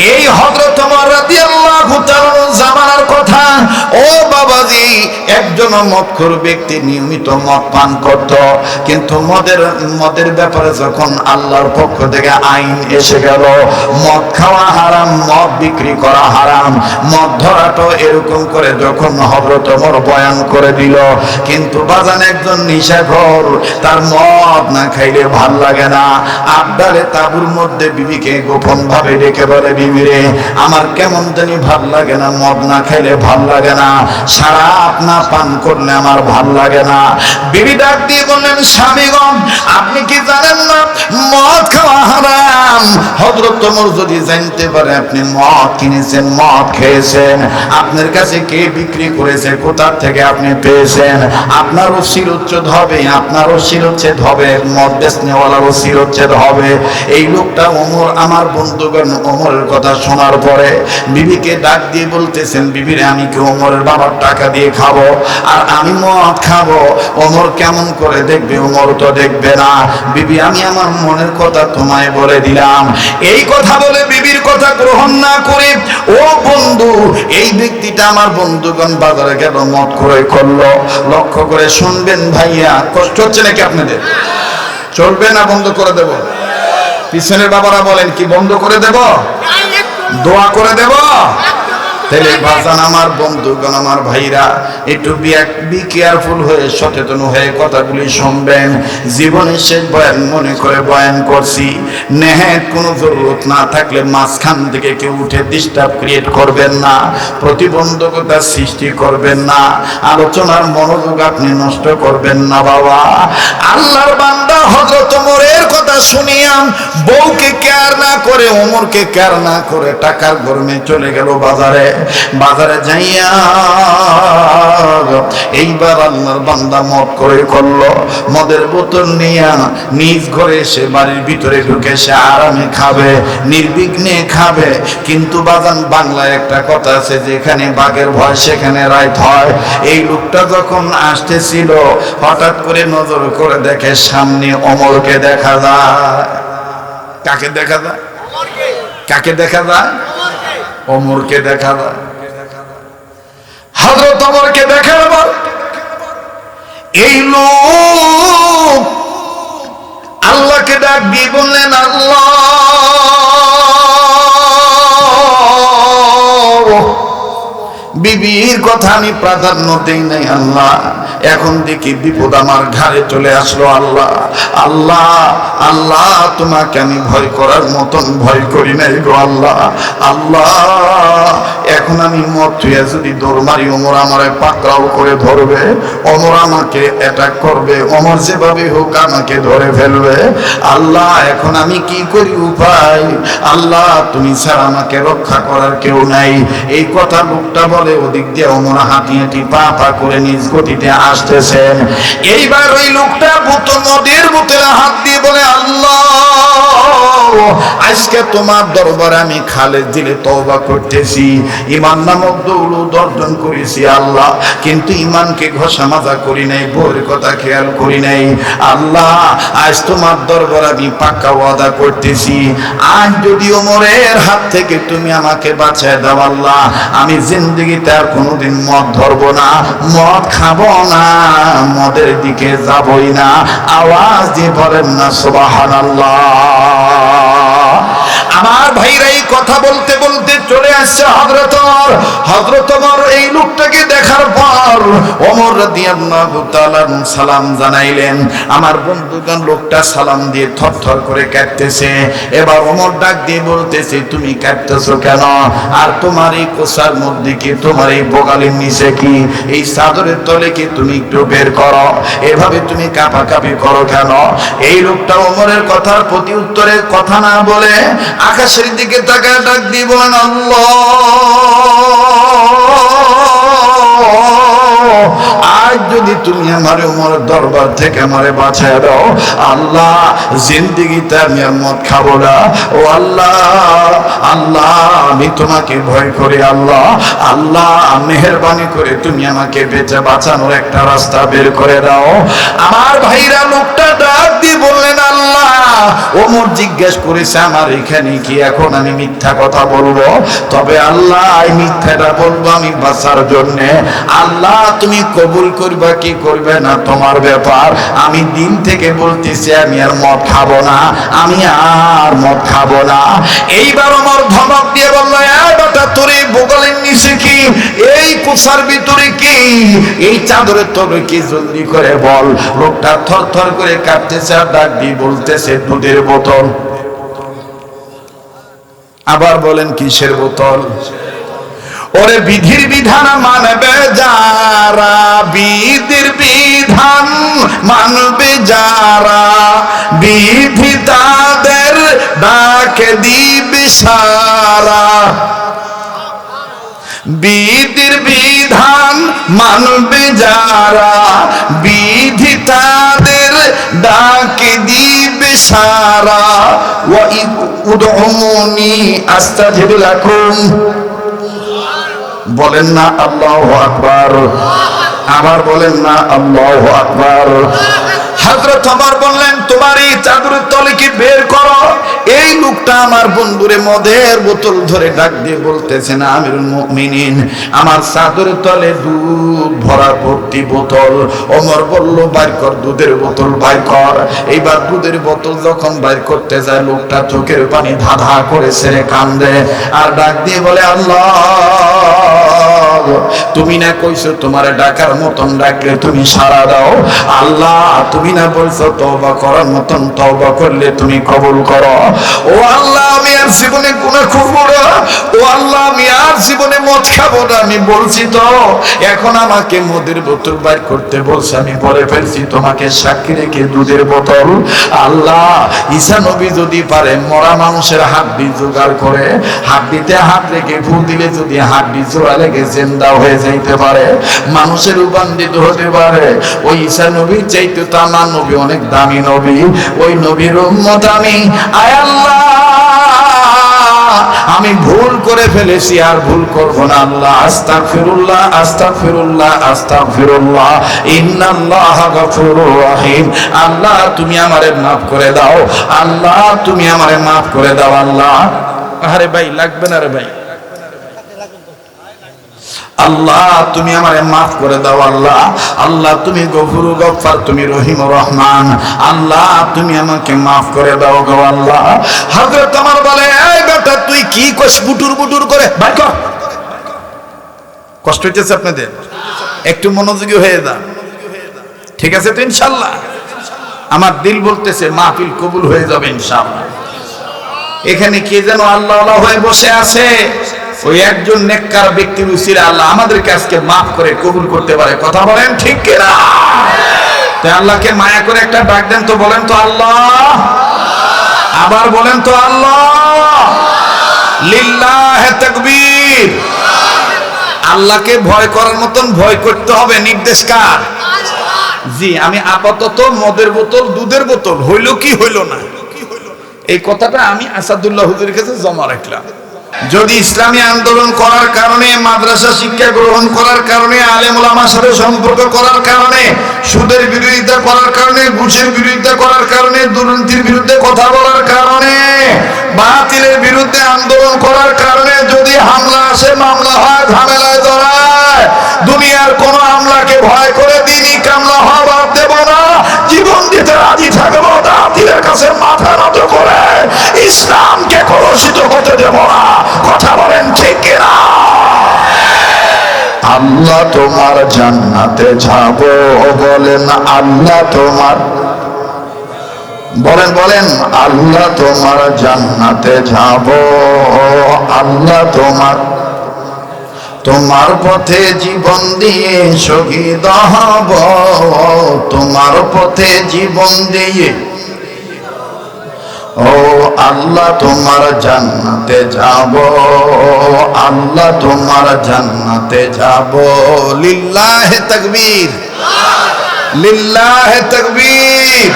এই হযরত ওমর রাদিয়াল্লাহু তাআলা জামানার কথা। ও বাবাজি, একজন মদখোর ব্যক্তি নিয়মিত মদ পান করত, কিন্তু মদের ব্যাপারে যখন আল্লাহর পক্ষ থেকে আইন এসে গেল, মদ খাওয়া হারাম, মদ বিক্রি করা হারাম, মদ ধরাটো এরকম করে যখন হযরত ওমর বয়ান করে দিল, কিন্তু বাজান একজন নিশাখোর, তার মদ না খাইলে ভাল লাগে না। আবদারে তাবুর মধ্যে বিবিকে গোপন ভাবে ডেকে বলে, বিবি রে, আমার কেমন জানি ভাল লাগে না, মদ না খাইলে ভাল লাগে না, শরাব না পান করলে আমার ভাল লাগে না। বিবি ডাক দিয়ে বললেন, স্বামীগণ, আপনি কি জানেন না মদ খাওয়া হারাম? হযরত ওমর যদি জানতে পারে আপনি মদ কিনেছেন, মদ খেয়েছেন, আপনার কাছে কে বিক্রি করেছে, কোথা থেকে আপনি পেয়েছেন, আপনারও শিরোচ্ছেদ হবে, আপনারও শিরোচ্ছেদ হবে, মদ বেচনেওয়ালারও শিরোচ্ছেদ হবে। এই লোকটা ওমর, আমার বন্ধুগণ, ওমরের কথা শোনার পরে বিবিকে ডাক দিয়ে বলতেছেন, বিবি রে, আমি কি ওমরের বাবার টাকা দিয়ে খাবো আর আমি মদ খাবো? ওমর কেমন করে দেখবে? ওমর তো দেখবে না। বিবি, আমি আমার মনের কথা তোমায় বলে দিলাম। এই কথা বলে বিবির কথা গ্রহণ না করে, ও বন্ধু, এই ব্যক্তিটা আমার বন্ধুগণ বাজারে গেল, মদ ক্রয় করলো। লক্ষ্য করে শুনবেন ভাইয়া, কষ্ট হচ্ছে নাকি আপনাদের? চলবে না বন্ধ করে দেব? পিছনের বাবারা বলেন, কি বন্ধ করে দেব? দোয়া করে দেব? তাহলে বাজান আমার বন্ধুগণ, আমার ভাইরা, একটু বি কেয়ারফুল হয়ে, সচেতন হয়ে কথাগুলি শুনবেন। জীবনের শেষ বয়ান মনে করে বয়ান করছি। নেহাত কোনো জরুরত না থাকলে মাঝখান থেকে কেউ উঠে ডিস্টার্ব ক্রিয়েট করবেন না, প্রতিবন্ধকতা সৃষ্টি করবেন না, আলোচনার মনোযোগ আপনি নষ্ট করবেন না বাবা। আল্লাহর বান্দা হযরত ওমরের কথা শুনিয়া বউকে কেয়ার না করে, ওমরকে কেয়ার না করে টাকার গরমে চলে গেল বাজারে। বাজারে যাইয়া এইবার আল্লাহর বান্দা মদ ক্রয় করলো। মদের বোতল নিয়ে নিজ ঘরে এসে বাড়ির ভিতরে ঢুকে সে আরামে খাবে, নির্বিঘ্নে খাবে। কিন্তু বাজান, বাংলায় একটা কথা আছে, যেখানে বাঘের ভয় সেখানে রাইত হয়। এই লোকটা যখন আসতেছিল, হঠাৎ করে নজর করে দেখে সামনে ওমরকে দেখা যায়। কাকে দেখা যায়? কাকে দেখা যায়? ওমরকে দেখা যায়। হযরত ওমরকে দেখার পর এই লোক আল্লাহকে ডাক দিয়ে বললেন, আল্লাহ, বিবির কথা আমি প্রাধান্য দেই নাই আল্লাহ, এখন দেখি বিপদ আমার ঘাড়ে চলে আসলো আল্লাহ। আল্লাহ, আল্লাহ, তোমাকে আমি ভয় করার মতন ভয় করি নাই গো আল্লাহ। আল্লাহ, এখন আমি মদ ছুঁয়ে যদি দৌড় মারি, ওমর আমারে পাকড়াও করে ধরবে, ওমর আমাকে অ্যাটাক করবে, ওমর যেভাবে হোক আমাকে ধরে ফেলবে। আল্লাহ, এখন আমি কি করি? উপায় আল্লাহ, তুমি ছাড়া আমাকে রক্ষা করার কেউ নাই। এই কথা লোকটা বলে, ওদিক দিয়ে ওমর হাঁটি হাঁটি পা পা করে নিজ গতিতে আসতেছেন। এইবার ওই লোকটা মদের বোতলে হাত দিয়ে বলে, আল্লাহ, আজকে তোমার দরবারে আমি খালেদ দিলে তওবা করতেছি, ঈমান নামক দৌলত অর্জন করেছি আল্লাহ, কিন্তু ঈমানকে ঘষা মাজা করি নাই, বউয়ের কথা খেয়াল করি নাই। আল্লাহ, আজ তোমার দরবারে আমি পাক্কা ওয়াদা করতেছি, আজ যদি ওমরের হাত থেকে তুমি আমাকে বাঁচায় দাও আল্লাহ, আমি জিন্দেগিতে আর কোনোদিন মদ ধরবো না, মদ খাবো না, মদের দিকে যাবই না। আওয়াজ দিয়ে বলেন না সুবহানাল্লাহ। আমার ভাইরা এই কথা বলতে বলতে চলে আসছে হযরত ওমর। হযরত ওমর এই লোকটাকে দেখার পর ওমর রাদিয়াল্লাহু তাআলা সালাম জানাইলেন। আমার বন্ধুগণ, লোকটা সালাম দিয়ে থরথর করে কাঁপতেছে। এবার ওমর ডাক দিয়ে বলতেছে, তুমি কাঁপতেছো কেন? আর তোমার এই কোষার মধ্যে কি, তোমার এই বোগালের নিচে কি, এই চাদরের তলে কি, তুমি একটু বের করো, এভাবে তুমি কাঁপাকাঁপি করো কেন? এই লোকটা ওমরের কথার প্রতি উত্তরে কথা না বলে আকাশের দিকে তাকায় ডাক দিয়ে বলেন, আল্লাহ, আজ যদি তুমি আমার ওমরের দরবার থেকে আমারে বাঁচায় দাও আল্লাহ, জিন্দেগিতে আমি আর মদ খাবো না। ও আল্লাহ, আল্লাহ, আমি তোমাকে ভয় করি আল্লাহ, আল্লাহ, মেহেরবানি করে তুমি আমাকে বেঁচে বাঁচানোর একটা রাস্তা বের করে দাও। আমার ভাইরা লোকটা ডাক দিয়ে বললেন, আল্লাহ, ওমর জিজ্ঞেস করেছে আমার এখানে কি এখন আমি মিথ্যা কথা বলবো? তবে আল্লাহ এই মিথ্যাটা বলবো আমি বাঁচার জন্য। আল্লাহ তুমি কবুল করবা কি করবে না তোমার ব্যাপার। আমি দিন থেকে বলতেছি আমি আর মদ খাবো না, আমি আর মদ খাবো না। এইবার ওমর ধমক দিয়ে বললো, বেটা তোর এই বগলের নিচে কি, এই কুফার ভিতরে কি, এই চাদরের তলে কি, জলদি করে বল। লোকটা থর থর করে কাঁপতেছে আর ডাক দিয়ে বলতেছে দুধের বোতল। আবার বলেন কিসের বোতল? ওরে বিধির বিধান মানবে যারা, বিধির বিধান মানবে যারা, বিধি তাদের ডাকে দিবে সারা। বিধির বিধান মানবে যারা, বিধি তাদের ডাকে দিবে সারা। ওয়া উদউনি আস্তাজিব লাকুম। বলেন না আল্লাহু আকবার। আবার বলেন না আল্লাহু আকবার। হযরত ওমর বললেন তোমার এই চাদরের তলে কি বের করো। এই লোকটা আমার বন্ধুরে মদের বোতল ধরে ডাক দিয়ে বলতেছে না আমিরুল মুমিনিন আমার চাদরের তলে দুধ ভরা ভর্তি বোতল। ওমর বলল বাইর কর দুধের বোতল বাইর কর। এইবার দুধের বোতল যখন বাইর করতে যায় লোকটা চোখের পানি ধাঁধা করে ছেড়ে কান্দে আর ডাক দিয়ে বলে আল্লাহ তুমি না কইছো তোমারে ডাকার মতন ডাকলে তুমি সাড়া দাও। আল্লাহ তুমি না বলছো তওবা করার মতন তওবা করলে তুমি কবুল করো। ও আল্লাহ আমি আর জীবনে গুনাহ করব না। ও আল্লাহ আমি আর জীবনে মদ খাবো না। আমি বলছি তো এখন আমাকে মদের বোতল বাইর করতে বলছে আমি বলে ফেলছি তোমাকে সাক্ষী রেখে দুধের বোতল। আল্লাহ ঈসা নবী যদি পারে মরা মানুষের হাড্ডি জোগাড় করে হাড্ডিতে হাত রেখে ফু দিলে যদি হাড্ডি জোড়া লেগে জিন্দা হয়ে যাইতে পারে মানুষের রূপান্তরিত হতে পারে। ওই ঈসা নবীর চাইতে তো আমার নবী অনেক দামি নবী। ওই নবীর উম্মত আমি। আয় আল্লাহ আমি ভুল করে ফেলেছি আর ভুল করব না। আল্লাহ আস্তাগফিরুল্লাহ আস্তাগফিরুল্লাহ আস্তাগফিরুল্লাহ ইন্নাল্লাহা গফুরুর রহিম। আল্লাহ তুমি আমারে maaf করে দাও। আল্লাহ তুমি আমারে maaf করে দাও। আল্লাহ আরে ভাই লাগবে না রে ভাই। আল্লাহ তুমি আমারে maaf করে দাও। আল্লাহ আল্লাহ তুমি গফুর গফফার তুমি রহিম রহমান। আল্লাহ তুমি আমাকে maaf করে দাও গো আল্লাহ। হযরত ওমর বলে এই বেটা তুই কি কস বুটুর বুটুর করে ভাই কর। কষ্ট হচ্ছে আপনাদের? একটু মনোযোগী হয়ে যান ঠিক আছে তো ইনশাআল্লাহ। আমার দিল বলতেছে মাহফিল কবুল হয়ে যাবে ইনশাআল্লাহ। এখানে কে যেন আল্লাহ আল্লাহ হয়ে বসে আছে ওই একজন নেককার ব্যক্তির উসিলা আল্লাহ আমাদেরকে আজকে maaf করে কবুল করতে পারে। কথা বলেন ঠিক কি না? তাই আল্লাহকে মায়া করে একটা ডাক দেন তো বলেন তো আল্লাহ। আবার বলেন তো আল্লাহ। লিল্লাহে তাকবীর। আল্লাহকে ভয় করার মতন ভয় করতে হবে। নির্দেশ কার? জি আমি আপাতত মদের বোতল দুধের বোতল হইল কি হইল না এই কথাটা আমি আসাদুল্লাহ হুজুরের কাছে জমা রাখলাম। যদি ইসলামী আন্দোলন করার কারণে মাদ্রাসা শিক্ষা গ্রহণ করার কারণে আলেম ওলামার সাথে সম্পর্ক করার কারণে সুদের বিরোধিতা করার কারণে ঘুষের বিরোধিতা করার কারণে দুর্নীতির বিরুদ্ধে কথা বলার কারণে বাতিলের বিরুদ্ধে আন্দোলন করার কারণে যদি হামলা আসে মামলা হয় ঝামেলায় জড়ায় দুনিয়ার কোন আমলাকে ভয় করে দিনই কামলা হওয়ার দেব না। জীবন দিতে রাজি থাকবো বাতিলের কাছে মাথা নত করে ইসলামকে কলুষিত হতে দেব না। কথা বলেন ঠিক কিনা? আল্লাহ তোমার জান্নাতে যাব বলেন। আল্লাহ তোমার বলেন বলেন আল্লাহ তোমার জান্নাতে যাব। আল্লাহ তোমার তোমার পথে জীবন দিয়ে শহীদ হব। তোমার পথে জীবন দিয়ে ও আল্লাহ তোমার জান্নাতে যাব। আল্লাহ তোমার জান্নাতে যাব। লিল্লাহে তাকবীর লিল্লাহে তাকবীর।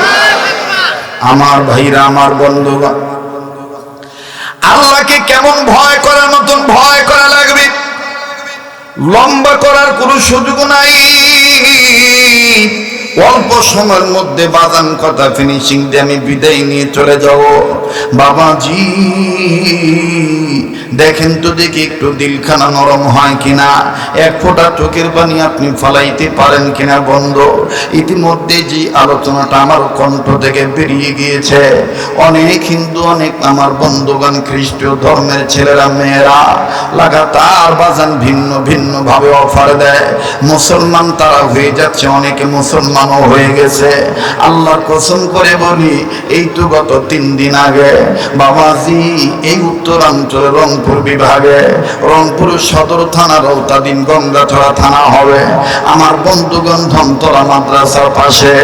আমার ভাইরা আমার বন্ধুগণ আল্লাহকে কেমন ভয় করার মতন ভয় করা লাগবে। লম্বা করার কোনো সুযোগ নাই। অল্প সময়ের মধ্যে বাজান কথা ফিনিশিং দিয়ে আমি বিদায় নিয়ে চলে যাব। বাবাজি দেখেন তো দেখি একটু দিলখানা নরম হয় কিনা, এক ফোঁটা চোখের পানি আপনি ফালাইতে পারেন কিনা বন্ধু। ইতিমধ্যে যে আলোচনাটা আমার কণ্ঠ থেকে বেরিয়ে গিয়েছে, অনেক হিন্দু, অনেক আমার বন্ধুগণ খ্রিস্টীয় ধর্মের ছেলেরা মেয়েরা লাগাতার বাজান ভিন্ন ভিন্ন ভাবে অফার দেয়। মুসলমান তারা হয়ে যাচ্ছে, অনেকে মুসলমানও হয়ে গেছে। আল্লাহর কসম করে বলি, এই তো গত 3 দিন আগে বাবাজি এই উত্তরাঞ্চলের রংপুর বিভাগে, রংপুর সদর থানা, রৌতাদিন গঙ্গাছড়া থানা হবে, আমার বন্ধুগণ ধনতলা মাদ্রাসার পাশে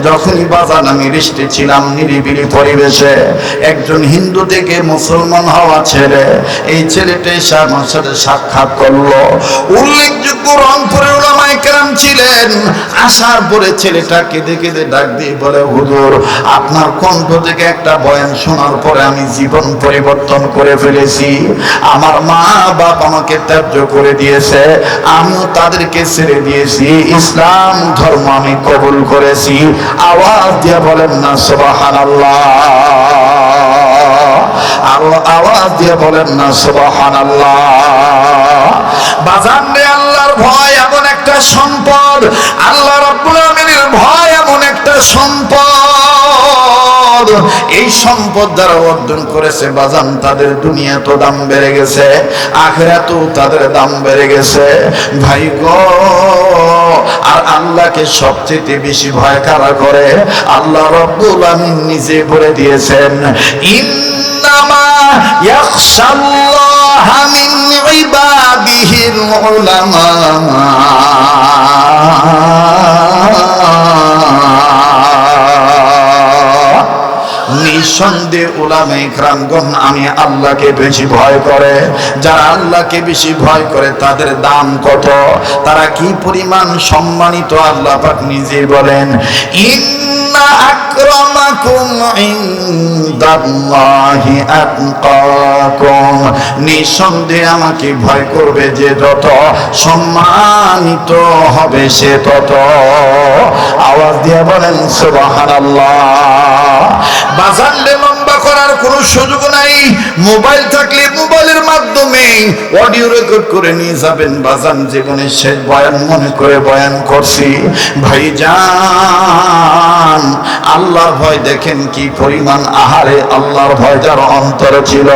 যখনই বাজান আমি রেস্টে ছিলাম নিরিবিলি পরিবেশে, একজন হিন্দু থেকে মুসলমান হওয়া ছেলে, এই ছেলেটা এসে আমার সাথে সাক্ষাৎ করলো। উল্লেখযোগ্য রংপুরের উলামায়ে কেরাম ছিলেন। আসার পরে ছেলেটা কেঁদে কেঁদে ডাক দিয়ে বলে, হুজুর আপনার কণ্ঠ থেকে একটা বয়ান শোনার পরে আমি জীবন পরিবর্তন করে ফেলেছি। আমার মা বাপ আমাকে ত্যায্য করে দিয়েছে, আমিও তাদেরকে ছেড়ে দিয়েছি, ইসলাম ধর্ম আমি কবুল করেছি। আওয়াজ দিয়ে বলেন না সুবহানাল্লাহ, আওয়াজ দিয়ে বলেন না সুবহানাল্লাহ। বাজান রে, আল্লাহর ভয় এমন একটা সম্পদ, আল্লাহ রাব্বুল আমিনের ভয় এমন একটা সম্পদ, এই সম্পদ যারা অর্জন করেছে বাজান, তাদের দুনিয়া তো দাম বেড়ে গেছে, আখিরাতেও তাদের দাম বেড়ে গেছে ভাই গো। আর আল্লাহকে সবচেয়ে বেশি ভয় কারা করে? আল্লাহ রাব্বুল আমিন নিজে বলে দিয়েছেন, ইন্নামা ইয়াখশাল্লাহা মিন ইবাদিহিল উলামা। নিঃসন্দেহে উলামায়ে কেরামগণ আমি আল্লাহকে বেশি ভয় করে। যারা আল্লাহকে বেশি ভয় করে তাদের দাম কত, তারা কি পরিমাণ সম্মানিত, আল্লাহ পাক নিজে বলেন, ইন্না আক্রামাকুম ইনদাল্লাহি আতকাকুম। নিঃসন্দেহে আমাকে ভয় করবে যে যত সম্মানিত হবে সে তত। আওয়াজ দিয়ে বলেন সুবহানাল্লাহ। বাজারে লম্বা করার কোনো সুযোগ নাই। মোবাইল থাকলে মোবাইলের মাধ্যমে অডিও রেকর্ড করে নিয়ে যাবেন। বাজান জীবনের শেষ বয়ান মনে করে বয়ান করছি। ভাইজান আল্লাহর ভয় দেখেন কি পরিমাণ, আহারে আল্লাহর ভয় যার অন্তরে ছিল।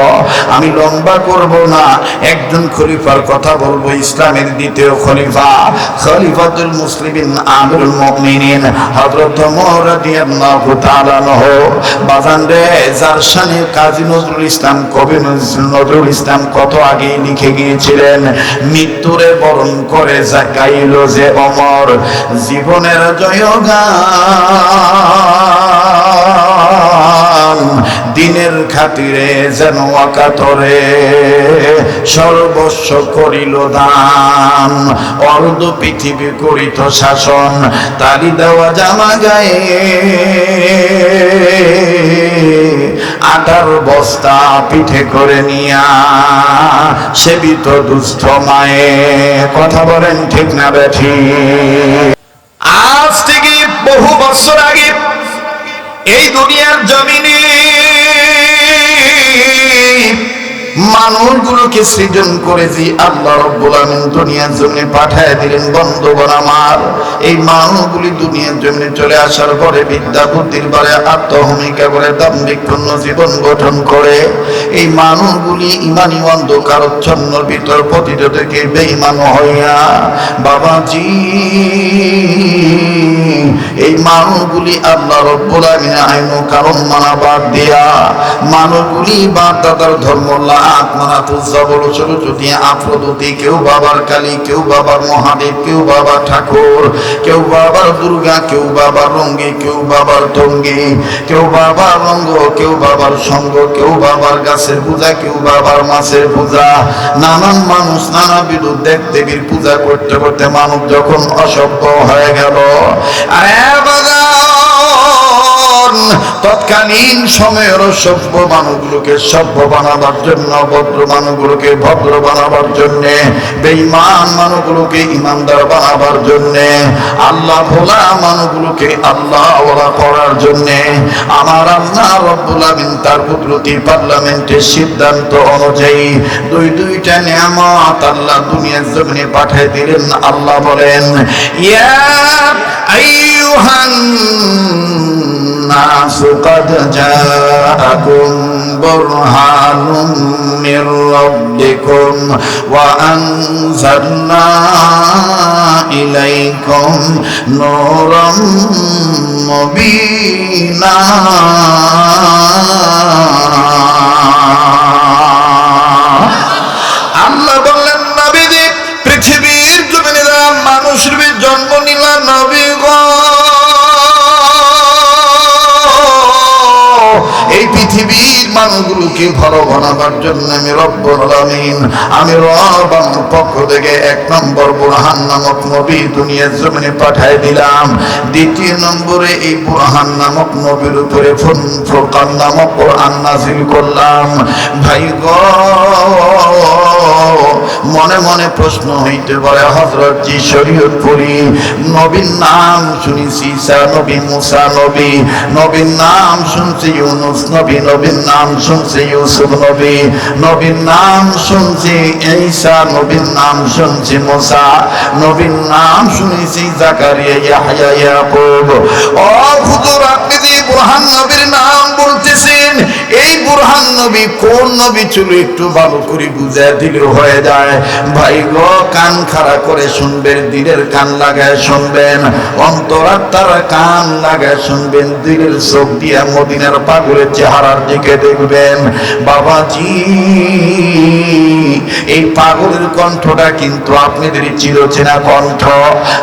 আমি লম্বা করব না, একজন খলিফার কথা বলবো, ইসলামের দ্বিতীয় খলিফা, খলিফাতুল মুসলিমিন আমিরুল মুমিনিন হযরত ওমর রাদিয়াল্লাহু তাআলা আনহু। বাজান রে, যার শানে কাজী নজরুল ইসলাম, কবি নজরুল ইসলাম কত আগে লিখে গিয়েছিলেন, মৃত্যুরে বরণ করে গাইল যে ওমর জীবনের জয়গান, দিনের খাতিরে যেন অকাতরে সর্বস্ব করিল দান, অর্ধ পৃথিবী করিত শাসন, তারি দেওয়া জামা গায়ে আটার বস্তা পিঠে করে নিয়া সেবিত দুস্থ মায়ে। কথা বলেন ঠিক না বেঠি? আজ থেকে বহু বছর আগে এই দুনিয়ার জমিনে মানুষগুলোকে সৃজন করেছি আল্লাহ রাব্বুল আমিন দুনিয়ার জমিনে পাঠায় দিলেন। বন্ধুগণ আমার, এই মানুষগুলি দুনিয়ার জমিনে চলে আসার পরে বিদ্যা বুদ্ধির বারে আত্মহমিকা করে দাম্ভিকপূর্ণ জীবন গঠন করে এই মানুষগুলি ইমানি অন্ধকারচ্ছন্নর ভিতর পতিত থেকে বেঈমান হইয়া, বাবাজি এই মানুষগুলি আল্লাহ রাব্বুল আমিনের আইন ও কারণ মানা বাদ দিয়া মানুষগুলি বাপ দাদার ধর্ম আত্মানা পূজা বলো চলো যদি আফ্রোদতি, কেউ বাবার কালী, কেউ বাবার মহাদেব, কেউ বাবার ঠাকুর, কেউ বাবার দুর্গা, কেউ বাবার রঙ্গি, কেউ বাবার টঙ্গি, কেউ বাবার রঙ্গ, কেউ বাবার সঙ্গ, কেউ বাবার গাছের পূজা, কেউ বাবার মাছের পূজা। নানান মানুষ নানাবিধ দেব দেবীর পূজা করতে করতে মানব যখন অসভ্য হয়ে গেল, আরে বাবা তৎকালীন সময়ের সভ্য মানুষগুলোকে সভ্য বানাবার জন্য, ভদ্র মানুষগুলোকে ভদ্র বানাবার জন্য, বেঈমান মানুষগুলোকে ইমানদার বানাবার জন্য, আল্লাহ ভোলা মানুষগুলোকে আল্লাহ ওয়ালা করার জন্য আমার আল্লাহ রব্বুল আমিন তার কুদরতি পার্লামেন্টের সিদ্ধান্ত অনুযায়ী দুইটা নিয়ামত আল্লাহ দুনিয়ার জমিনে পাঠিয়ে দিলেন। আল্লাহ বলেন, ইয়া আইয়ুহান নাসু قد جاءكم برهان من ربكم وأنزلنا إليكم نورا مبينا আল্লাহ বললেন, নবীজি পৃথিবীর জমিনে যারা মানুষের জন্ম নিলা নবী গো, এই পৃথিবীর মানুষগুলোকে ভালো বানাবার জন্য আমি রব্বুল আলামিন, আমি রব আমার পক্ষ থেকে 1 নম্বর বুরহান নামক নবী দুনিয়ার জমিনে পাঠিয়ে দিলাম। দ্বিতীয় নম্বরে এই বুরহান নামক নবীর উপরে ফুরকান নামক কোরআন নাযিল করলাম। ভাই গো, মনে মনে প্রশ্ন হইতে পারে, হযরত জি শরীয়তপুরী নবীর নাম শুনেছি ঈসা নবী, মুসা নবী, নবীর নাম শুনছি ইউনুস নবী, নবীর নাম শুনছি ইউসুফ নবী, নবীর নাম শুনছি ঈসা, নবীর নাম শুনছি মুসা, নবীর নাম শুনেছি জাকারিয়া, ইয়াহইয়া, ইয়াকুব। ও হুজুর, আপনি যে বুরহান নবীর নাম বলতেছেন, এই বুরহান নবী কোন নবী ছিল একটু ভালো করে বুঝায় দিলে হয়ে যায়। ভাই গো, কান খাড়া করে শুনবেন, দিলের কান লাগায় শুনবেন, অন্তরাত্মার কান লাগায় শুনবেন, দিলের চোখ দিয়া মদিনার পাগলের চেহারার দিকে দেখবেন। বাবাজি, এই পাগলের কণ্ঠটা কিন্তু আপনাদের চিরচেনা কণ্ঠ।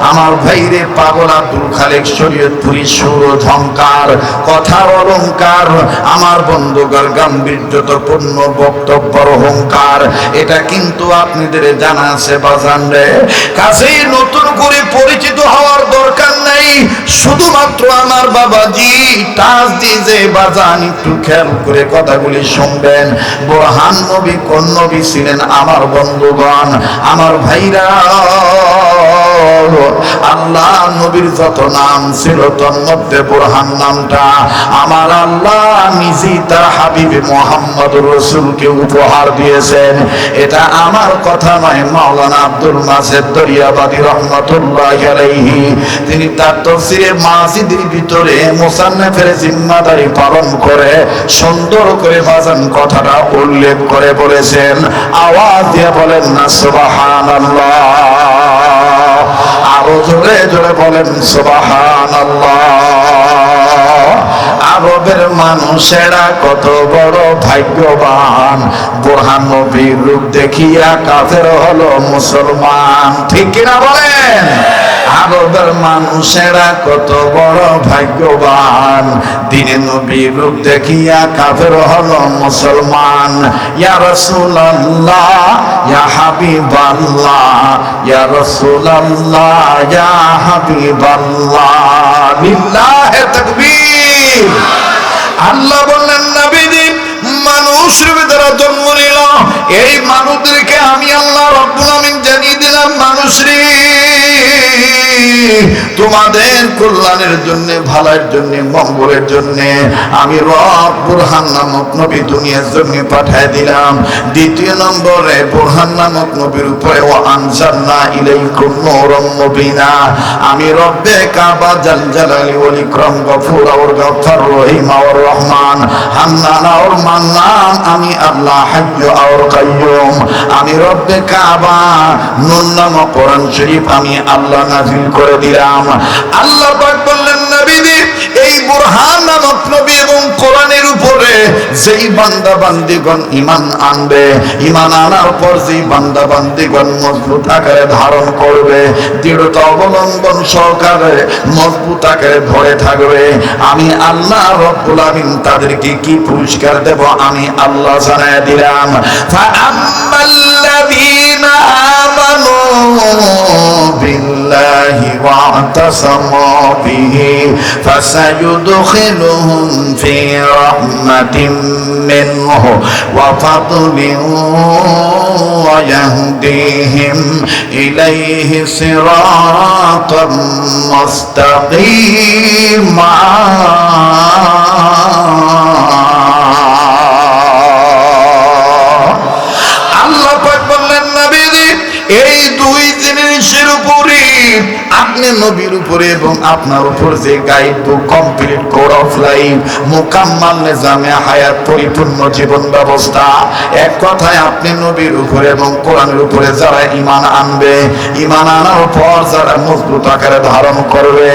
আমার ভাইরে পাগল আব্দুল খালেক শরীয়তপুরী সুর ঝংকার, কথার অলংকার, আমার বন্ধুগণ গাম্ভীর্যপূর্ণ বক্তব্যের অহংকার, এটা কিন্তু আপনাদের জানা আছে বাজান রে। কাছেই নতুন করে পরিচিত হওয়ার দরকার নেই, শুধুমাত্র আমার বাবাজি টাচ দিয়ে যে বাজান একটু খেয়াল করে কথাগুলি শুনবেন। বুরহান নবী কোন নবী ছিলেন আমার বন্ধুগণ, আমার ভাইরা? আল্লাহ নবীর যত নাম ছিল তার মধ্যে বুরহান নামটা আমার আল্লাহ নিজেই তার হাবিবে মুহাম্মদুর রাসূলকে উপহার দিয়েছেন। এটা আমার কথা নয়, মাওলানা আব্দুল মাজিদ দরিয়াবাদী রাহমাতুল্লাহি আলাইহি তিনি তার তাফসীরে মাজিদের ভিতরে মুসান্নাফের জিম্মাদারি পালন করে সুন্দর করে বাজান কথাটা উল্লেখ করে বলেছেন। আওয়াজ দিয়ে বলেন না সুবহানাল্লাহ, আরো জোরে জোরে বলেন সুবহানাল্লাহ। আরবের মানুষেরা কত বড় ভাগ্যবান, বুরহান নবীর রূপ দেখিয়া কাফের হলো মুসলমান, ঠিক কিনা বলেন? আরবের মানুষেরা কত বড় ভাগ্যবান, দিনে নবীর রূপ দেখিয়া কাফের হলো মুসলমান। ইয়া রাসূলুল্লাহ, ইয়া হাবিবাল্লাহ, ইয়া রাসূলুল্লাহ, ইয়া হাবিবাল্লাহ, লিল্লাহি তাকবীর। আল্লাহ বললেন, নবীজি মানুষের ভিতরে জন্ম নিল, এই মানুষদেরকে আমি আল্লাহ রাব্বুল আমিন জানিয়ে দিলাম, মানুষরে তোমাদের কল্যাণের জন্য, ভালোর জন্য, মঙ্গলের জন্য আমি রব বুরহান নামক নবী দুনিয়ার জন্য পাঠিয়ে দিলাম। দ্বিতীয় নম্বরে বুরহান নামক নবীর উপরে ওয়া আনজালনা ইলাইকুম নূরাম মুবিনা, আমি রব্বে কাবা জাল জালালি ওয়াল ইকরাম গফুর আর গফফার রহিম আর রহমান হান্নান আর মান্নান, আমি আল্লাহ হাইয়্যু আর কাইয়্যুম, আমি রব্বে কাবা নূর নামক কোরআন শরীফ আমি আল্লাহ নাযিল করে দিলাম। আল্লাহ পাক বললেন, নবীজি এই বুরহান নামক নবী এবং কোরআনের উপরে যেই বান্দা বান্দীগণ ঈমান আনবে, ঈমান আনার পর যেই বান্দা বান্দীগণ মজবুত আকারে ধারণ করবে, দৃঢ়তা অবলম্বন সহকারে মজবুত আকারে ধরে থাকবে, আমি আল্লাহ রব্বুল আমিন তাদেরকে কি পুরস্কার দেব আমি আল্লাহ জানায় দিলাম। ফাআম্মাল্লাযীনা আমানু বিল্লাহি ওয়া واعتصموا به فسيدخلهم في رحمة منه وفضل ويهديهم إليه صراطا مستقيما আল্লাহ পাক বললেন নবীজি এই দুই জিনিসের উপরে আপনি নবীর উপরে এবং আপনার উপর যে guide book complete code of life মুকাম্মাল নিজামে হায়াত পরিপূর্ণ জীবন ব্যবস্থা এক কথায় আপনি নবীর উপরে এবং কোরআনের উপরে যারা ঈমান আনবে ঈমান আনার পর যারা মজবুত আকারে ধারণ করবে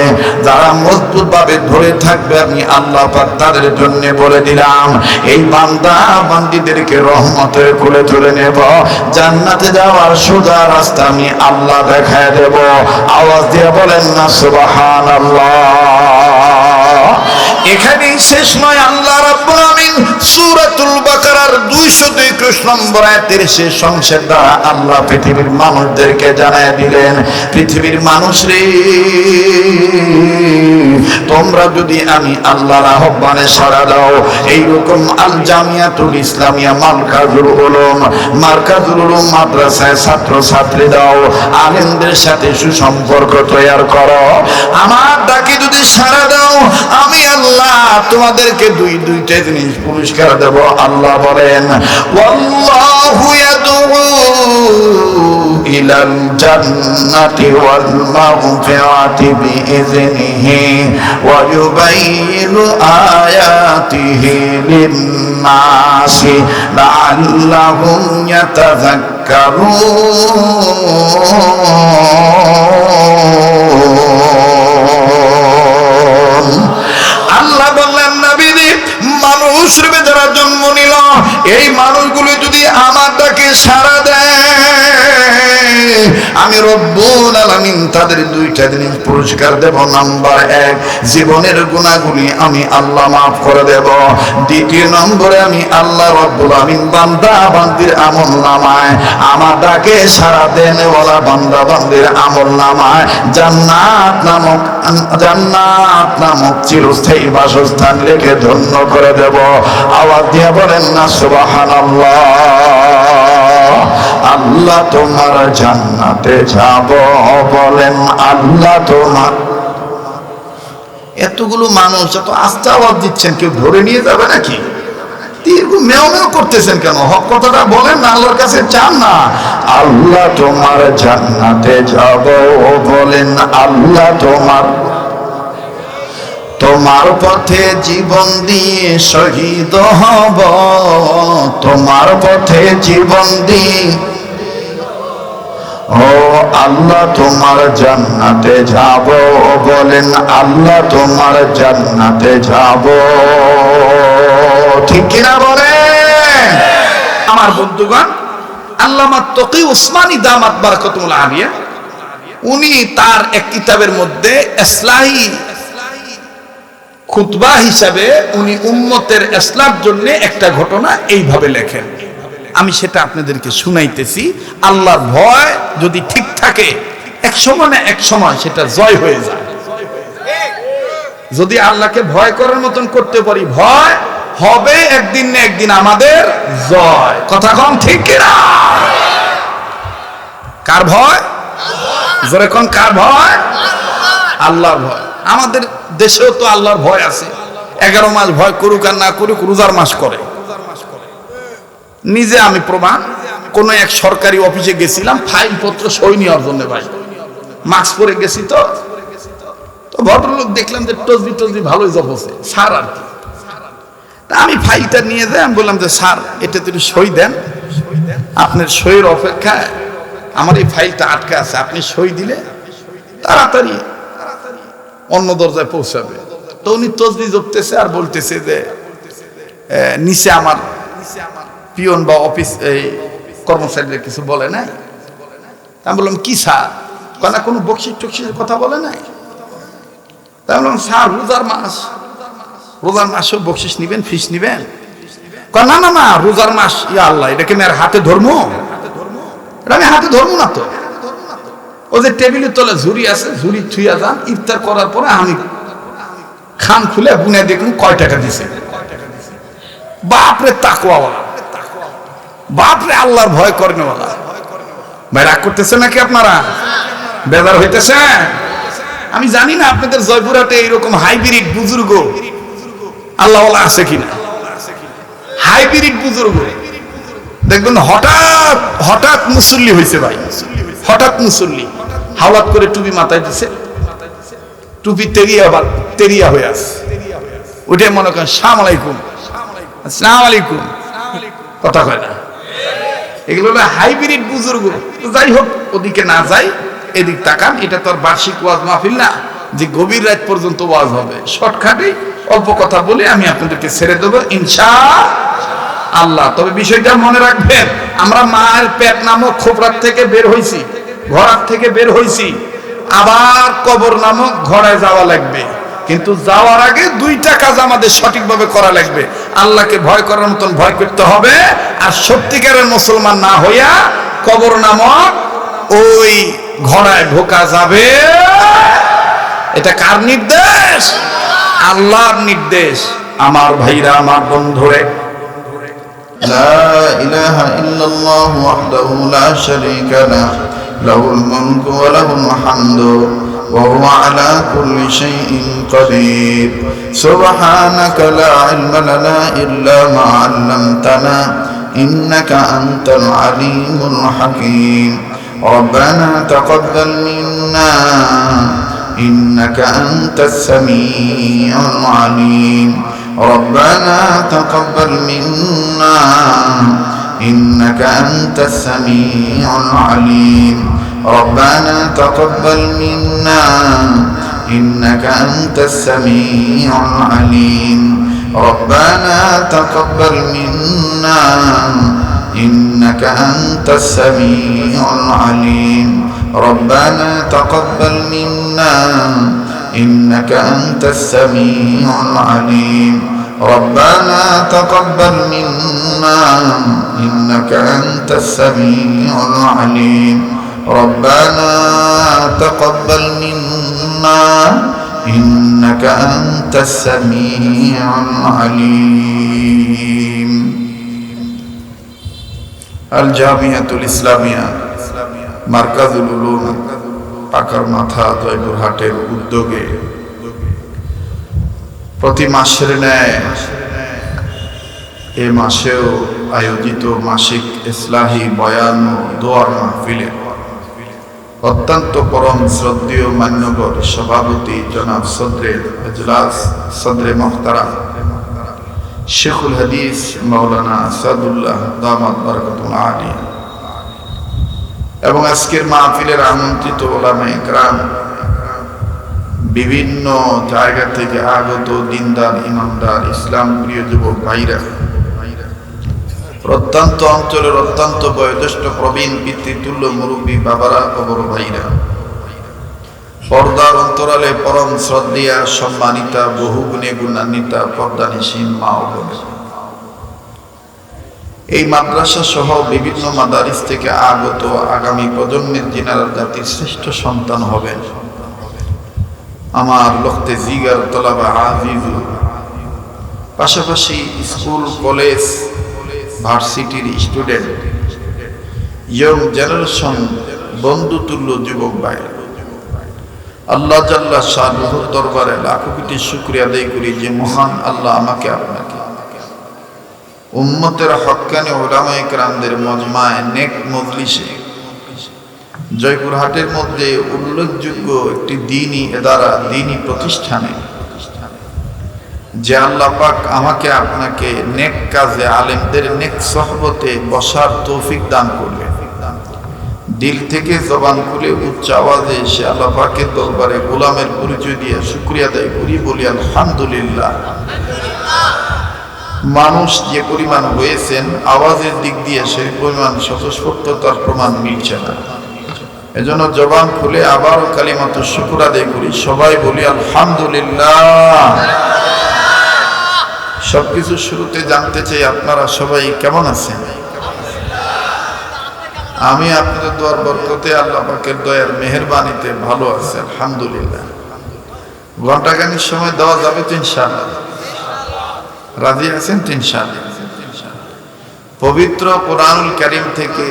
যারা মজবুত ভাবে ধরে থাকবে আমি আল্লাহ পাক তাদের জন্য বলে দিলাম এই বান্দা বান্দীদেরকে রহমতের কোলে তুলে নেব জান্নাতে যাওয়ার সোজা রাস্তা আমি আল্লাহ দেখায় দেব আওয়াজ দিয়ে বলেন না সুবহানাল্লাহ এখানেই শেষ নয় আল্লাহ রাব্বুল আমিন সূরাতুল বাকারার 221 নম্বর আয়াতের শেষ অংশের দ্বারা আল্লাহ পৃথিবীর মানুষদেরকে জানায় দিলেন পৃথিবীর মানুষ রে তোমরা যদি আমি আল্লাহর আহ্বানে সাড়া দাও এইরকম আল জামিয়াতুল ইসলামিয়া মারকাজুল উলুম মাদ্রাসায় ছাত্র ছাত্রী দাও আলেমদের সাথে সুসম্পর্ক তৈরি করো আমার ডাকে যদি সাড়া দাও আমি আল্লাহ তোমাদেরকে দুইটা জিনিস পুরস্কার দেব আল্লাহ বলেন ওয়াল্লাহু ইয়াদউ ইলাল জান্নাতি ওয়াল মাগফিরাতি বিইذনিহি ওয়া ইউবাইয়িনু আয়াতিহি লিন-নাসি লাআল্লাহুম ইয়াতাযাক্কারুন আল্লাহ বললেন নবীজি মানুষ রূপে যারা জন্ম নিল এই মানুষগুলো যদি আমার ডাকে সাড়া দেয় আমি রব্বুল আলামিন তাদের দুইটা জিনিস পুরস্কার দেব নাম্বার 1 জীবনের গুনাহগুলি আমি আল্লাহ maaf করে দেব দ্বিতীয় নম্বরে আমি আল্লাহ রব্বুল আলামিন বান্দা বান্দির আমলনামায় আমার ডাকে সাড়া দেন ওয়ালা বান্দা বান্দির আমলনামায় জান্নাত নামক চিরস্থায়ী বাসস্থান লিখে ধন্য করে দেব আওয়াজ দিয়ে বলেন না সুবহানাল্লাহ আল্লাহ তোমার জান্নাতে যাব বলেন আল্লাহ তোমার এতগুলো মানুষ যত আস্তে আওয়াজ দিচ্ছেন কেউ ধরে নিয়ে যাবে নাকি মেও মেও করতেছেন কেন হক কথাটা বলেন না আল্লাহর কাছে চান না আল্লাহ তোমার জান্নাতে যাব বলেন আল্লাহ তোমার পথে জীবন দিয়ে শহীদ হব তোমার পথে জীবন দিয়ে ও আল্লাহ তোমার জান্নাতে যাব বলেন আল্লাহ তোমার জান্নাতে যাব ঠিক কিনা বলেন আমার বন্ধুগণ আল্লামা তকি উসমানী দামাত বারাকাতুল আলিয়া উনি তার এক কিতাবের মধ্যে ইসলাহি খুতবা হিসাবে উনি উম্মতের ইসলামের জন্য একটা ঘটনা এইভাবে লেখেন আমি সেটা আপনাদেরকে শুনাইতেছি আল্লাহর ভয় যদি ঠিক থাকে এক সময় না এক সময় সেটা জয় হয়ে যায় যদি আল্লাহকে ভয় করার মতন করতে পারি ভয় হবে একদিন না একদিন আমাদের জয় কথা কম ঠিক কিনা কার ভয় জোরে কোন কার ভয় আল্লাহর ভয় আমাদের দেশেও তো আল্লাহর ভয় আছে 11 মাস ভয় করুক আর না করুক রোজার মাস করে নিজে আমি প্রমাণ কোন এক সরকারি অফিসে গেছিলাম ফাইল পত্র সই নেওয়ার জন্য ভাই মাস্ক পরে গেছি তো ভদ্রলোক দেখলাম যে টসবি ভালোই জপছে স্যার আর কি আমি ফাইলটা নিয়ে যাই আমি বললাম যে স্যার এটা তুমি সই দেন আপনার সইয়ের অপেক্ষায় আমার এই ফাইলটা আটকে আছে আপনি সই দিলে তাড়াতাড়ি অন্য দরজায় পৌঁছাবে তো উনি তসবি জপতেছে আর বলতেছে যে নিচে আমার পিয়ন বা অফিস এই কর্মচারীরা কিছু বলে নাই আমি বললাম কি স্যার না কোনো বকশিস টকশিসের কথা বলে নাই তাই বললাম স্যার রোজার মাসেও বকশিস নিবেন ফিস নিবেন না না না রোজার মাস ইয়া আল্লাহ এটাকে আমি আর হাতে ধরবো এটা আমি হাতে ধরবো না তো ও যে টেবিলের তলে ঝুড়ি আছে, ঝুড়ি থুইয়া যান, ইফতার করার পরে আমি খান খুলে গুনে দেখুন কয় টাকা দিছে। বাপরে তাকওয়াওয়ালা, বাপরে আল্লাহর ভয় করেনওয়ালা। ভাই রাগ করতেছে নাকি আপনারা? বেজার হইতেছে? আমি জানি না আপনাদের জয়পুরহাটে এইরকম হাইব্রিড বুজুর্গ আল্লাহওয়ালা আছে কিনা। হাইব্রিড বুজুর্গ দেখবেন হঠাৎ হঠাৎ মুসল্লি হয়েছে ভাই, হঠাৎ মুসল্লি হাওলাত করে টুপি মাথায় দিছে, টুপি তেরিয়া হয়ে আছে, ওইটাই মনে করেন সালাম আলাইকুম, আসসালামু আলাইকুম, কথা কয় না। এগুলো হলো হাইব্রিড বুজুর্গ। যাই হোক, ওদিকে না যাই, এদিক তাকান। এটা তো আর বার্ষিক ওয়াজ মাহফিল না যে গভীর রাত পর্যন্ত ওয়াজ হবে। শর্টকাটে অল্প কথা বলে আমি আপনাদেরকে ছেড়ে দেবো ইনশাআল্লাহ। তবে বিষয়টা মনে রাখবেন, আমরা মায়ের পেট নামক খোপড়ার থেকে বের হইছি, ঘোড়ার থেকে বের হইছি, আবার কবর নামক ঘোড়ায় যাওয়া লাগবে। কিন্তু যাওয়ার আগে দুইটা কাজ আমাদের সঠিকভাবে করা লাগবে। আল্লাহকে ভয় করার মতন ভয় করতে হবে, আর সত্যিকারের মুসলমান না হইয়া কবর নামক ওই ঘোড়ায় ঢোকা যাবে। এটা কার নির্দেশ? আল্লাহর নির্দেশ। আমার ভাইরা, আমার বন্ধুরে, লা ইলাহা ইল্লাল্লাহু ওয়াহদাহু লা শারীকা লাহু লাহুল মুলকু ওয়া লাহুল হামদু ওয়া হুয়া আলা কুল্লি শাইইন কাদির। সুবহানাকা লা ইলমা লানা ইল্লা মা 'আল্লামতানা ইন্নাকা আনতাল আলিমুল হাকীম। ربنا تقبل منا إنك أنت السميع العليم. ربنا تقبل منا إنك أنت السميع العليم. ربنا تقبل منا إنك أنت السميع العليم. ربنا تقبل منا إنك أنت السميع العليم. ربنا تقبل منا إنك أنت السميع العليم. ربنا تقبل منا إنك أنت السميع العليم. ربنا تقبل منا إنك أنت السميع العليم. আল জামিয়াতুল ইসলামিয়া মারকাজুল উলুম পাকার মাথা জয়পুরহাটের উদ্যোগে প্রতি মাসের ন্যায় এ মাসেও আয়োজিত মাসিক ইসলাহি বয়ান ও দোয়ার মাহফিলে অত্যন্ত পরম শ্রদ্ধেয় মান্যবর সভাপতি জনাব সদরে মুহতারাম শেখুল হাদিস মাওলানা আসাদুল্লাহ দামাত বারাকাতুল্লাহ আলাইহি এবং আজকের মাহফিলের আমন্ত্রিত উলামায়ে কেরাম, বিভিন্ন জায়গা থেকে আগত দিনদার, ইমানদার, ইসলাম প্রিয় যুবক ভাইরা, প্রত্যন্ত অঞ্চলের অত্যন্ত বয়োজ্যেষ্ঠ প্রবীণ পিতৃতুল্য মুরব্বী বাবারা ও বড় ভাইরা, পর্দার অন্তরালে পরম শ্রদ্ধেয়া সম্মানিতা বহুগুণে গুণান্বিতা পর্দানিসীন মা ও বোনেরা, এই মাদ্রাসা সহ বিভিন্ন মাদারিস থেকে আগত আগামী প্রজন্মের যিনারা জাতির শ্রেষ্ঠ সন্তান হবেন, আমার লখতে জিগার তলাবা আজিজুল, পাশাপাশি স্কুল, কলেজ, ভার্সিটির স্টুডেন্ট, ইয়ং জেনারেশন, বন্ধুতুল্য যুবক ভাই, আল্লাহ জাল্লা শানুহুর দরবারে লাখো কোটি শুকরিয়া আদায় করি যে মহান আল্লাহ আমাকে আপনাকে উম্মতের হক্কানি উলামায়ে কেরামদের মজমায়ে নেক মজলিসে জয়পুরহাটের মধ্যে উল্লেখযোগ্য একটি দ্বীনি ইদারা, দ্বীনি প্রতিষ্ঠানে যে আল্লাহ পাক আমাকে আপনাকে নেক কাজে আলেমদের নেক সোহবতে বসার তৌফিক দান করবে, দিল থেকে জবান খুলে উচ্চ আওয়াজে সে আল্লাহ পাকের দরবারে গোলামের পরিচয় দিয়ে শুকরিয়া আদায় করি, বলি আলহামদুলিল্লাহ। মানুষ যে পরিমাণ হয়েছেন আওয়াজের দিক দিয়ে সেই পরিমাণ স্বতঃস্ফূর্ততার প্রমাণ মিলছে না, এজন্য জবান খুলে আবারও কালিমাতুশ শুকর আদায় করি, সবাই বলি আলহামদুলিল্লাহ। সবকিছু শুরুতে জানতে চাই আপনারা সবাই কেমন আছেন? আমি আপনাদের দোয়ার বরকতে আল্লাহ পাকের দয়ার মেহেরবানিতে ভালো আছি আলহামদুলিল্লাহ। ঘন্টাখানিক সময় দেওয়া যাবে তো ইনশাআল্লাহ? রাজি আছেন তো ইনশাআল্লাহ? পবিত্র কোরআনুল কারীম থেকে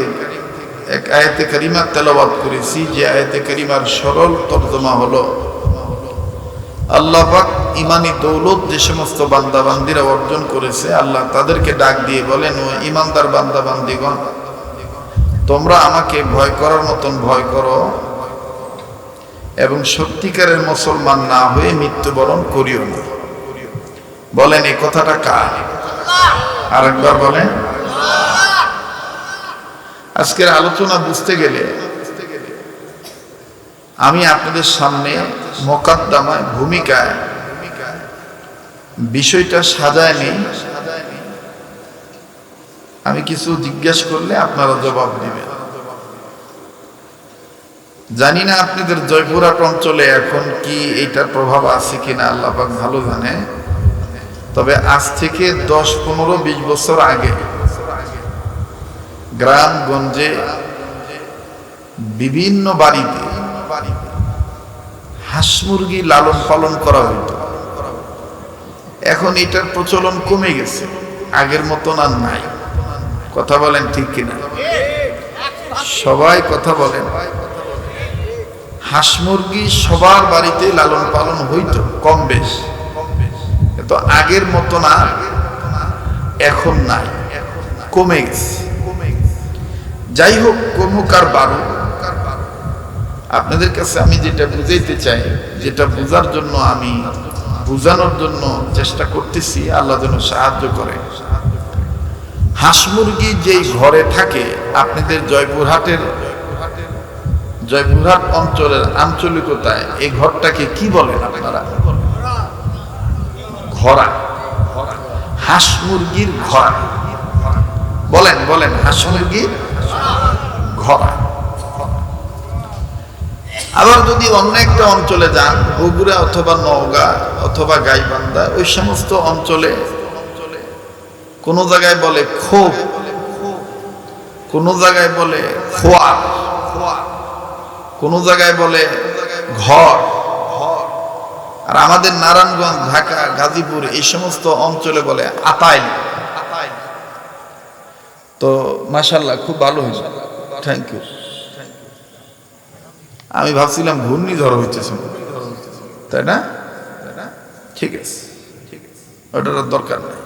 এক আয়াতে কারিমা তেলাওয়াত করেছি, যে আয়াতে কারিমার সরল তর্জমা হলো, আল্লাহ পাক ইমানি দৌলত যে সমস্ত বান্দা বান্দিরা অর্জন করেছে, আল্লাহ তাদেরকে ডাক দিয়ে বলেন, ও ইমানদার বান্দা বান্দিগণ, তোমরা আমাকে ভয় করার মতন ভয় করো এবং সত্যিকারের মুসলমান না হয়ে মৃত্যুবরণ করিও না। বলেন এই কথাটা কার? আরেকবার বলেন। আজকের আলোচনা বুঝতে গেলে আমি আপনাদের সামনে মোকদ্দমায় ভূমিকায় বিষয়টা সাজায় নেই। আমি কিছু জিজ্ঞেস করলে আপনারা জবাব দিবেন। জানি না আপনাদের জয়পুরহাট অঞ্চলে এখন কি এইটার প্রভাব আছে কিনা, আল্লাহ পাক ভালো জানে। তবে আজ থেকে 10, 15, 20 বছর আগে গ্রামগঞ্জে বিভিন্ন বাড়িতে হাঁস মুরগি লালন পালন করা হইত। এখন এটার প্রচলন কমে গেছে, আগের মতন আর নাই। কথা বলেন ঠিক কিনা? সবাই কথা বলেন। হাঁস মুরগি সবার বাড়িতে লালন পালন হইতো কম বেশ, তো আগের মতন আর এখন নাই, কমে গেছে। যাই হোক, কমুক আর বাড়ুক, আপনাদের কাছে আমি যেটা বুঝাইতে চাই, যেটা বোঝার জন্য আমি বোঝানোর জন্য চেষ্টা করতেছি, আল্লাহ যেন সাহায্য করে। হাঁস মুরগি যেই ঘরে থাকে, আপনাদের জয়পুরহাট অঞ্চলের আঞ্চলিকতায় এই ঘরটাকে কি বলেন আপনারা? ঘরা। হাঁস মুরগির ঘরা বলেন, বলেন হাঁস মুরগির ঘরা। আবার যদি অন্য একটা অঞ্চলে যান, বগুড়া অথবা নওগাঁ অথবা গাইবান্ধা, ওই সমস্ত অঞ্চলে কোন জায়গায় বলে খোপ, কোন জায়গায় বলে খোয়া, কোন জায়গায় বলে ঘর। আর আমাদের নারায়ণগঞ্জ, ঢাকা, গাজীপুর এই সমস্ত অঞ্চলে বলে আতাইল। তো মাশাআল্লাহ খুব ভালো হয়েছে, থ্যাংক ইউ। আমি ভাবছিলাম ঘূর্ণিঝড় হইতেছে, তাই না? ঠিক আছে, ওটার দরকার নেই।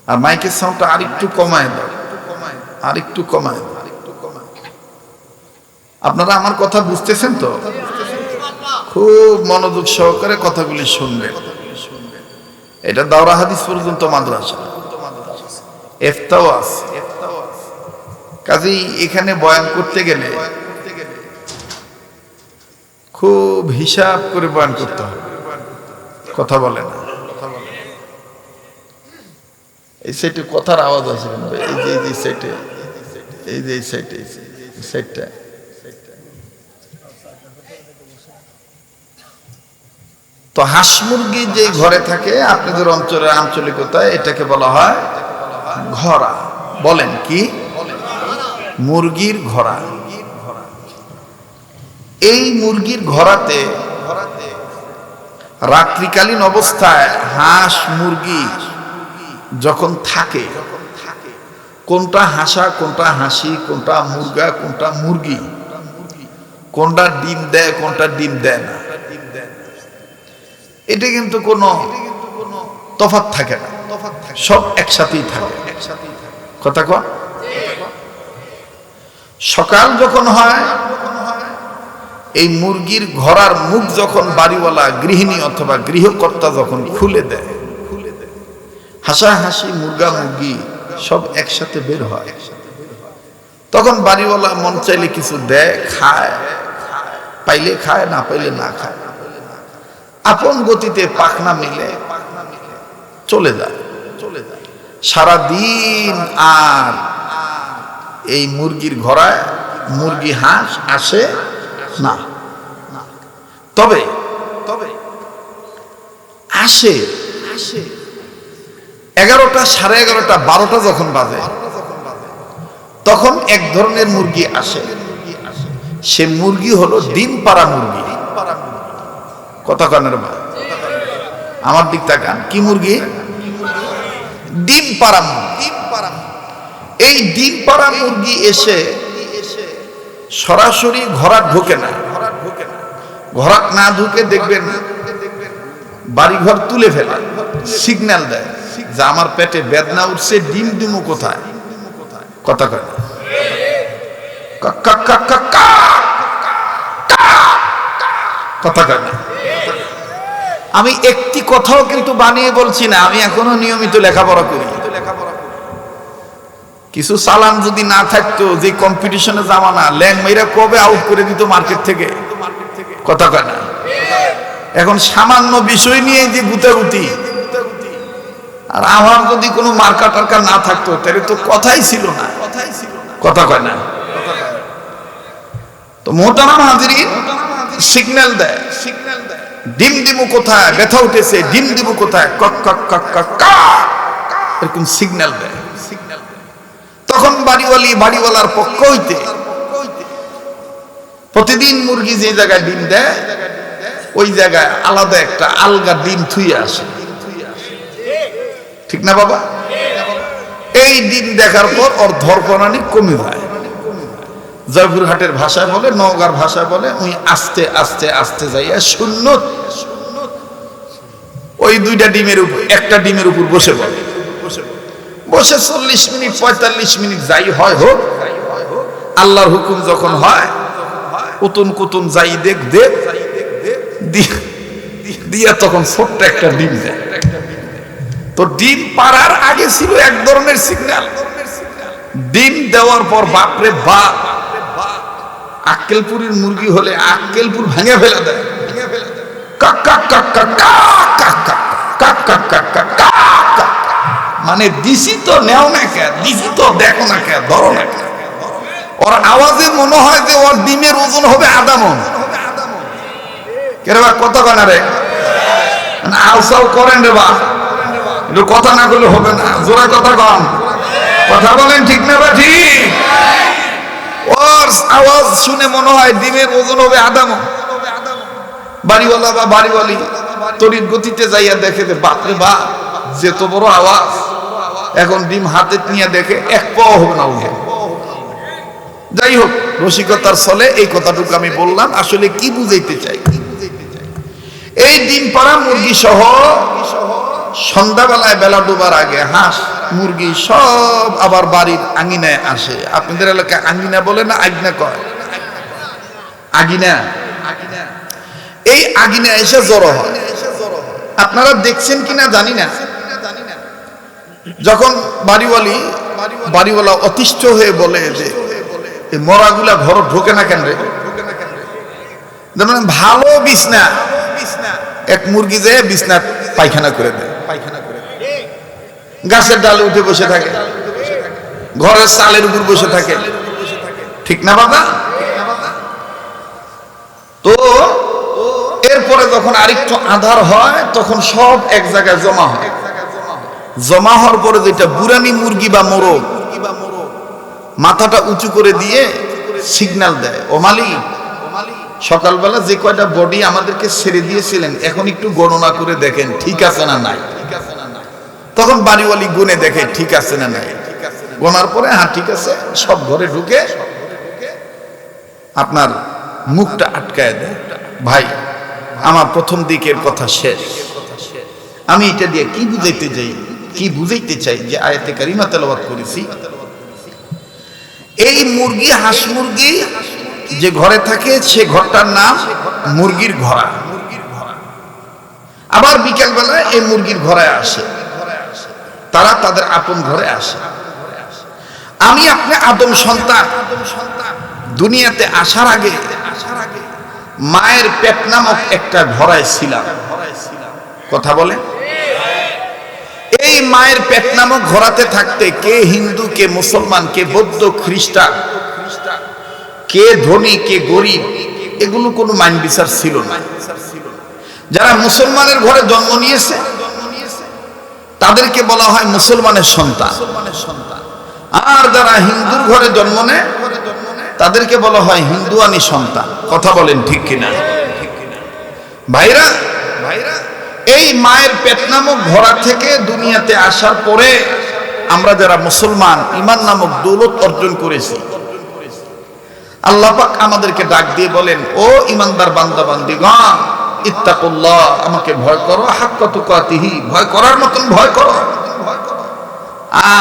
আর মাইকের সাউন্ডটা আরেকটু কমায় দাও, আরেকটু কমায় দাও। আপনারা আমার কথা বুঝতেছেন তো? খুব মনোযোগ সহকারে কথাগুলি শুনবেন। এটা দাওরা হাদিস পর্যন্ত মাদ্রাসা, ইফতাও আছে। কাজেই এখানে বয়ান করতে গেলে খুব হিসাব করে বয়ান করতে হবে। কথা বলে না, এই সাইডে কথার আওয়াজ আছে কেন? এই যে এই সাইডে, এই যে এই সাইডে, এই সাইডটা তো হাঁস মুরগি যে ঘরে থাকে আপনাদের অঞ্চলের আঞ্চলিকতায় এটাকে বলা হয় ঘরা। বলেন কি? মুরগির ঘরা। এই মুরগির ঘরাতে রাত্রিকালীন অবস্থায় হাঁস মুরগি যখন থাকে, কোনটা হাঁসা, কোনটা হাসি, কোনটা মুরগা, কোনটা মুরগি, কোনটা ডিম দেয়, কোনটা ডিম দেয় না, এটা কিন্তু কোনো তফাৎ থাকে না, সব একসাথেই থাকে। কথা কয়? সকাল যখন হয়, এই মুরগির ঘরার মুখ যখন বাড়িওয়ালা গৃহিণী অথবা গৃহকর্তা যখন খুলে দেয়, হাসা হাসি মুরগা মুরগি সব একসাথে বের হয়। তখন বাড়িওয়ালা মন চাইলে কিছু দেয়, খায়, পাইলে খায়, না পাইলে না খায়। আপন গতিতে পাখনা মিলে চলে যায়। সারাদিন আর এই মুরগির ঘরায় মুরগি হাঁস আসে না। তবে আসে 11টা, 11:30, 12টা যখন বাজে, তখন এক ধরনের মুরগি আসে, সে মুরগি হলো ডিম পাড়া মুরগি। কথা কানের মা, আমার দিক তাকান, কি মুরগি? ডিম পাড়া মুরগি। এই ডিম পাড়া মুরগি এসে সরাসরি ঘোড়া ঢোকে না, ঘোড়া না ঢুকে দেখবেন বাড়িঘর তুলে ফেলে, সিগন্যাল দেয় যে আমার পেটে বেদনা উঠছে, ডিম দিমু কোথায়? কথা কয় না, কথা কয় না। আমি একটি কথাও কিন্তু বানিয়ে বলছি না, আমি এখনো নিয়মিত লেখাপড়া করি। কিছু চালান যদি না থাকতো, যে কম্পিটিশনে জামানা, ল্যাং মেয়েরা কবে আউট করে দিত মার্কেট থেকে। কথা কয় না। এখন সামান্য বিষয় নিয়ে যে গুতাগুতি, আর আমার যদি কোনো মার্কা টার্কা না থাকতো তাহলে তো কথাই ছিল না। কথা কয় না। তো মোহতারাম হাজিরিন, সিগন্যাল দেয়, ডিম দিমু কোথায়, ব্যথা উঠেছে, ডিম দিমু কোথায়, কক কক কক কক কক, এরকম সিগন্যাল দেয়। তখন বাড়িওয়ালার পক্ষ হইতে প্রতিদিন মুরগি যে জায়গায় ডিম দেয় ওই জায়গায় আলাদা একটা আলগা ডিম থুয়ে আসে, ঠিক না বাবা? এই ডিম দেখার পর ওর ধরপড়ানি কমে যায়। জয়পুরহাটের ভাষায় বলে, নওগাঁর ভাষায় বলে, ওই আস্তে আস্তে আস্তে যাইয়া শূন্য ওই দুইটা ডিমের উপর, একটা ডিমের উপর বসে বলে, বসে 40 মিনিট 45 মিনিট যাই হয় হোক, আল্লাহর হুকুম যখন হয় উতুন কুতুন যাই দেখ দেখ দিয়া তখন ছোট্ট একটা ডিম দেয়। তো ডিম পাড়ার আগে ছিল এক ধরনের সিগন্যাল, ডিম দেওয়ার পর বাপরে বাপ, আক্কেলপুরের মুরগি হলে আক্কেলপুর ভেঙে ফেলে দেয়। মানে দিছি তো নেও না কে, দিছি তো দেখো না কে, ধরো না কে। ওর আওয়াজে মনে হয় যে ওর ডিমের ওজন হবে আধা মণ। কেরে বা কথা কয় না রে, আলসাও করেন রে বা, একটু কথা না করলে হবে না, জোরে কথা কন, কথা বলেন ঠিক না বা ঠিক? ওর আওয়াজ শুনে মনে হয় ডিমের ওজন হবে আধা মণ। বাড়িওয়ালা বা বাড়িওয়ালি তড়িৎ গতিতে যাইয়া দেখে যে বাপরে বাপ, যে তো বড় আওয়াজ। এখন ডিম হাতে নিয়ে দেখে এক পাও হবে না ওজন। যাই হোক, রসিকতার ছলে এই কথাটুকু আমি বললাম। আসলে কি বুঝাইতে চাই, এই ডিম পাড়া মুরগি সহ সন্ধ্যাবেলায় বেলা ডোবার আগে হাঁস মুরগি সব আবার বাড়ির আঙিনায় আসে। আপনাদের এলাকায় আঙিনা বলে না আগিনা কয়? আগিনা। এই আগিনা এসে জড়ো হয়। আপনারা দেখছেন কিনা জানি না, যখন বাড়িওয়ালা অতিষ্ঠ হয়ে বলে যে এই মরাগুলা ঘর ঢোকে না কেন রে, যেমন ভালো বিছনা, এক মুরগি যে বিছনা পায়খানা করে দেয়, গাছের ডালে উঠে বসে থাকে, ঘরের চালের উপর বসে থাকে, ঠিক না বাবা? তো এরপরে যখন আরেকটু আধার হয় তখন সব এক জায়গায় জমা হয়। জমা হওয়ার পরে যেটা বুড়ানি মুরগি বা মোরগ মাথাটা উঁচু করে দিয়ে সিগন্যাল দেয়, ও মালিক, সকালবেলা যে কয়টা বডি আমাদেরকে ছেড়ে দিয়েছিলেন এখন একটু গণনা করে দেখেন ঠিক আছে না নাই। তখন বাড়িওয়ালি গুনে দেখে ঠিক আছে না নাই, গোনার পরে হ্যাঁ ঠিক আছে, সব ঘরে ঢুকে আপনার মুখটা আটকায় দেয়। ভাই আমার প্রথম দিকের কথা শেষ। আমি এটা দিয়ে কি বুঝাইতে চাই যে আয়াতে কারিমা তেলাওয়াত করেছি, এই মুরগি হাঁস মুরগি যে ঘরে থাকে সে ঘরটার নাম মুরগির ঘরা। আবার বিকেল বেলায় এই মুরগির ঘরে আসে, তারা তাদের আপন ঘরে আসে। আমি আপনি আদম সন্তান দুনিয়াতে আসার আগে মায়ের পেট নামক একটা ঘরায় ছিলাম। কথা বলে, এই মায়ের পেট নামক ঘরাতে থাকতে কে হিন্দু, কে মুসলমান, কে বৌদ্ধ, খ্রিস্টান, কে ধনী, কে গরিব, এগুলো কোনো মান বিচার ছিল না। যারা মুসলমানের ঘরে জন্ম নিয়েছে তাদেরকে বলা হয় মুসলমানের সন্তান। আর যারা হিন্দুর ঘরে জন্ম নেয় তাদেরকে বলা হয় হিন্দুয়ানি সন্তান। কথা বলেন ঠিক কিনা? ভাইরা, এই মায়ের পেট নামক ঘোড়া থেকে দুনিয়াতে আসার পরে আমরা যারা মুসলমান ঈমান নামক দৌলত অর্জন করেছি, আল্লাহ পাক আমাদেরকে ডাক দিয়ে বলেন, ও ঈমানদার বান্দা বান্দীগণ, ইত্তাকুল্লাহ, আমাকে ভয় করো, হাক্কা তুকাতিহি, ভয় করার মতন ভয় করো।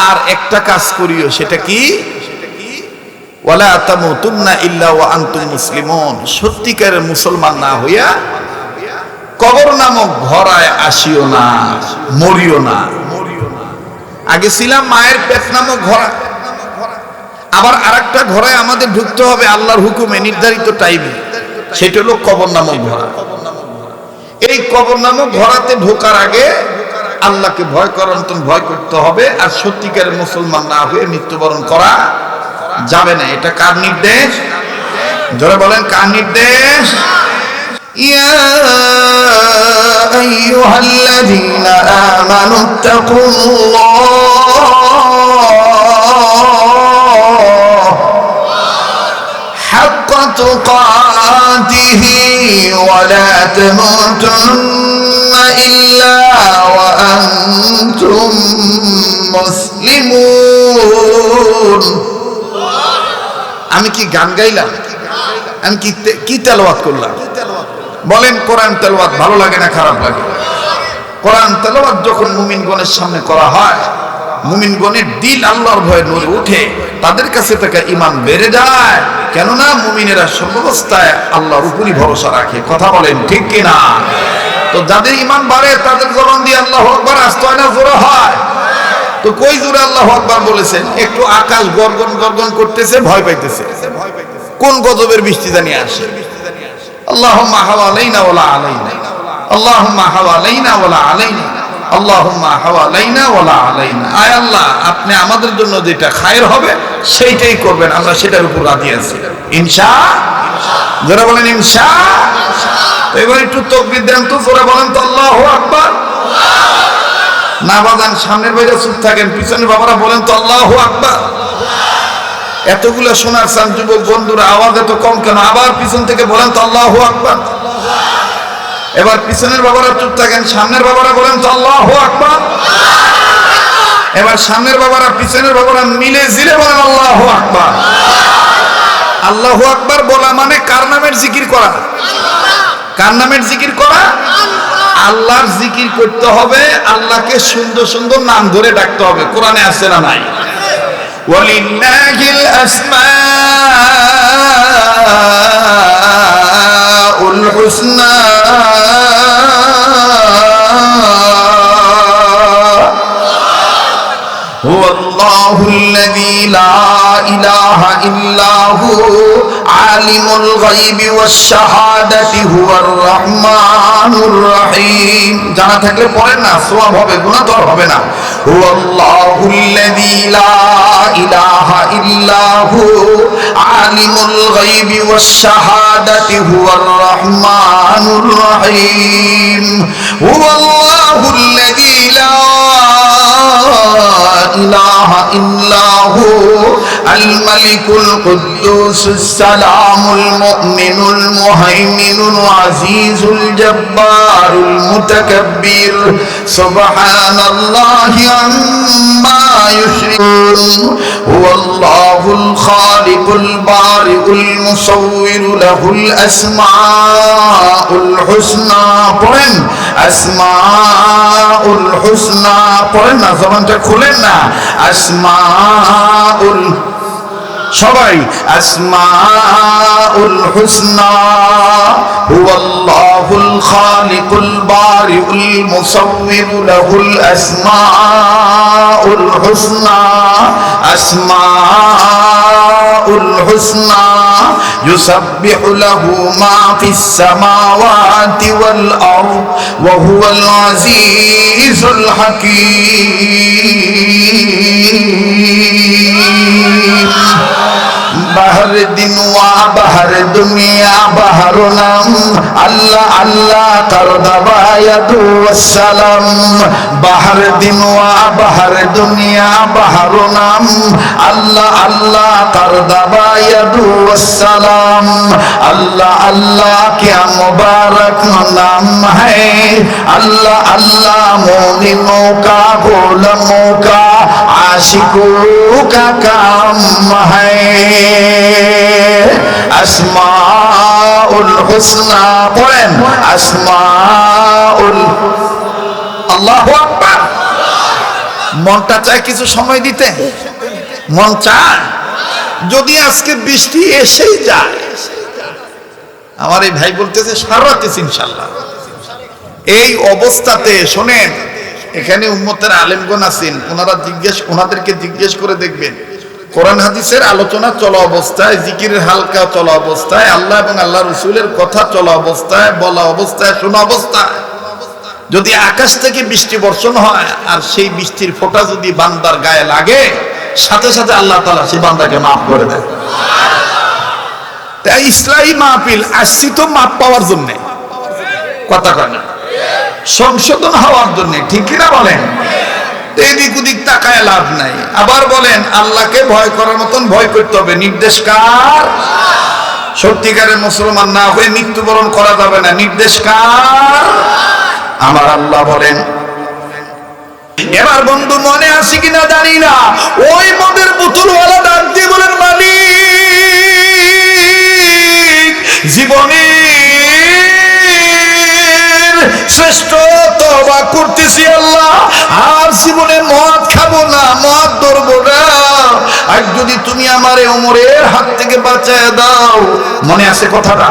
আর একটা কাজ করিও, সেটা কি? ওয়ালা তামুতুন্না ইল্লা ওয়া আনতুম মুসলিমুন, সত্যিকারের মুসলমান না হইয়া কবর নামক ঘোড়ায় আসিও না, মরিও না। আগে ছিলাম মায়ের পেট নামক ঘোড়া, আবার আরেকটা ঘোড়ায় আমাদের ঢুকতে হবে আল্লাহর হুকুমে নির্ধারিত টাইমে, সেটা হলো কবর নামক ঘোড়া। এই কবর নামক ঘোড়াতে ঢোকার আগে আল্লাহকে ভয় করার মতন ভয় করতে হবে, আর সত্যিকারের মুসলমান না হয়ে মৃত্যুবরণ করা যাবে না। এটা কার নির্দেশ? জোরে বলেন, কার নির্দেশ? ইয়া আইয়ুহাল্লাযীনা আমানুত্তাকুল্লাহ হাক্কা তুকাতিহি ওয়া লা তামুতুন্না ইল্লা ওয়া আনতুম মুসলিমুন। আমি কি গান গাইলাম? আমি কি তেলাওয়াত করলাম? বলেন, কোরআন তেলাওয়াত ভালো লাগে না খারাপ লাগে? কোরআন তেলাওয়াত যখন মুমিনগণের সামনে করা হয়, মুমিনগণের দিল আল্লাহর ভয়ে নড়ে ওঠে, তাদের কাছে থেকে ঈমান বেড়ে যায়। কেননা মুমিনেরা সর্বাবস্থায় আল্লাহর উপরই ভরসা রাখে। কথা বলেন ঠিক কিনা? তো যাদের ঈমান বাড়ে তাদের জবান দিয়ে আল্লাহু আকবার আসতে হয় না, জোরে হয়? তো কই জোরে আল্লাহু আকবার বলেছেন? একটু আকাশ গর্গন গর্গন করতেছে, ভয় পাইতেছে। কোন গজবের বৃষ্টি জানি আসে। আল্লাহুম্মা হাওয়ালাইনা ওয়ালা আলাইনা, আল্লাহুম্মা হাওয়ালাইনা ওয়ালা আলাইনা, আল্লাহুম্মা হাওয়ালাইনা ওয়ালা আলাইনা। আয় আল্লাহ, আপনি আমাদের জন্য যেটা খায়ের হবে সেইটাই করবেন, আমরা সেটার উপর রাজি আছি ইনশাআল্লাহ। যারা বলেন ইনশাআল্লাহ। তো এবার একটু তাকবীর দেন তো, জোরে বলেন তো আল্লাহু আকবার। না বাজান, সামনের বাইরে চুপ থাকেন, পিছনের বাবারা বলেন তো আল্লাহু আকবার। এতগুলো শোনার চান যুবক বন্ধুরা, আওয়াজ এত কম কেন? আবার পিছন থেকে বলেন তো আল্লাহু আকবার। এবার পিছনের বাবারা চুপ থাকেন, সামনের বাবারা বলেন তো আল্লাহু আকবার। এবার সামনের বাবারা পিছনের বাবারা মিলে জিলে বলেন আল্লাহু আকবার। আল্লাহু আকবার বলা মানে কার নামের জিকির করা? কার নামের জিকির করা? আল্লাহর জিকির করতে হবে, আল্লাহকে সুন্দর সুন্দর নাম ধরে ডাকতে হবে। কোরআনে আছে না নাই? ওয়ালিল্লাহিল আসমাউল হুসনা হুয়াল্লাহুল্লাযী লা ইলাহা ইল্লা হু আলিমুল গায়বি ওয়াশ শাহাদাতি হুয়ার রাহমানুর রহিম। জানা থাকলে পড়েন না, সওয়াব হবে, গুনাহ তো হবে না। হুয়াল্লাহুল্লাযী লা ইলাহা ইল্লা হু আলিমুল গায়বি ওয়াশ শাহাদাতি হুয়ার রাহমানুর রহিম। হুয়াল্লাহুল্লাযী লা ইলাহা ইল্লা হু আল মালিকুল কুদ্দুসুস সালামুল মুমিনুল মুহাইমিনুল আজিজুল জব্বারুল মুতাকাব্বির সুবহানাল্লাহি আম্মা ইউশরিকুন। হুয়াল্লাহুল খালিকুল বারিউল মুসাউবির লাহুল আসমাউল হুসনা। পড়েন আসমাউল হুসনা, পড়েন না, জবানটা খুলেন না। আসমাউল, সবাই আসমাউল হুসনা। হুয়াল্লাহুল খালিকুল বারিউল মুসাউবির লাহুল আসমাউল হুসনা। আসমাউল হুসনা ইউসাব্বিহু লাহু মা ফিস সামাওয়াতি ওয়াল আরদ ওয়া হুয়াল আজিজুল হাকীম। বাহার দিন ওয়া বাহার দুনিয়া বাহার নাম আল্লাহ আল্লাহ কর দাবায়াদু ওয়াসসালাম বাহার দিন ওয়া বাহার দুনিয়া বাহার নাম আল্লাহ আল্লাহ কর দাবায়াদু ওয়াসসালাম अल्लाह अल्लाह क्या मुबारक नाम है अल्लाह अल्लाह मोमिनों का गोलमों का आशिकों का काम है अस्माउल हुस्ना पढ़ें अस्माउल अल्लाहु আকবার মনটা চায় কিছু সময় দিতে মন চায় যদি আজকে বৃষ্টি এসেই যায় আমার এই ভাই বলতেছে সারাতে ইনশাআল্লাহ এই অবস্থাতে শুনেন এখানে উম্মতের আলেমগণ আছেন ওনাদেরকে জিজ্ঞেস করে দেখবেন কোরআন হাদিসের আলোচনা চলা অবস্থায় জিকিরের হালকা চলা অবস্থায় আল্লাহ এবং আল্লাহ রাসূলের কথা চলা অবস্থায় বলা অবস্থায় শোনা অবস্থায় যদি আকাশ থেকে বৃষ্টি বর্ষণ হয় আর সেই বৃষ্টির ফোঁটা যদি বান্দার গায়ে লাগে সাথে সাথে আল্লাহ তাআলা সেই বান্দাকে maaf করে দেয় তাই ইসলামী মাহফিল আসছি তো মাপ পাওয়ার জন্য কথা কয় না সংশোধন হওয়ার জন্য ঠিক কি না বলেন এদিক ওদিক তাকায় লাভ নাই আবার বলেন আল্লাহকে ভয় করার মতন ভয় করতে হবে নির্দেশ কার সত্যিকারের মুসলমান না হয়ে মৃত্যুবরণ করা যাবে না নির্দেশ কার আমার আল্লাহ বলেন এবার বন্ধু মনে আছে কিনা জানি না ওই মদের বোতলওয়ালা ডাক দিয়ে বলেন মালিক জীবনের শ্রেষ্ঠ তওবা করতেছি আল্লাহ আর জীবনে মদ খাবো না মদ ধরবো না আর যদি তুমি আমারে ওমরের হাত থেকে বাঁচায় দাও মনে আছে কথাটা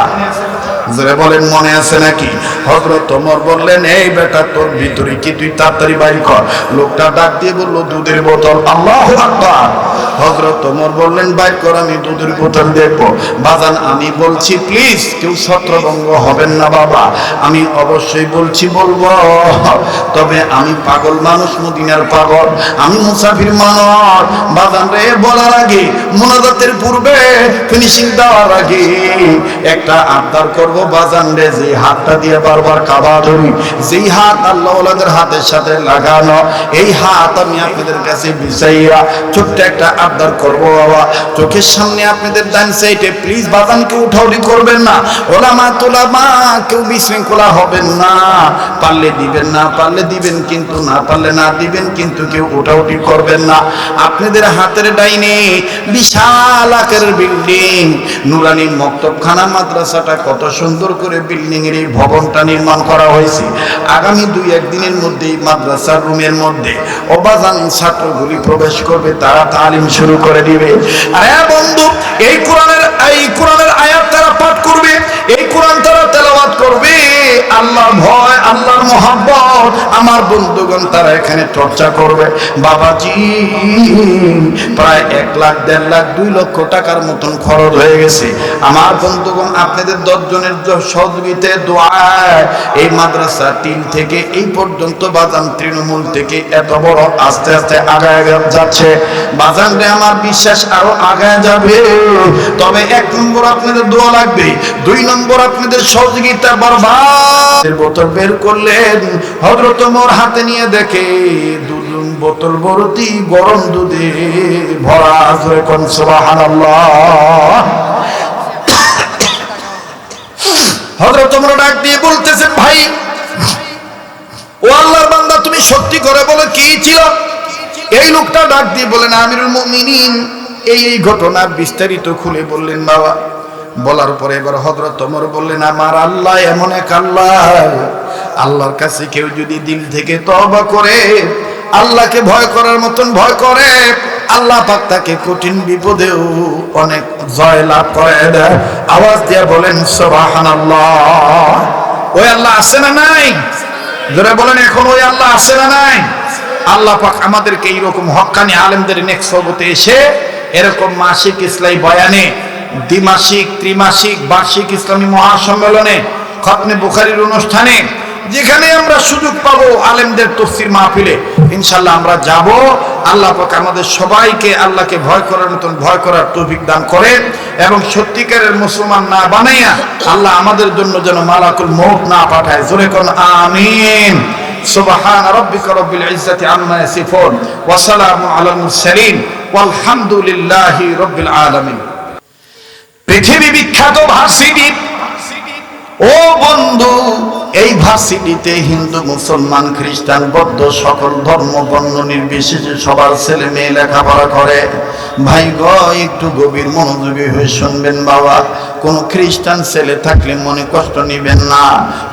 যারা বলেন মনে আছে নাকি হযরত ওমর বললেন এই বেটা তোর ভিতরে কি তুই তাড়াতাড়ি বাইর কর লোকটা ডাক দিয়ে বলল দুধের বোতল আল্লাহু আকবার হযরত ওমর বললেন বাইর কর আমি দুধের বোতল দেখবো বাজান আমি বলছি প্লিজ কেউ ছত্রভঙ্গ হবেন না বাবা আমি অবশ্যই বলছি বলবো তবে আমি পাগল মানুষ মদিনার পাগল আমি মুসাফির মানুষ বাজান রে বলার আগে মুনাজাতের পূর্বে ফিনিশিং দেওয়ার আগে একটা আবদার করব বাজান রে যে হাতটা দিয়ে বারবার কাবা ধরি যেই হাত আল্লাহ ওয়ালাদের হাতের সাথে লাগানো এই হাত আমি আপনাদের কাছে বিছাইয়া ছোট্ট একটা আবদার করব বাবা চোখের সামনে আপনাদের ডান সাইডে প্লিজ বাজানকে উঠাউঠি করবেন না ওলামা তোলামা কেউ বিশৃঙ্খলা হবেন না পারলে দিবেন না পারলে দিবেন কিন্তু না পারলে না দিবেন কিন্তু কেউ উঠাউঠি করবেন না আপনাদের হাতের ডাইনে বিশাল আকারের বিল্ডিং নুরানি মক্তবখানা মাদ্রাসাটা কত সুন্দর করে বিল্ডিং এর এই ভবনটা নির্মাণ করা হয়েছে আগামী 2-1 দিনের মধ্যে মাদ্রাসার রুমের মধ্যে অবাজান ছাত্রগুলি প্রবেশ করবে তারা তালিম শুরু করে দিবে আরে বন্ধু এই কোরআনের আয়াত তারা পাঠ করবে এই কোরআন তারা তেলাওয়াত করবে আল্লাহর ভয় আল্লাহর মহব্বত আমার বন্ধুগণ তারা এখানে চর্চা করবে বাবাজি প্রায় 1 লাখ 1.5 লাখ 2 লক্ষ টাকার মতন খরচ হয়ে গেছে আমার বন্ধুগণ আপনাদের 10 জনের সহযোগিতায় দোয়ায় এই মাদ্রাসা টিম থেকে এই পর্যন্ত বাজান তৃণমূল থেকে এত বড় আস্তে আস্তে আগায় যাচ্ছে বাজান রে আমার বিশ্বাস আরো আগায় যাবে তবে 1 নম্বর আপনাদের দোয়া লাগবে 2 নম্বর আপনাদের সহযোগিতা বরবাদ বোতল বের করলেন হযরত ওমর হাতে নিয়ে দেখে দুধ বোতল ভর্তি গরম দুধে ভরা আছে কোন সুবহানাল্লাহ হযরত ওমর ডাক দিয়ে বলতেছেন ভাই ও আল্লাহর বান্দা তুমি সত্যি করে বলো কি ছিল এই লোকটা ডাক দিয়ে বলেন আমিরুল মুমিনিন এই ঘটনা বিস্তারিত খুলে বললেন বাবা বলার পরে এবার হযরত ওমর বললেন আমার আল্লাহ এমন এক আল্লাহ আল্লাহর কাছে কেউ যদি দিল থেকে তওবা করে আল্লাহকে ভয় করার মতন ভয় করে আল্লাহ পাক তাকে কঠিন বিপদেও অনেক জয় লাভ করে দেয় আওয়াজ দিয়ে বলেন সুবহানাল্লাহ ওই আল্লাহ আছে না নাই জোরে বলেন এখন ওই আল্লাহ আছে না নাই আল্লাহ পাক আমাদেরকে এইরকম হক্কানি আলেমদের নেক্সট সবতে এসে এরকম মাসিক ইসলামী বয়ানে দ্বিমাসিক ত্রিমাসিক বার্ষিক ইসলামী মহাসম্মেলনে খতমে বুখারীর অনুষ্ঠানে যেখানে আমরা সুযোগ পাবো আলেমদের তাফসীর মাহফিলে ইনশাআল্লাহ আমরা যাব। আল্লাহ পাক আমাদের সবাইকে আল্লাহকে ভয় করার মতন ভয় করার তৌফিক দান করেন এবং সত্যিকারের মুসলমান না বানাইয়া আল্লাহ আমাদের জন্য যেন মালাকুল মউত না পাঠায়। জোরে কোন আমিন। সুবহান রাব্বিকা রাব্বিল ইজ্জাতি আম্মা ইয়াসিফুন ওয়া সালামুন আলাল মুরসালিন ওয়ালহামদুলিল্লাহি রাব্বিল আলামিন। পৃথিবী বিখ্যাত ভার্সিটি, ও বন্ধু, এই ভার্সিটিতে হিন্দু মুসলমান খ্রিস্টান বৌদ্ধ সকল ধর্ম বর্ণ নির্বিশেষে সবার ছেলে মেয়ে লেখাপড়া করে। ভাই গো, একটু গভীর মনোযোগী হয়ে শুনবেন বাবা। কোন খ্রিস্টান ছেলে থাকলে মনে কষ্ট নিবেন না,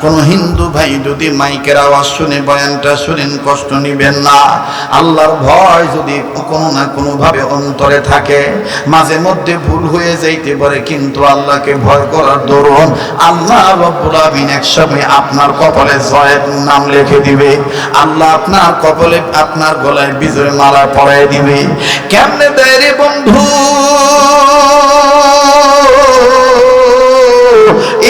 কোন হিন্দু ভাই যদি মাইকের আওয়াজ শুনে বয়ানটা শুনেন কষ্ট নিবেন না। আল্লাহর ভয় যদি কোনো না কোনো ভাবে অন্তরে থাকে, মাঝে মধ্যে ভুল হয়ে যাইতে পারে, কিন্তু আল্লাহকে ভয় করার দরুন আল্লাহ রব্বুল আমিন একসময় আপনার কপালে জয়ের নাম লিখে দিবে। আল্লাহ আপনার কপালে আপনার গলায় বিজয় মালা পরায় দিবে। কেমনে দেয় রে বন্ধু?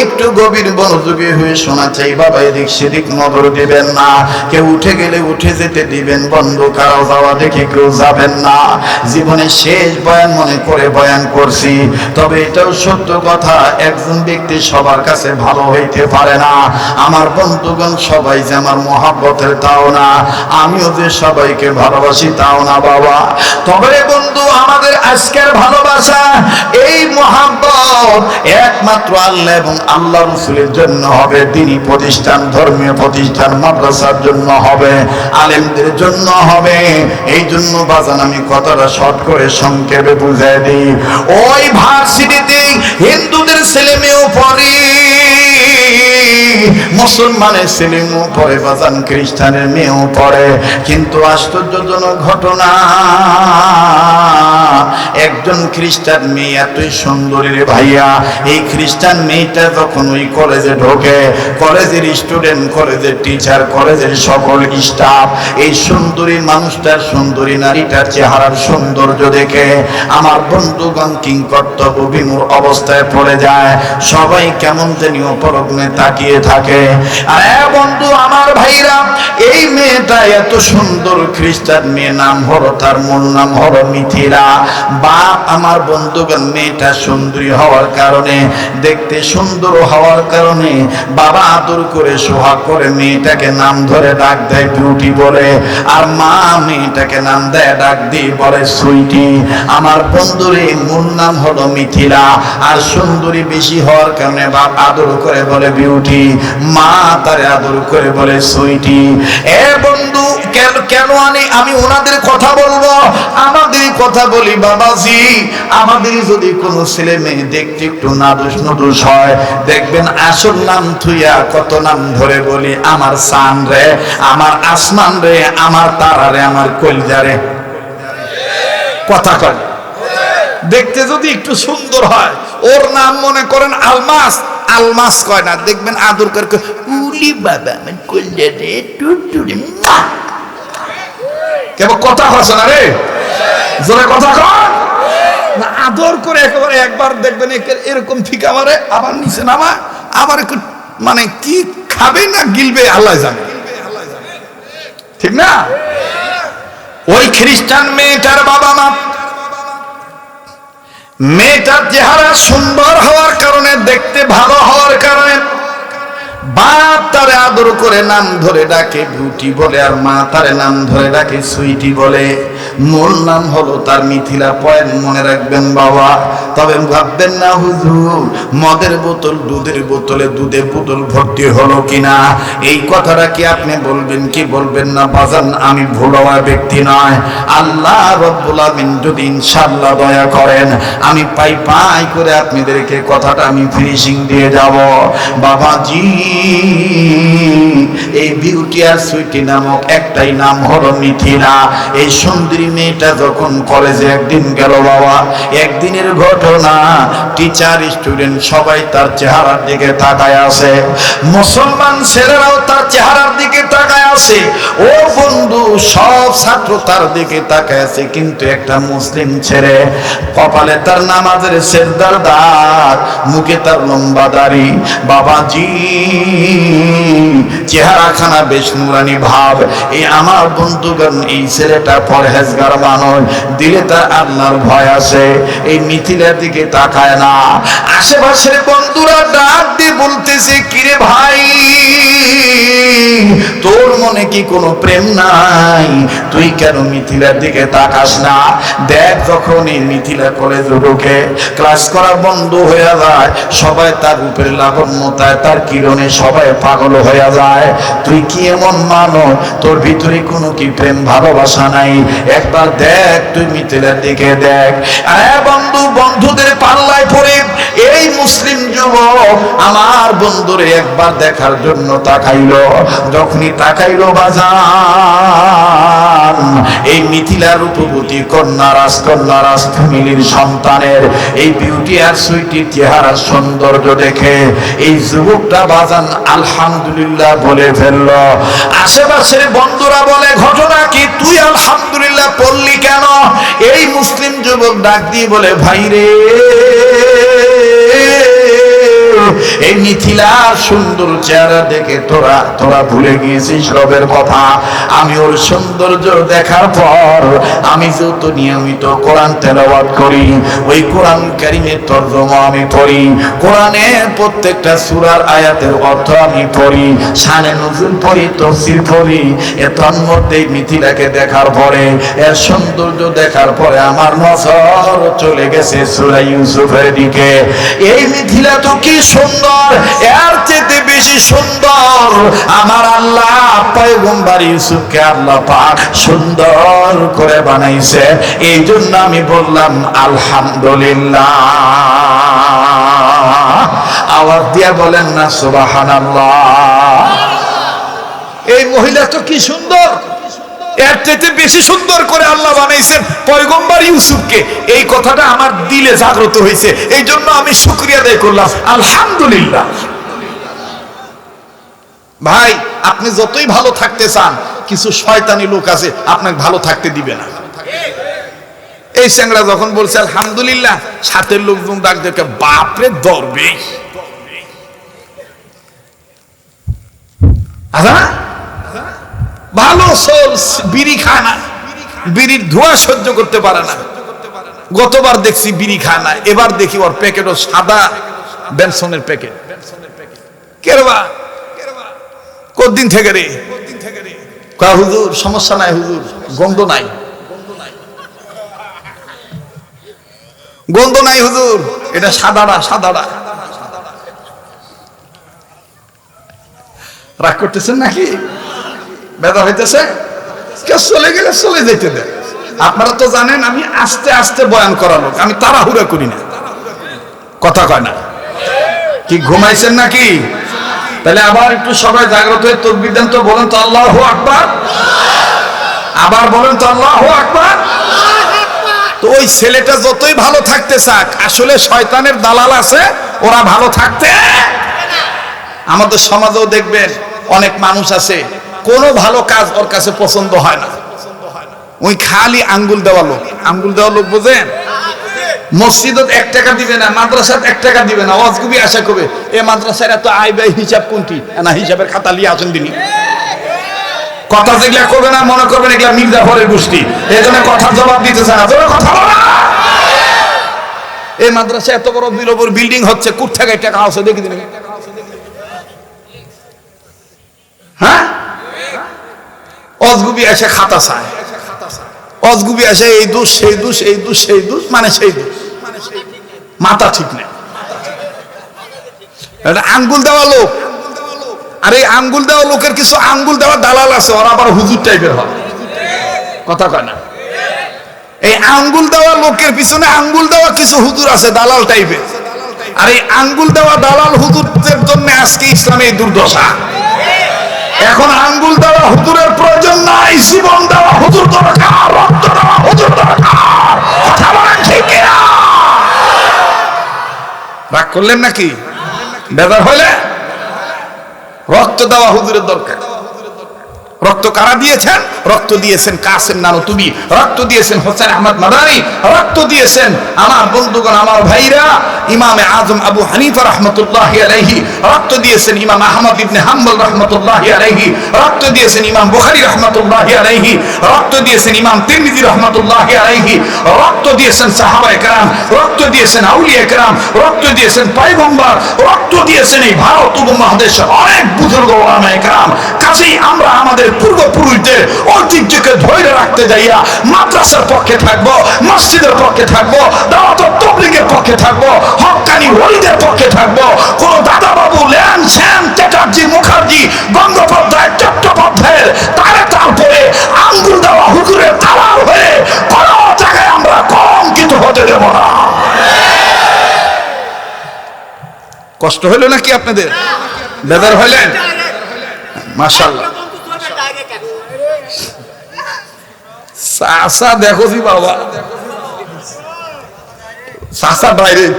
একটু গভীর মনোযোগী হয়ে শোনা চাই বাবা। এদিক সেদিক নজর দিবেন না। কেউ উঠে গেলে উঠে যেতে দিবেন, বন্ধ কারো যাওয়া দেখে কেউ যাবেন না। জীবনে শেষ বয়ান মনে করে বয়ান করছি, তবে এটাও সত্য কথা, একজন ব্যক্তি সবার কাছে ভালো হইতে পারে না। আমার বন্ধুগণ সবাই যে আমার মহাব্বতের তাও না, আমিও যে সবাইকে ভালোবাসি তাও না বাবা। তবে বন্ধু, আমাদের আজকের ভালোবাসা এই মহাব্বত একমাত্র আল্লাহ এবং আল্লাহ রাসূলের জন্য হবে। দ্বীনি প্রতিষ্ঠান, ধর্মীয় প্রতিষ্ঠান, মাদ্রাসার জন্য হবে, আলেমদের জন্য হবে। এই জন্য বাজান আমি কথাটা শর্ট করে সংক্ষেপে বুঝাই দিই। ওই ভার্সিটিতে হিন্দুদের ছেলে মেয়েও পড়ে, মুসলমানের ছেলে মেয়েও পড়ে, বাজান খ্রিস্টানের মেয়েও পড়ে। কিন্তু আশ্চর্যজনক ঘটনা, একজন খ্রিস্টান মেয়ে এতই সুন্দরী রে ভাইয়া, এই খ্রিস্টান মেয়েটা যখন ওই কলেজে ঢোকে, কলেজের স্টুডেন্ট, কলেজের টিচার, কলেজের সকল স্টাফ এই সুন্দরী মানুষটার, সুন্দরী নারীটার চেহারার সৌন্দর্য দেখে আমার বন্ধুগণ কিংকর্তব্য বিমূঢ় অবস্থায় পড়ে যায়। সবাই কেমন জানি অপরগ্নে তাকিয়ে থাকে। আর বন্ধু আমার ভাইরা, এই মেয়েটা এত সুন্দর খ্রিস্টান মেয়ে, নাম হলো, তার মূল নাম হলো মিথিলা। বাপ আমার বন্ধুগণ, মেয়েটা সুন্দরী হওয়ার কারণে, দেখতে সুন্দর হওয়ার কারণে বাবা আদর করে সোহাগ করে মেয়েটাকে নাম ধরে ডাক দেয় বিউটি বলে, আর মা মেয়েটাকে নাম দেয় ডাক দিয়ে বলে সুইটি। আমার বন্ধুর এই মূল নাম হলো মিথিলা, আর সুন্দরী বেশি হওয়ার কারণে বাপ আদর করে বলে বিউটি, মা তারে আদর করে বলে সুইটি। এ বন্ধু, কেন আমি ওনাদের কথা বলবো? আমাদের কথা বলি বাবাজি। আমাদের যদি কোনো ছেলে মেয়ে দেখতে একটু নাদুস নুদুস হয়, দেখবেন আসল নাম থুইয়া কত নাম ধরে বলি, আমার সান রে, আমার আসমান রে, আমার তারা রে, আমার কলজা রে। কথা কয়, দেখতে যদি একটু সুন্দর হয়, ওর নাম মনে করেন আলমাস, আলমাস কয় না, দেখবেন আদর করে উলি বাবা আমার কলজা রে, টুটুরি। কেবল কথা হচ্ছে না রে, জোরে কথা কর না, আদর করে একেবারে একবার দেখবেন এরকম ফিকা মারে, আবার নিচে নামা, আবার একটু মানে কি খাবে না গিলবে আল্লাহ জানে, ঠিক না? ওই খ্রিস্টান মেয়েটার বাবা মা, মেয়েটার চেহারা সুন্দর হওয়ার কারণে, দেখতে ভালো হওয়ার কারণে বাপ তারে আদর করে নাম ধরে ডাকে বিউটি বলে, আর মা তারে নাম ধরে ডাকে সুইটি বলে। মূল নাম হলো তার মিথিলা। পয়েন্ট মনে রাখবেন বাবা। তবে ভাববেন না হুজুর মদের বোতল, দুধের বোতলে দুধের বোতল ভর্তি হলো কিনা, এই কথাটা কি আপনি বলবেন কি বলবেন না? বাজান, আমি ভুল হওয়ার ব্যক্তি নয়। আল্লাহ রব্বুল আমিন যদি ইনশাআল্লাহ দয়া করেন, আমি পাই করে আপনাদেরকে কথাটা আমি ফিনিশিং দিয়ে যাব। বাবাজি, এই বিউটি আর সুইটি নামক একটাই নাম হলো মিথিলা। এই সুন্দরী মেয়েটা যখন কলেজে একদিন গেল বাবা, একদিনের ঘটনা, টিচার স্টুডেন্ট সবাই তার চেহারার দিকে তাকায় আছে, মুসলমান ছেলেরাও তার চেহারার দিকে তাকায় আছে। ও বন্ধু, সব ছাত্র তার দিকে তাকায় আছে, কিন্তু একটা মুসলিম ছেলে, কপালে তার নামাজের সেজদার দাগ, মুখে তার লম্বা দাড়ি। বাবাজি, চেহারাখানা বেশ নুরানি ভাব। এই আমার বন্ধুগণ, এই ছেলেটা পরহেজগার মানুষ, দিলে তার আল্লাহর ভয় আছে। এই মিথিলার দিকে তাকায় না। আশেপাশের বন্ধুরা ডাক দিয়ে বলতেছে, কিরে ভাই, তোর মনে কি কোনো প্রেম নাই? তুই কেন মিথিলার দিকে তাকাস না? দেখ, যখন এই মিথিলা কলেজে ঢুকে ক্লাস করা বন্ধ হয়ে যায়, সবাই তার রূপের লাবণ্যতায়, তার কিরণে সবাই পাগল হয়ে যায়। তুই কি এমন মানো? তোর ভিতরে কোনো কি প্রেম ভালোবাসা নাই? একবার দেখ, তুই মিথিলার দিকে দেখ। বন্ধু, বন্ধুদের পাল্লায় পড়ে এই মুসলিম যুবক আমার বন্ধুরে একবার দেখার জন্য তাকাইলো। যখনই তাকাইলো বাজান, এই মিথিলার রূপবতী কন্যা রাজ ফ্যামিলির সন্তানের এই বিউটি আর সুইটি চেহারা সৌন্দর্য দেখে এই যুবকটা বাজান আলহামদুলিল্লাহ বলে ফেলল। আশেপাশের বন্ধুরা বলে, ঘটনা কি? তুই আলহামদুলিল্লাহ বললি কেন? এই মুসলিম যুবক ডাক দিয়ে বলে, ভাই রে, এই মিথিলার সুন্দর চেহারা দেখে তোরা ভুলে গিয়েছিস রবের কথা। আমি ওর সৌন্দর্য দেখার পর আমি যত নিয়মিত কোরআন তেলাওয়াত করি, ওই কোরআন কারীমের তরজমা আমি পড়ি, কোরআনের প্রত্যেকটা সূরার আয়াতের অর্থ আমি পড়ি, শানে নুজুল পড়ি, তাফসীর পড়ি। এর মধ্যে মিথিলাকে দেখার পরে, এর সৌন্দর্য দেখার পরে আমার নজর চলে গেছে সূরা ইউসুফের দিকে। এই মিথিলা তো কি সুন্দর, এর চেয়ে বেশি সুন্দর আমার আল্লাহ পয়গম্বর ইউসুফকে আল্লাহ পাক সুন্দর করে বানাইছে। এই জন্য আমি বললাম আলহামদুলিল্লাহ। আওয়াজ দিয়া বলেন না সুবহানাল্লাহ। এই মহিলা তো কি সুন্দর, এর চেয়ে বেশি সুন্দর করে আল্লাহ বানাইছেন পয়গম্বর ইউসুফকে। এই কথাটা আমার দিলে জাগ্রত হয়েছে, এই জন্য আমি শুকরিয়া আদায় করলাম, আলহামদুলিল্লাহ। ভাই, আপনি যতই ভালো থাকতে চান, কিছু শয়তানি লোক আছে আপনাকে ভালো থাকতে দিবে না। এই চ্যাংড়া যখন বলছে আলহামদুলিল্লাহ, সাথের লোকজন ডাক দেখে, বাপরে দরবে, ভালো সোল, বিড়ি খায় না, বিড়ির ধোঁয়া সহ্য করতে পারে না। গতবার দেখছি বিড়ি খায় না, এবার দেখি ওর প্যাকেটও সাদা বেনসনের প্যাকেট। কেরবা কতদিন থেকে রে? হুজুর সমস্যা নাই, হুজুর গন্ধ নাই, গন্ধ নাই হুজুর, এটা সাদাটা সাদাটা। রাগ করতেছেন নাকি? বেদা হইতেছে? কেউ চলে গেলে চলে যেতে দেয়। আপনারা তো জানেন আমি আস্তে আস্তে বয়ান করা লোক, আমি তাড়াহুড়া করি না। কথা কয় না কি? ঘুমাইছেন নাকি? তাহলে আবার একটু সবাই জাগ্রত হয়ে তাকবীর দেন তো, বলেন তো আল্লাহু আকবার। আবার বলেন তো আল্লাহু আকবার। তো ওই ছেলেটা যতই ভালো থাকতে চাক, আসলে শয়তানের দালাল আছে, ওরা ভালো থাকতে। আমাদের সমাজেও দেখবেন অনেক মানুষ আছে, কোনো ভালো কাজ ওর কাছে পছন্দ হয় না, ওই খালি আঙ্গুল দেওয়া লোক। আঙ্গুল দেওয়া লোক বোঝেন? মসজিদত 1 টাকা দিবে না, মাদ্রাসাত 1 টাকা দিবে না, ওয়াজগুবি আশা করবে এ মাদ্রাসার এত আয় ব্যয় হিসাব কোনটি না, হিসাবের খাতা লিয়ে আসেন দিনি। কথা যেগুলা করবে না, মনে করবেন এগুলা মির্জাফরের গোষ্ঠী, এই জন্য কথার জবাব দিতে চায় না। কথা বলা, এই মাদ্রাসা এত বড় বিল্ডিং হচ্ছে, কোথ থেকে টাকা আছে দেখি দিন। হ্যাঁ, অজগুবি এসে খাতা চায়, অজগুবি এসে এই দোষ সেই দোষ, এই দোষ সেই দোষ, মানে সেই দোষ, মাথা ঠিক নেই। আঙ্গুল দেওয়া লোক, আর এই আঙ্গুল দেওয়া লোকের কিছু আঙ্গুল দেওয়া দালাল আছে, ওরা আবার হুজুর টাইপের হয়। কথা কয় না? এই আঙ্গুল দেওয়া লোকের পিছনে আঙ্গুল দেওয়া কিছু হুজুর আছে দালাল টাইপের, আর এই আঙ্গুল দেওয়া দালাল হুজুরদের জন্য আজকে ইসলামে এই দুর্দশা। এখন আঙ্গুল দেওয়া হুজুরের প্রয়োজন নাই, জীবন দেওয়া হুজুর দরকার, রক্ত দেওয়া হুজুর দরকার। কথা বলেন ঠিক কিনা? রাগ করলেন নাকি? বেজার হইলে রক্ত দেওয়া হুজুরের দরকার। রক্ত কারা দিয়েছেন? রক্ত দিয়েছেন কাসেম নানুতুবি, রক্ত দিয়েছেন হোসেন আহমদ মাদানী, রক্ত দিয়েছেন আমার বন্ধুগণ, আমার ভাইরা ইমামে আজম আবু হানিফা রাহমাতুল্লাহি আলাইহি, রক্ত দিয়েছেন ইমাম আহমদ ইবনে হাম্বল রাহমাতুল্লাহি আলাইহি, রক্ত দিয়েছেন ইমাম বুখারী রাহমাতুল্লাহি আলাইহি, রক্ত দিয়েছেন ইমাম তিরমিজি রাহমাতুল্লাহি আলাইহি, রক্ত দিয়েছেন সাহাবায়ে কেরাম, রক্ত দিয়েছেন আউলিয়া কেরাম, রক্ত দিয়েছেন পয়গম্বর, রক্ত দিয়েছেন এই ভারত উপমহাদেশের অনেক বুজুর্গ ওলামায়ে কেরাম। কাছেই আমরা আমাদের পূর্বপুরুষদের ঐতিহ্যকে ধরে রাখতে যাইয়া মাদ্রাসার পক্ষে থাকবো, মসজিদের পক্ষে থাকবো, দাওয়াত ও তাবলীগের পক্ষে থাকবো, হক্কানি ওলিদের পক্ষে থাকবো। কোন দাদা বাবু ল্যান শ্যাম চ্যাটার্জি মুখার্জি গঙ্গোপাধ্যায় চট্টোপাধ্যায়ের তারে তারপরে আঙ্গুল দেওয়া হুজুরের দালাল হয়ে কোন জায়গায় আমরা কলঙ্কিত হতে দেব না। কষ্ট হইল নাকি আপনাদের? বেদার হইলেন? মাশাআল্লাহ। চাষা দেখো জি বাবা, চাষা ডাইরেক্ট,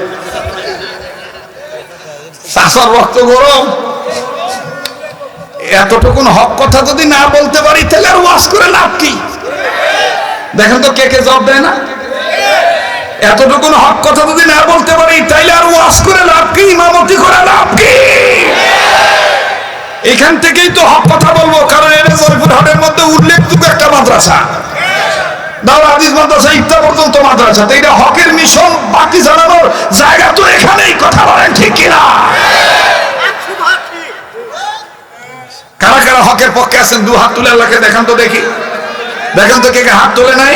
চাষার রক্ত গরম। এতটুকুন হক কথা যদি না বলতে পারি তাহলে আর ওয়াজ করে লাভ কি? দেখেন তো কে কে জবাব দেয় না। এতটুকুন হক কথা যদি না বলতে পারি তাইলে আর ওয়াজ করে লাভ কি? ইমামতি করে লাভ কি? এখান থেকেই তো হক কথা বলবো, কারণ এটা জয়পুরহাটের মধ্যে উল্লেখযোগ্য একটা মাদ্রাসা, দাওরাত হাদিস মাদ্রাসা ইফতা পর্যন্ত মাদ্রাসা। তো এটা হকের মিশন বাকি জানানোর জায়গা তো এখানেই। কথা বলেন ঠিক কিনা? কারা কারা হকের পক্ষে আছেন দু হাত তুলে আল্লাহকে দেখান তো দেখি। দেখেন তো কে কে হাত তোলে নাই?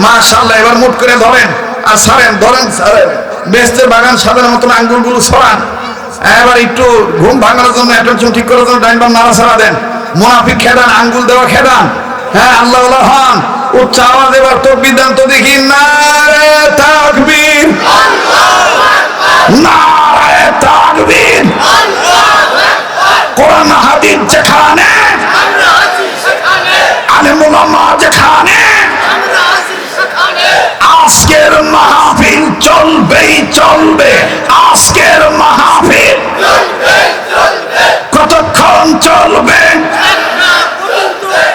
মাশাআল্লাহ। এবার মুঠ করে ধরেন আর ছাড়েন, ধরেন ছাড়েন। বেহেশতের বাগান সাজানোর মতন আঙ্গুলগুলো ছড়ান। এবার একটু ঘুম ভাঙানোর জন্য, অ্যাটেনশন ঠিক করার জন্য ডাইন বাম নাড়াচাড়া দেন। মুনাফিক খেদান, আঙ্গুল দেওয়া খেদান। হ্যাঁ, আল্লাহ আল্লাহ হন। উচ্চ আওয়াজ এবার তাকবীর দেন তো দেখি। নারে তাকবীর, নারে তাকবীর। কোরআন হাদিস যেখানে, আলেম ওলামা যেখানে, আজকের মাহফিল চলবেই চলবে। আজকের মাহফিল কতক্ষণ চলবে?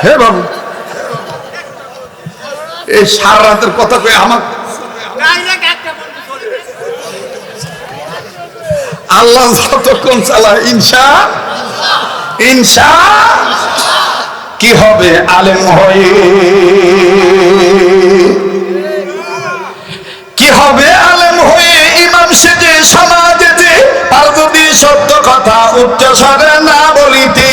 হে বাবু, এই সারা রাতের কথা কয়ে আমার আল্লাহ যতক্ষণ চালায় ইনশা ইনশা কি হবে আলেম হয়ে, কি হবে আলেম হয়ে, ইমাম সেজে সমাজেতে, আর যদি সত্য কথা উচ্চ স্বরে না বলিতে।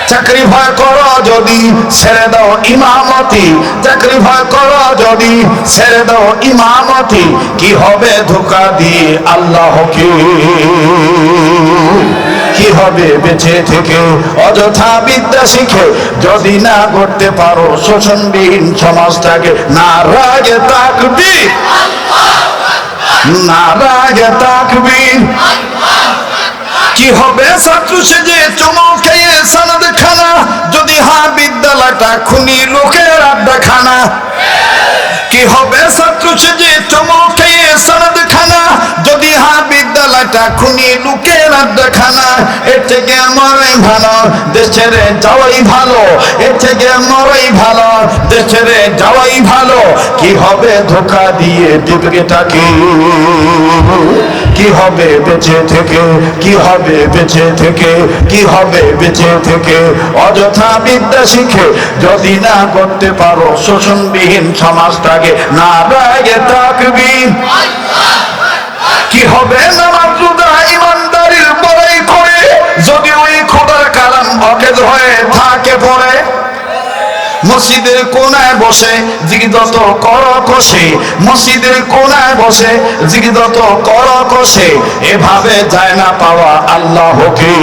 চাকরি ভয় করো যদি ছেড়ে দাও ইমামতি, চাকরি ভয় করো যদি ছেড়ে দাও ইমামতি। কি হবে ধোঁকা দিয়ে আল্লাহকে, কি হবে বেঁচে থেকে অযথা বিদ্যা শিখে, যদি না করতে পারো শোষণবিহীন সমাজটাকে। নারায়ে তাকবীর, নারায়ে তাকবীর। কি হবে ছাত্র সেজে চমক খেয়ে সনদ খানা, যদি বিদ্যালয়টা খুনি লোকের আড্ডাখানা। কি হবে ছাত্র সেজে চমক খেয়ে সনদ খানা, যদি বিদ্যালয়টা খুনি লোকের আড্ডাখানা। এর থেকে মরাই ভালো দেশ ছেড়ে যাওয়াই ভালো, এর থেকে মরাই ভালো দেশ ছেড়ে যাওয়াই ভালো। কি হবে ধোঁকা দিয়ে দিবকেটাকে, কি হবে বেঁচে থেকে, কি হবে বেঁচে থেকে, কি হবে বেঁচে থেকে অযথা বিদ্যা শিখে, যদি না করতে পারো শোষণবিহীন সমাজটাকে। নারায়ে তাকবীর। কি হবে নামাজ রোজা ইমানদারির বড়াই করে, যদি ওই খোদার কালাম অকেজ হয়ে থাকে পড়ে। মসজিদের কোনায় বসে জিগদত কর কষে, মসজিদের কোনায় বসে জিগদত কর কষে। এভাবে যায় না পাওয়া আল্লাহকে,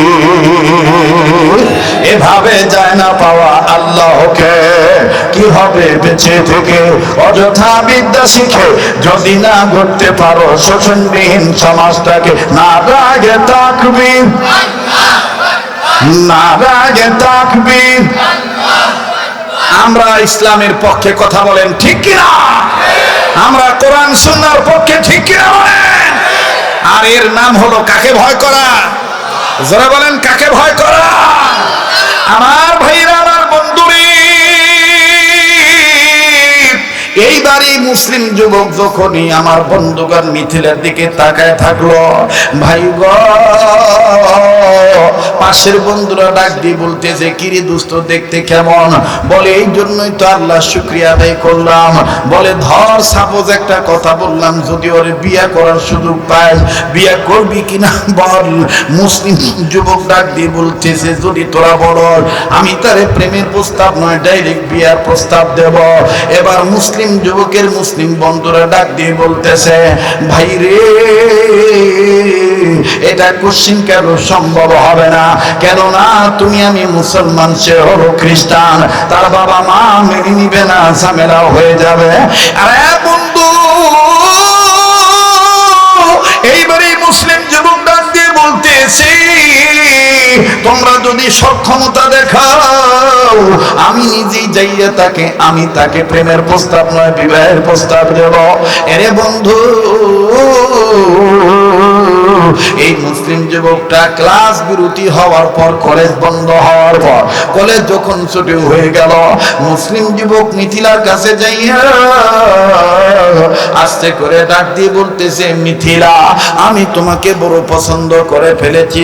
এভাবে যায় না পাওয়া আল্লাহকে। কি হবে বেঁচে থেকে অযথা বিদ্যা শিখে, যদি না করতে পারো শোষণবিহীন সমাজটাকে। নারায়ে তাকবীর, নারায়ে তাকবীর। আমরা ইসলামের পক্ষে কথা বলেন ঠিক কিনা? আমরা কোরআন সুন্নাহর পক্ষে ঠিক কিনা বলেন? আর এর নাম হলো কাকে ভয় করা? যারা বলেন কাকে ভয় করা? আমার ভাইরা, আমার বন্ধুরে, এইবারই মুসলিম যুবক যখনই আমার বন্ধুগণ মিথিলার দিকে তাকায় থাকলো, ভাই গো, পাশের বন্ধুরা ডাক দিয়ে বলতেছে, কিরে দোস্ত দেখতে কেমন? বলে এই জন্যই তো আল্লাহ শুকরিয়া আদায় করলাম। বলে ধর সাপোজ একটা কথা বললাম, যদি ওরে বিয়া করার সুযোগ পাই, বিয়া করবি কিনা বল? মুসলিম যুবক ডাক দিয়ে বলতেছে, যদি তোরা বল আমি তারে প্রেমের প্রস্তাব নয় ডাইরেক্ট বিয়ার প্রস্তাব দেব। এবার মুসলিম যুবকের মুসলিম বন্ধুরা ডাক দিয়ে বলতেছে, ভাই রে, এটা কোশ্চিন কেন সম্ভব হবে না, কেননা তুমি আমি মুসলমান, সে হলো খ্রিস্টান, তার বাবা মা মেনে নিবে না, ঝামেলা হয়ে যাবে। আরে বন্ধু, এইবারে মুসলিম যুবক ডাক দিয়ে বলতেছি, তোমরা যদি সক্ষমতা দেখাও, আমি নিজেই যাইয়া আমি তাকে প্রেমের প্রস্তাব নয় বিবাহের প্রস্তাব দেব। এরে বন্ধু, এই মুসলিম যুবকটা ক্লাস বিরতি হওয়ার পর, কলেজ বন্ধ হওয়ার পর, কলেজ যখন ছুটি হয়ে গেল, মুসলিম যুবক মিথিলার কাছে যাইয়া আস্তে করে ডাক দিয়ে বলতেছে, মিথিলা, আমি তোমাকে বড় পছন্দ করে ফেলেছি,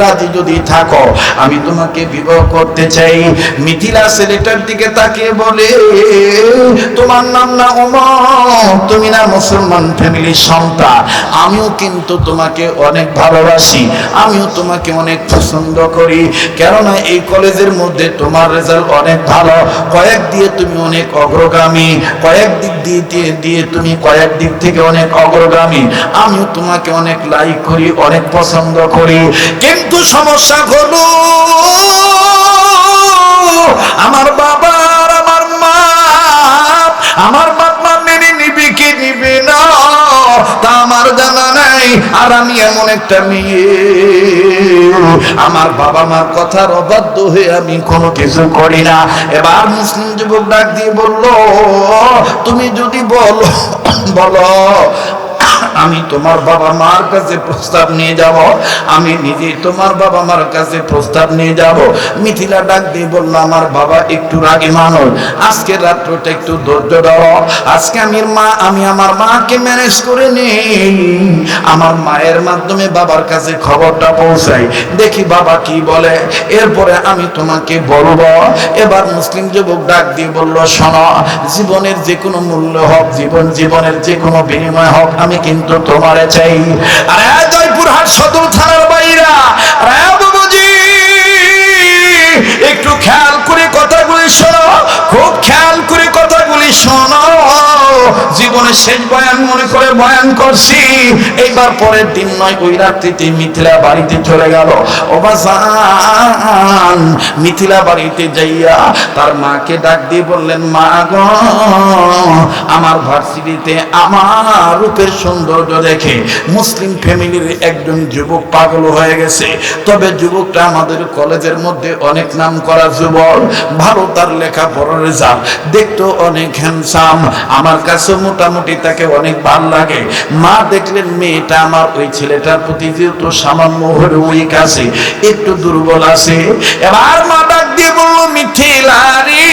রাজি যদি থাকো আমি তোমাকে বিবাহ করতে চাই। মিথিলা ছেলেটার দিকে তাকিয়ে বলে, তোমার নাম না ওমর, তুমি না মুসলমান ফ্যামিলির সন্তান, আমিও কিন্তু তোমাকে অনেক ভালোবাসি, আমিও তোমাকে অনেক পছন্দ করি, কেননা এই কলেজের মধ্যে তোমার রেজাল্ট অনেক ভালো, কয়েক দিয়ে তুমি অনেক অগ্রগামী, কয়েক দিক দিয়ে তুমি কয়েক দিক থেকে অনেক অগ্রগামী, আমিও তোমাকে অনেক লাইক করি, অনেক পছন্দ করি। কিন্তু সমস্যা হলো, আমার বাবা আর আমার বাবা মেনে নিবে কি নিবে না তা আমার জানা নাই, আর আমি এমন একটা মেয়ে, আমার বাবা মার কথার অবাধ্য হয়ে আমি কোনো কিছু করি না। এবার মুসলিম যুবক ডাক দিয়ে বলল, তুমি যদি বলো আমি তোমার বাবা মার কাছে প্রস্তাব নিয়ে যাব, আমি নিজে তোমার বাবা মার কাছে প্রস্তাব নিয়ে যাব। মিথিলা ডাক দিয়ে বলল, আমার বাবা একটু রাগী মানুষ, আজকে রাত্রটা একটু ধৈর্য ধরো, আজকে আমি আমার মাকে ম্যানেজ করে নেই, আমার মায়ের মাধ্যমে বাবার কাছে খবরটা পৌঁছাই, দেখি বাবা কি বলে, এরপরে আমি তোমাকে বলবো। এবার মুসলিম যুবক ডাক দিয়ে বলল, শোনো, জীবনের যে কোনো মূল্য হোক, জীবনের যে কোনো বিনিময় হোক, আমি কিন্তু তোমারে চাই। আরে জয়পুরহাট সদর থানার বাইরা, আরে বাবুজি, একটু খেয়াল করে কথাগুলি শোনো, খুব খেয়াল করে কথাগুলি শোনো, জীবনের শেষ বয়ান মনে করে বয়ান করছি। এইবার পরের দিন নয়, ওই রাত্রিতে মিথিলা বাড়িতে চলে গেল। ওবাজান মিথিলা বাড়িতে যাইয়া তার মাকে ডাক দিয়ে বললেন, মা গো, আমার ভার্সিটিতে আমার রূপের সৌন্দর্য দেখে মুসলিম ফ্যামিলির একজন যুবক পাগল হয়ে গেছে, তবে যুবকটা আমাদের কলেজের মধ্যে অনেক নাম করা যুবক, ভালো তার লেখাপড়ার রেজাল্ট, দেখতেও অনেক হ্যান্ডসাম, আমার কাছে মোটামুটি তাকে অনেক ভালো লাগে। মা দেখলেন মেয়েটা আমার ওই ছেলেটার প্রতি যেহেতু সামান্য উইক আছে, একটু দুর্বল আছে। এবার মা ডাক দিয়ে বলল, মিথিলা রে,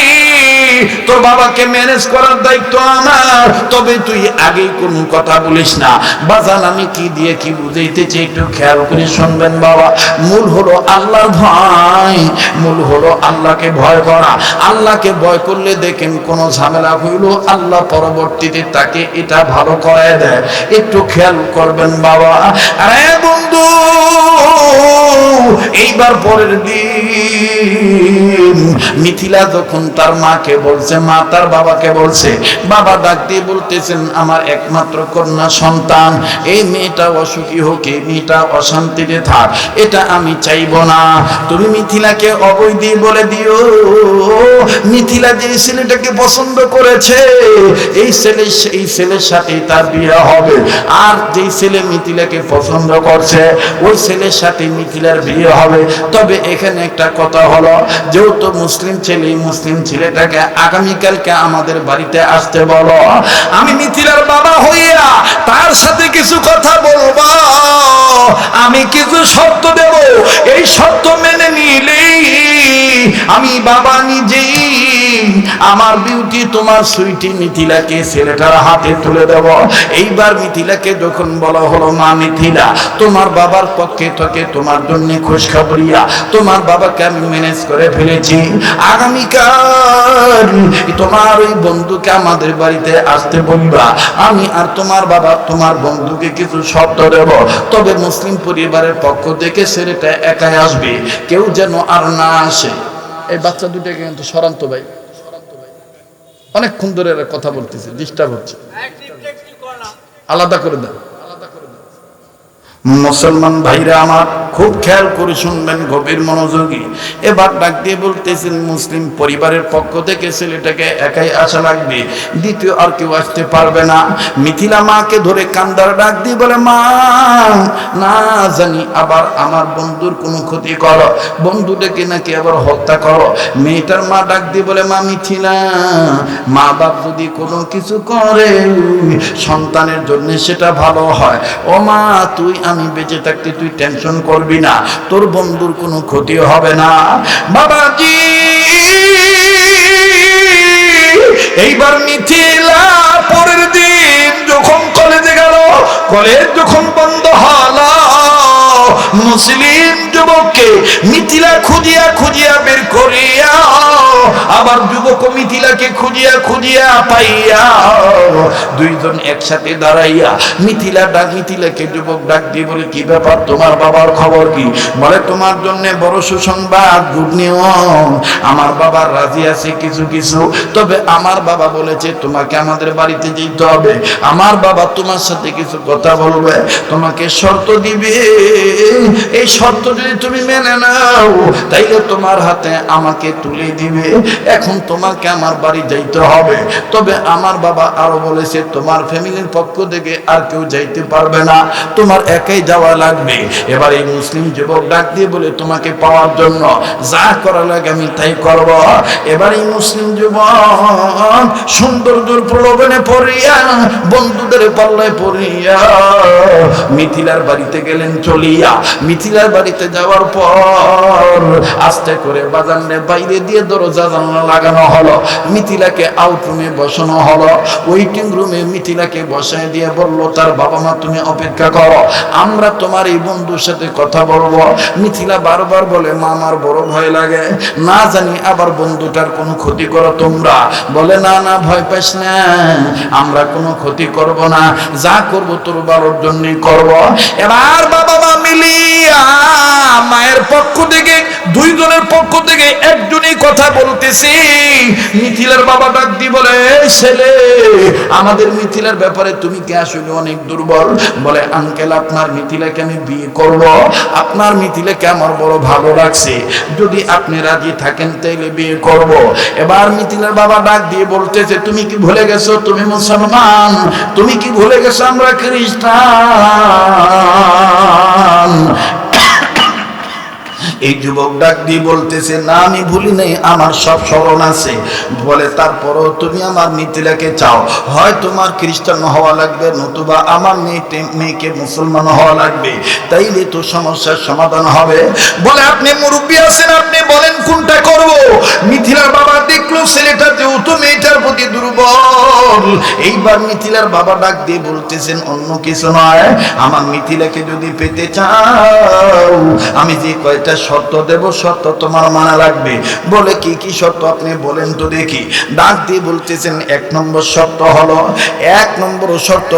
তোর বাবাকে ম্যানেজ করার দায়িত্ব আমার, তবে তুই আগেই কোনো কথা বলিস না। বাজান আমি কি দিয়ে কি বুঝাইতেছি একটু খেয়াল করে শুনবেন বাবা। মূল হলো আল্লাহর ভয়, মূল হলো আল্লাহকে ভয় করা। আল্লাহকে ভয় করলে দেখেন কোন ঝামেলা হইল, আল্লাহ পরবর্তীতে তাকে এটা ভালো করে দেয়, একটু খেয়াল করবেন বাবা। আরে বন্ধু, এইবার পরের দিন মিথিলা যখন তার মাকে বলছে, মা তার বাবাকে বলছে, বাবা ডাক দিয়ে বলতেছেন, আমার একমাত্র কন্যা সন্তান, এই মেয়েটা অসুখী হোক, এই মেয়েটা অশান্তিতে থাক, এটা আমি চাইব না, তুমি মিথিলাকে অবৈধ বলে দিও। মিথিলা যে ছেলেটাকে পছন্দ করেছে, এই ছেলের সাথে তার বিয়ে হবে, আর যে ছেলে মিথিলাকে পছন্দ করছে ওই ছেলের সাথে মিথিলার বিয়ে হবে। তবে এখানে একটা কথা হলো, যেহেতু মুসলিম ছেলে, মুসলিম ছেলেটাকে আগামীকালকে আমাদের বাড়িতে আসতে বলো, আমি মিথিলার বাবা হইয়া তার সাথে কিছু কথা বলবো, আমি কিছু শর্ত দেব, এই শর্ত মেনে নিলেই বাবা নিজেই আমার বিউটি তোমার সুইটি মিথিলাকে ছেলেটার হাতে তুলে দেব। এইবার মিথিলাকে যখন বলা হলো মা মিথিলা, তোমার বাবার পক্ষে থেকে তোমার জন্য খুশখবরিয়া, তোমার বাবাকে আমি ম্যানেজ করে ফেলেছি, আগামীকাল তোমার ওই বন্ধুকে আমাদের বাড়িতে আসতে বলবা। আমি আর তোমার বাবা তোমার বন্ধুকে কিছু শর্ত দেব, তবে মুসলিম পরিবারের পক্ষ থেকে ছেলেটা একাই আসবে, কেউ যেন আর না আসে। এই বাচ্চা দুটাকে কিন্তু সরান্ত ভাই অনেকক্ষণ ধরে কথা বলতেছে, ডিস্টার্ব হচ্ছে, আলাদা করে দেন। মুসলমান ভাইরা আমার খুব খেয়াল করে শুনবেন, গভীর মনোযোগী। এবার ডাক দিয়ে বলতেছেন মুসলিম পরিবারের পক্ষ থেকে ছেলেটাকে একাই আসা লাগবে, দ্বিতীয় আর কেউ আসতে পারবে না। মিথিলা মাকে ধরে কান্দার ডাক দিয়ে বলে, মা না জানি আবার আমার বন্ধুর কোনো ক্ষতি করো, বন্ধুটাকে নাকি আবার হত্যা করো। মেয়েটার মা ডাক দিয়ে বলে, মা মিথিলা, মা বাপ যদি কোনো কিছু করে সন্তানের জন্য সেটা ভালো হয়। ও মা, তুই আমি বেঁচে থাকতে তুই টেনশন করবি না, তোর বন্ধুর কোনো ক্ষতি হবে না। বাবাজি এইবার মিথিলা পরের দিন যখন কলেজে গেল, কলেজ যখন বন্ধ হলো, মুসলিম যুবককে মিথিলা খুঁজিয়া খুঁজিয়া বের করিয়া, আবার যুবক মিথিলাকে খুঁজিয়া খুঁজিয়া পাইয়া, দুইজন একসাথে দাঁড়াইয়া মিথিলাকে যুবক ডাক দিয়ে বলে, কি ব্যাপার, তোমার বাবার খবর কি? বলে, তোমার জন্য বড় সুসংবাদ, গুড নিউজ, আমার বাবা রাজি আছে কিছু কিছু, তবে আমার বাবা বলেছে তোমাকে আমাদের বাড়িতে যেতে হবে, আমার বাবা তোমার সাথে কিছু কথা বলবে, তোমাকে শর্ত দিবে, এই শর্ত যদি তুমি মেনে নাও তাইলে তোমার হাতে আমাকে তুলে দিবে। এখন তোমাকে আমার বাড়ি যাইতে হবে, তবে আমার বাবা আরো বলেছে তোমার ফ্যামিলির পক্ষ থেকে আর কেউ যাইতে পারবে না, তোমার একাই যাওয়া লাগবে। এবার এই মুসলিম যুবক ডাক দিয়ে বলে, তোমাকে পাওয়ার জন্য যা করা লাগে আমি তাই করব। এবার এই মুসলিম যুবক সৌন্দর্যের প্রলোভনে পড়িয়া, বন্ধুদের পাল্লায় পড়িয়া মিথিলার বাড়িতে গেলেন চলিয়া। মিথিলার বাড়িতে যাওয়ার পর আস্তে করে বাজারে বাইরে দিয়ে দরজা জানালা লাগানো হলো, মিথিলাকে আউট রুমে বসানো হলো। ওয়েটিং রুমে মিথিলাকে বসায় দিয়ে বলল, তার বাবা মা তুমি অপেক্ষা করো, আমরা তোমার এই বন্ধুর সাথে কথা বলবো। মিথিলা বারবার বলে, মা আমার বড় ভয় লাগে, না জানি আবার বন্ধুটার কোনো ক্ষতি করো তোমরা। বলে, না না ভয় পাইস না, আমরা কোনো ক্ষতি করব না, যা করব তোর ভালোর জন্যই করব। এবার বাবা মা মিলিয়া মায়ের পক্ষ থেকে দুইজনের পক্ষ থেকে একজনই কথা বলতেছি। মিথিলার বাবা ডাক দি বলে, ছেলে আমাদের মিথিলার ব্যাপারে তুমি কি আসলে অনেক দুর্বল? বলে, আঙ্কেল আপনার মিথিলাকে আমি বিয়ে করব, আপনার মিথিলাকে আমার বড় ভালো লাগছে, যদি আপনি রাজি থাকেন তাইলে বিয়ে করব। এবার মিথিলার বাবা ডাক দিয়ে বলতেছে, তুমি কি ভুলে গেছো তুমি মুসলমান? তুমি কি ভুলে গেছো আমরা খ্রিস্টান? এই যুবক ডাক দিয়ে বলতেছে, না আমি ভুলি নাই, আমার সব স্মরণ আছে। বলে, তারপরও তুমি আমার মিথিলাকে চাও, হয় তোমার খ্রিস্টান হওয়া লাগবে, নতুবা আমার মেয়েকে মুসলমান হওয়া লাগবে, তাইলে তো সমস্যার সমাধান হবে। বলে, আপনি মুরব্বী আছেন, আপনি বলেন কোনটা করব। মিথিলার বাবা দেখলো ছেলেটা যেহেতু মেয়েটার প্রতি দুর্বল, এইবার মিথিলার বাবা ডাক দিয়ে বলতেছেন, অন্য কিছু নয়, আমার মিথিলাকে যদি পেতে চাও আমি যে কয়টা শর্ত দেব, শর্ত তোমার মানা লাগবে। বলে, কি কি শর্ত আপনি বলেন তো দেখি। ডাক দিয়ে বলতেছেন, এক নম্বর শর্ত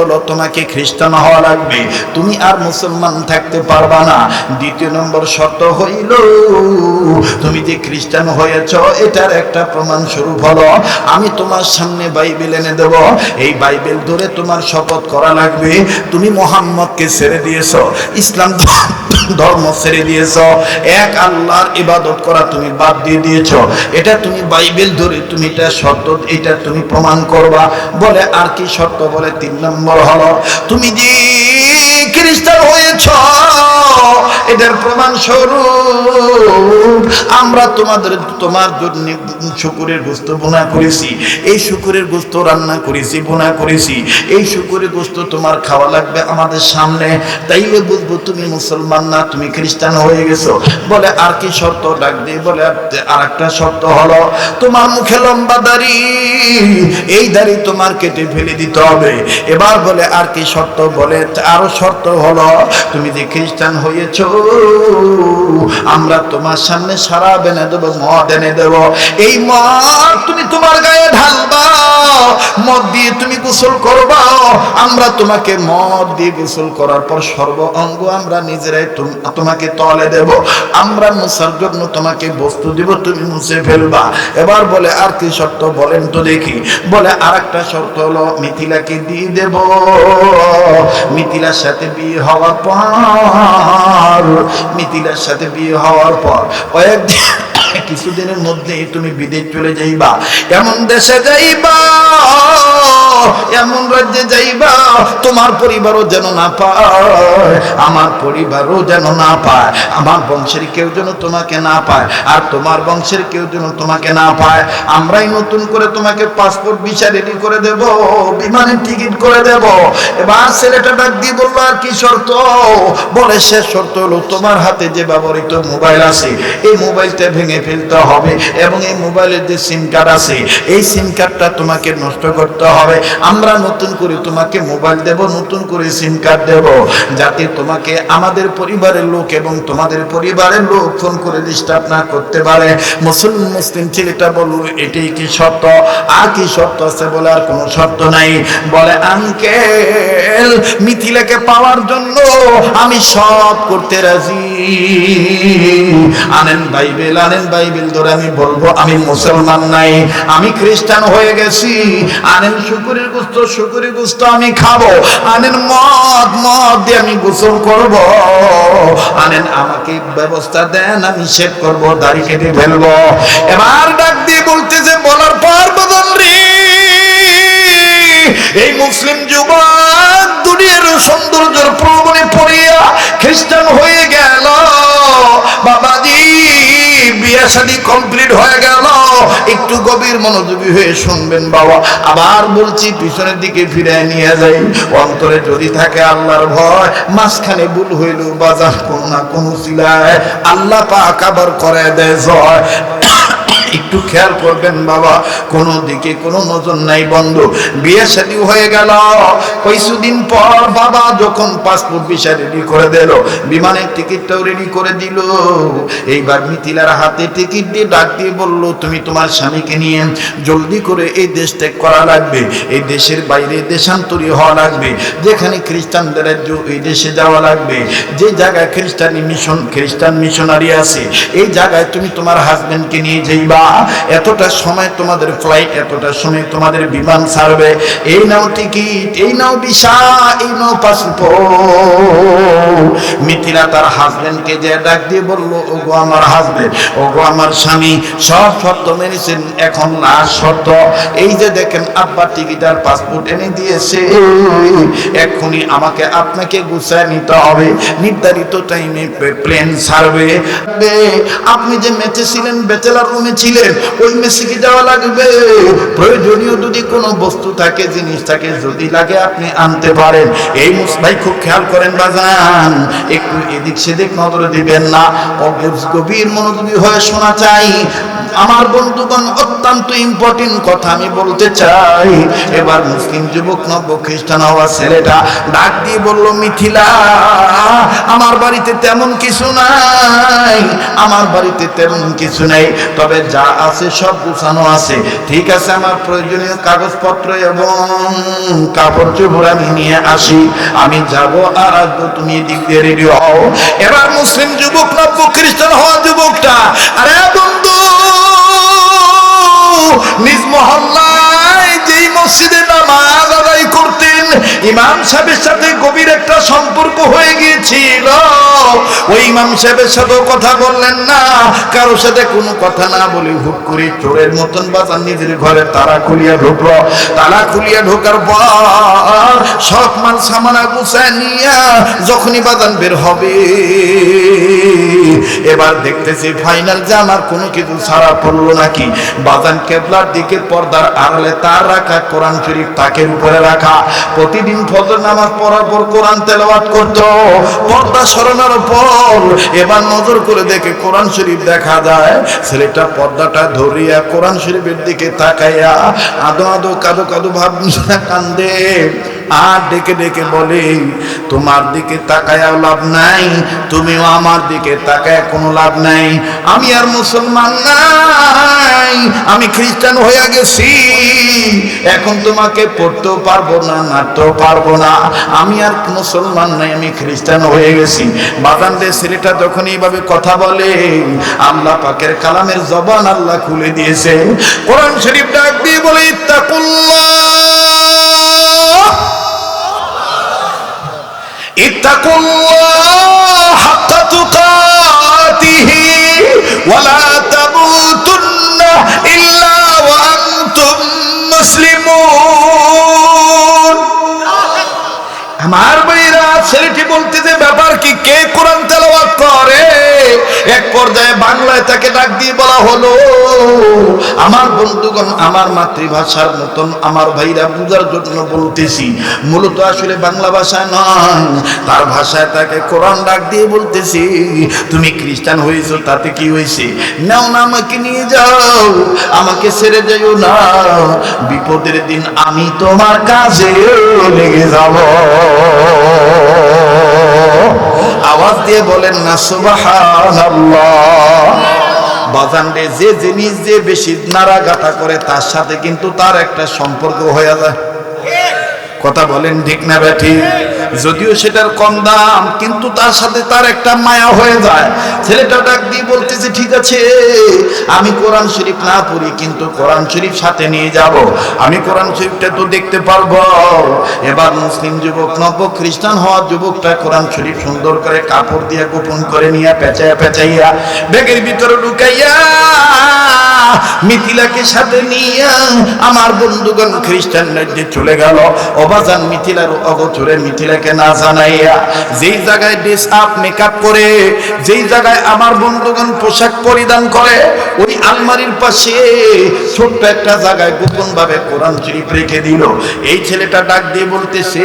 হলো, তোমাকে খ্রিস্টান হওয়া লাগবে, তুমি আর মুসলমান থাকতে পারবা না। দ্বিতীয় নম্বর শর্ত হইল, তুমি যে খ্রিস্টান হয়েছ এটার একটা প্রমাণ স্বরূপ হলো, আমি তোমার সামনে বাইবেল এনে দেব, এই বাইবেল ধরে তোমার শপথ করা লাগবে তুমি মুহাম্মদকে ছেড়ে দিয়েছ, ইসলাম ধর্ম ছেড়ে দিয়েছ, এক আল্লাহর ইবাদত করা তুমি বাদ দিয়ে দিয়েছ, এটা তুমি বাইবেল ধরে তুমি এটা শর্ত, এটা তুমি প্রমাণ করবা। বলে, আর কি শর্ত? বলে, 3 নম্বর হলো, তুমি যে খ্রিস্টান হয়েছ এদের প্রমাণ স্বরূপ আমরা তোমার জন্য শুকরের গোশত বোনা করেছি, এই শুকরের গোশত রান্না করেছি, বোনা করেছি, এই শুকরের গোশত তোমার খাওয়া লাগবে আমাদের সামনে, তাইলে বুঝবো তুমি মুসলমান না, তুমি খ্রিস্টান হয়ে গেছো। বলে আর কি শর্ত? ডাক দিয়ে বলে আর একটা শর্ত হলো তোমার মুখে লম্বা দাড়ি, এই দাড়ি তোমার কেটে ফেলে দিতে হবে। এবার বলে আর কি শর্ত? বলে আরো শর্ত হলো তুমি যে খ্রিস্টান হয়েছো আমরা তোমার সামনে শরাব এনে দেবো, মদ এনে দেবো, এই মদ তুমি তোমার গায়ে ঢালবা, মদ দিয়ে তুমি গোসল করবা, আমরা তোমাকে মদ দিয়ে গোসল করার পর সর্ব অঙ্গ আমরা নিজেরাই তোমাকে তলে দেব, আমরা মুছার জন্য তোমাকে বস্তু দিব, তুমি মুছে ফেলবা। এবার বলে আর কি শর্ত বলেন তো দেখি? বলে আর একটা শর্ত হলো মিথিলাকে দিয়ে দেব, মিথিলার সাথে বিয়ে হওয়ার পর, মিথিলার সাথে বিয়ে হওয়ার পর কয়েকদিন কিছুদিনের মধ্যে তুমি বিদেশ চলে যাইবা, এমন দেশে যাইবা, এমন রাজ্যে যাইবা তোমার পরিবারও যেন না পায়, আমার পরিবারও যেন না পায়, আমার বংশের কেউ যেন তোমাকে না পায়, আর তোমার বংশের কেউ যেন তোমাকে না পায়। আমরাই নতুন করে তোমাকে পাসপোর্ট ভিসা রেডি করে দেব, বিমানের টিকিট করে দেব। এবার ছেলেটা ডাক দিয়ে বললো আর কি শর্ত? বলে শেষ শর্ত হলো তোমার হাতে যে ব্যবহৃত মোবাইল আছে এই মোবাইলটা ভেঙে ফেলতে হবে, এবং এই মোবাইলের যে সিম কার্ড আছে এই সিম কার্ডটা তোমাকে নষ্ট করতে হবে। আমরা নতুন করে তোমাকে মোবাইল দেব, নতুন করে সিম কার্ড দেব, যাতে তোমাকে আমাদের পরিবারের লোক এবং তোমাদের পরিবারের লোক ফোন করে ডিস্টার্ব না করতে পারে। মুসলিম ছেলেটা বলল এটাই কি শর্ত? আর কি শর্ত আছে? বলে আর কোনো শর্ত নাই। বলে আঙ্কেল মিথিলাকে পাওয়ার জন্য আমি সব করতে রাজি, আনেন বাইবেল, আনেন বাইবেল ধরে আমি বলবো আমি মুসলমান নাই, আমি খ্রিস্টান হয়ে গেছি, আনেন শুকরের গোশত, শুকরের গোশত আমি খাবো, আনেন মদ, মদ দিয়ে আমি গোসল করব, আনেন আমাকে ব্যবস্থা দেন আমি শেভ করব, দাড়ি কেটে ফেলবো। এবার ডাক দিয়ে বলতেছে বলার পর বদন রে এই মুসলিম যুবক দুনিয়ার সৌন্দর্যের প্রলোভনে পড়িয়া খ্রিস্টান হয়ে গেল। বাবাজি বিয়ে শাদী কমপ্লিট হয়ে গেল, একটু গভীর মনোযোগী হয়ে শুনবেন বাবা। আবার বলছি পিছনের দিকে ফিরে নিয়ে যাই, অন্তরে যদি থাকে আল্লাহর ভয়, মাঝখানে ভুল হইল বাজার কোন না কোন সিলায় আল্লাহ পাক আবার করে দেয় জয়। একটু খেয়াল করবেন বাবা, কোনো দিকে কোনো নজর নাই বন্ধু। বিয়ে শাদী হয়ে গেল, কিছুদিন পর বাবা যখন পাসপোর্ট ভিসা রেডি করে দিল, বিমানের টিকিটটাও রেডি করে দিল, এইবার মিথিলার হাতে টিকিট দিয়ে ডাক দিয়ে বলল তুমি তোমার স্বামীকে নিয়ে জলদি করে এই দেশ ত্যাগ করা লাগবে, এই দেশের বাইরে দেশান্তরী হওয়া লাগবে, যেখানে খ্রিস্টানদের রাজ্য এই দেশে যাওয়া লাগবে, যে জায়গায় খ্রিস্টান মিশনারি আছে এই জায়গায় তুমি তোমার হাজবেন্ডকে নিয়ে যাইবা। এতটা সময় তোমাদের ফ্লাইট, এতটা সময় তোমাদের বিমান ছাড়বে, এই নাও টিকিট, এই নাও ভিসা, এই নাও পাসপোর্ট। মিথিলা তার হাজবেন্ডকে যে ডাক দিয়ে বলল ওগো আমার হাজবেন্ড, ওগো আমার স্বামী, সব শর্ত মেনেছেন, এখন লাস্ট শর্ত এই যে দেখেন আব্বা টিকিট আর পাসপোর্ট এনে দিয়েছে, এক্ষুনি আমাকে আপনাকে গুছায় নিতে হবে, নির্ধারিত টাইমে প্লেন ছাড়বে। আপনি যে মেচে ছিলেন, ব্যাচেলার রুমে ছিলেন, ওই মেসিকে যাওয়া লাগবে, প্রয়োজনীয় যদি কোনো বস্তু থাকে, জিনিস থাকে, যদি লাগে আপনি আনতে পারেন। এই ভাই খুব খেয়াল করেন বাজান, একটু এদিক সেদিক নজর দিবেন না, গভীর মনোযোগী হয়ে শোনা চাই। আমার বন্ধুগণ অত্যন্ত ইম্পর্টেন্ট কথা আমি বলতে চাই। এবার মুসলিম যুবক নব্য খ্রিস্টান হওয়া ছেলেটা ডাক দিয়ে বলল মিথিলা আমার বাড়িতে তেমন কিছু নাই, আমার বাড়িতে তেমন কিছু নেই, তবে যা আছে সব গুছানো আছে, ঠিক আছে আমার প্রয়োজনীয় কাগজপত্র এবং কাপড় চোপড় আমি নিয়ে আসি, আমি যাব আর আসবো, তুমি এদিক দিয়ে রেডি হও। এবার মুসলিম যুবক নব্য খ্রিস্টান হওয়া যুবকটা আরে বন্ধু নিজ মহল্লায় যেই মসজিদে নামাজ আদায় করতেন ইমাম সাহেবের সাথে গভীর একটা সম্পর্ক হয়ে গিয়েছিল। ওই ইমাম সাহেবের সাথেও কথা বললেন না, কারোর সাথে কোনো কথা না বলে হুট করে চোরের মতন বাজান নিজের ঘরে তালা খুলিয়া ঢুকলো। তালা খুলিয়া ঢোকার পর সব মাল সামানা গুছায় নিয়া যখনই বাজান বের হবে, এবার দেখতেছি ফাইনাল যে আমার কোনো কিছু ছাড়া পড়লো নাকি। বাজান কেবলার দিকে পর্দার আড়ালে তার রাখা কোরআন শরীফ তাকের উপরে রাখা। প্রতিদিন ফজর নামাজ পড়ার পর কোরআন তেলাওয়াত করতো। পর্দা সরানোর পর এবার নজর করে দেখে কোরআন শরীফ দেখা যায়। ছেলেটা পর্দাটা ধরিয়া কোরআন শরীফের দিকে তাকাইয়া আদো আদো কাদো কাদো ভাব কান্দে আর ডেকে ডেকে বলে, তোমার দিকে তাকায়া লাভ নাই, তুমিও আমার দিকে তাকায় কোনো লাভ নাই। আমি আর মুসলমান নাই, আমি খ্রিস্টান হয়ে গেছি। এখন তোমাকে পড়তেও পারবো না, নাড়তেও পারবো না। আমি আর মুসলমান নাই, আমি খ্রিস্টান হয়ে গেছি। বাজানদের ছেলেটা যখন এইভাবে কথা বলে, আল্লাহ পাকের কালামের জবান আল্লাহ খুলে দিয়েছে। কোরআন শরীফ ডাক দিয়ে বলে, ইত্তাকুল্লাহ হাক্কা তুকাতিহি ওয়া লা তামুতুন্না ইল্লা ওয়া আনতুম মুসলিমুন। আমার ভাইরা, ছেলেটি বলতেছে ব্যাপার কি, কে কোরআন তেলাওয়াত করে? এক পর্যায়ে বাংলায় তাকে ডাক দিয়ে বলা হলো, আমার বন্ধুগণ, আমার মাতৃভাষার মতন আমার ভাইরা বুঝার জন্য বলতেছি, মূলত আসলে বাংলা ভাষা নয়, তার ভাষায় তাকে কোরআন ডাক দিয়ে বলতেছি, তুমি খ্রিস্টান হয়েছো তাতে কি হয়েছে? নাও না, আমাকে নিয়ে যাও, আমাকে ছেড়ে যাইও না, বিপদের দিন আমি তোমার কাছে লেগে যাব। আওয়াজ দিয়ে বলেন না সুবহানাল্লাহ। বাজান রে, যে জিনিস যে বেশি নাড়াগাটা করে তার সাথে কিন্তু তার একটা সম্পর্ক হয়ে যায়। কথা বলেন ঠিক না বেঠি? যদিও সেটার কম দাম, কিন্তু তার সাথে তার একটা মায়া হয়ে যায়। ছেলেটা ডাক দিয়ে বলতেছে, ঠিক আছে, আমি কোরআন শরীফ না পড়ি, কিন্তু কোরআন শরীফ সাথে নিয়ে যাব, আমি কোরআন শরীফটা তো দেখতে পারবো। এবার মুসলিম যুবক, নব্য খ্রিস্টান হওয়া যুবকটা কোরআন শরীফ সুন্দর করে কাপড় দিয়ে গোপন করে নিয়ে পেঁচাইয়া পেঁচাইয়া ব্যাগের ভিতরে ঢুকাইয়া মিথিলাকে সাথে নিয়ে আমার বন্ধুগণ খ্রিস্টান রাজ্যে চলে গেল। অবাজান মিথিলার অগোচরে মিথিলাকে না জানাইয়া যেই জায়গায় ড্রেস আপ মেকআপ করে, যেই জায়গায় আমার বন্ধুগণ পোশাক পরিধান করে, ওই আলমারির পাশে ছোট্ট একটা জায়গায় গোপন ভাবে কোরআন শরীফ রেখে দিল। এই ছেলেটা ডাক দিয়ে বলতেছে,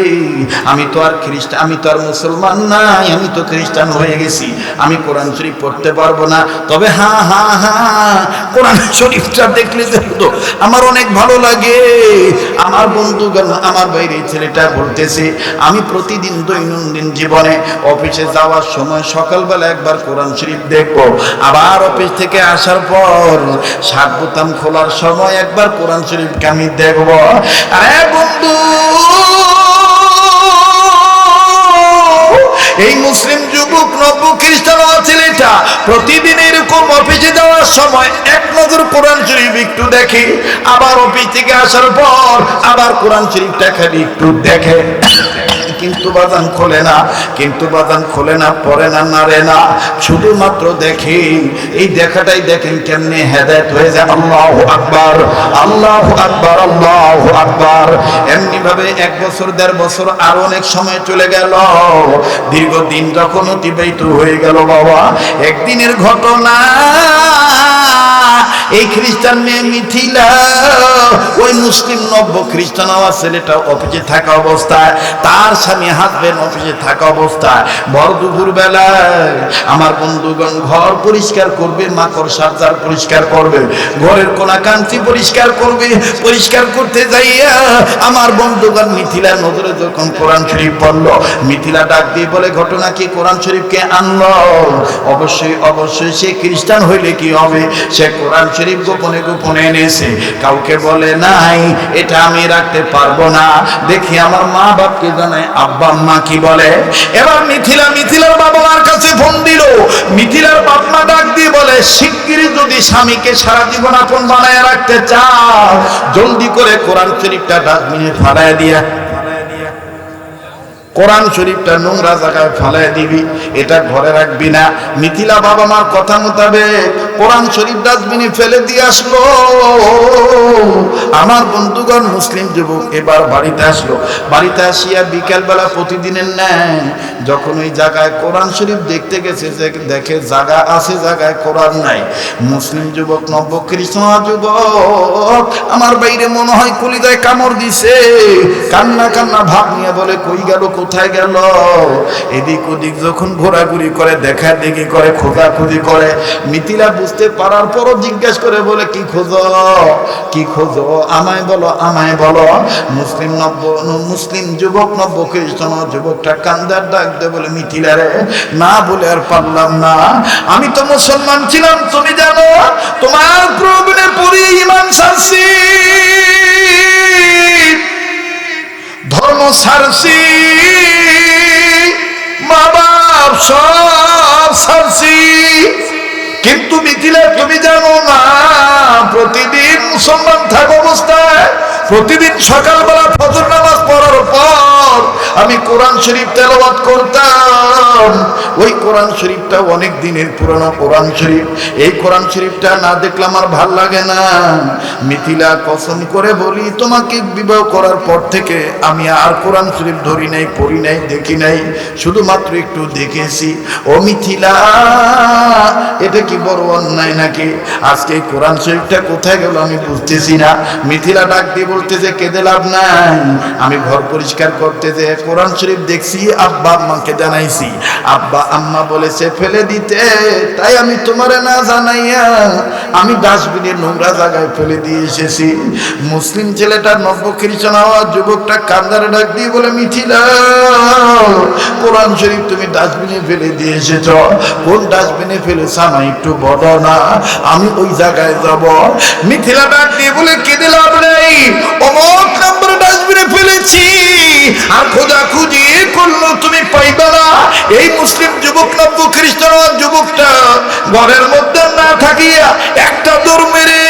আমি তো আর খ্রিস্টান, আমি তো আর মুসলমান নাই, আমি তো খ্রিস্টান হয়ে গেছি, আমি কোরআন শরীফ পড়তে পারবো না। তবে হ্যাঁ হ্যাঁ হ্যাঁ, কোরআন শরীফটা দেখলে তো আমার অনেক ভালো লাগে। আমার বন্ধুগণ, আমার বাইরে ছেলেটা বলতেছে, আমি প্রতিদিন দৈনন্দিন জীবনে অফিসে যাওয়ার সময় সকালবেলা একবার কোরআন শরীফ দেখবো, আবার অফিস থেকে আসার পর শার্ট বোতাম খোলার সময় একবার কোরআন শরীফকে আমি দেখবো। আরে বন্ধু, এই মুসলিম যুবক নব্য খ্রিস্টান ছেলেটা প্রতিদিন এরকম অফিসে যাওয়ার সময় এক নজর কোরআন শরীফ একটু দেখে, আবার অফিস থেকে আসার পর আবার কোরআন শরীফটা খালি একটু দেখে, কিন্তু বাজান খোলে না, কিন্তু বাজান খোলে না, পড়ে না, নাড়ে না, শুধুমাত্র দেখে। এই দেখাটাই দেখেন কেমনে হেদায়েত হয়ে যায়। আল্লাহু আকবার, আল্লাহু আকবার, আল্লাহু আকবার। এমনি ভাবে 1 বছর 1.5 বছর আর অনেক সময় চলে গেল। দীর্ঘদিন যখন অতিবাহিত হয়ে গেল বাবা, একদিনের ঘটনা, এই খ্রিস্টান মেয়ে মিথিলা ওই মুসলিম নব্য খ্রিস্টান হওয়া ছেলেটা অফিসে থাকা অবস্থায়, তার স্বামী হাজবেন্ড অফিসে থাকা অবস্থায় ভর দুপুর বেলায় আমার বন্ধুগণ ঘর পরিষ্কার করবে, মাকড় সাজার পরিষ্কার করবে, ঘরের কোনা কাঞ্চি পরিষ্কার করবে। পরিষ্কার করতে যাইয়া আমার বন্ধুগণ মিথিলার নজরে যখন কোরআন শরীফ পড়ল, মিথিলা ডাক দিয়ে বলে, ঘটনা কি, কোরআন শরীফকে আনলো? অবশ্যই অবশ্যই, সে খ্রিস্টান হইলে কি হবে, সে কোরআন শরীফ গোপনে গোপনে এনেছে, কাউকে বলে নাই, এটা আমি রাখতে পারবো না, দেখি আমার মা বাপকে জানাই, আব্বা আম্মা কি বলে। এবার মিথিলার বাবা মার কাছে ফোন দিল। মিথিলার বাপ মা ডাক দিয়ে বলে, শিগগিরই যদি স্বামীকে সারা জীবন আপন বানায় রাখতে চাও, জলদি করে কোরআন শরীফটা ডাস্টবিনে ফালায় দিয়া। কোরআন শরীফটা নোংরা জায়গায় ফালাই দিবি, এটা ঘরে রাখবি না। মিথিলা বাবা মার কথা মোতাবেক কোরআন শরীফ ডাস্টবিনে ফেলে দিয়ে আসলো। আমার বন্ধুগণ মুসলিম যুবক এবার বাড়িতে আসলো। বাড়িতে আসিয়া বিকেলবেলা প্রতিদিনের ন্যায় যখন ওই জায়গায় কোরআন শরীফ দেখতে গেছে, দেখে জায়গা আছে, জায়গায় কোরআন নাই। মুসলিম যুবক, নব্য খ্রিস্টান যুবক আমার বাইরে মনে হয় কলিজায় কামড় দিছে, কান্না কান্না ভাব নিয়ে বলে কই গেল, কোথায় গেল। এদিক ওদিক যখন ঘোরাঘুরি করে, দেখা দেখি করে, খোঁজাখুঁজি করে, মিথিলা বুঝতে পারার পরও জিজ্ঞেস করে বলে কি খোঁজো, কি খোঁজো, আমায় বলো, আমায় বলো। মুসলিম যুবক, নব্য খ্রিস্টান যুবকটা কান্দার ডাক দে বলে মিথিলা রে, না বলে আর পারলাম না, আমি তো মুসলমান ছিলাম, তুমি জানো তোমার প্রয়োজনে পড়ি ঈমান ছাড়ছি, ধর্ম ছাড়ছি, মা বাপ সব ছাড়ছি, কিন্তু মিথিলা তুমি জানো না, প্রতিদিন মুসলমান থাকা অবস্থায় প্রতিদিন সকালবেলা ফজর নামাজ পড়ার পর আমি কোরআন শরীফ তেলাওয়াত করতাম। ওই কোরআন শরীফটা অনেক দিনের পুরনো কোরআন শরীফ, এই কোরআন শরীফটা না দেখলে আমার ভাল লাগে না। মিথিলা কসম করে বলি, তোমাকে বিবাহ করার পর থেকে আমি আর কোরআন শরীফ ধরি নাই, পড়ি নাই, দেখি নাই, শুধুমাত্র একটু দেখেছি। ও মিথিলা, এটা কি বড় অন্যায় নাকি? আজকে এই কোরআন শরীফটা কোথায় গেল আমি বুঝতেছি না। মিথিলা ডাক দিয়ে বলতেছে কেঁদে লাভ নাই, আমি ঘর পরিষ্কার করতে যে কোরআন শরীফ দেখছি, আব্বা আম্মাকে জানাইছি, আব্বা আম্মা বলেছে ফেলে দিতে, তাই আমি তোমারে না জানাইয়া আমি ডাস্টবিনে নোংরা জায়গায় ফেলে দিয়ে এসেছি। মুসলিম ছেলেটা, নব্য খ্রিস্টান যুবকটা কান্দারে ডাক দিয়ে বলে মিথিলা, কোরআন শরীফ তুমি ডাস্টবিনে ফেলে দিয়ে এসেছ, কোন ডাস্টবিনে ফেলেছ আমায় একটু বলো না, আমি ওই জায়গায় যাব। মিথিলা ডাক দিয়ে বলে কেঁদে লাভ নেই, অমুক নম্বর ডাস্টবিনে ফেলেছি, আর খোঁজাখুঁজি করলো তুমি পাইবা না। এই মুসলিম যুবক, নব্য খ্রিস্টান যুবকটা ঘরের মধ্যে না থাকিয়া একটা দৌড় মেরে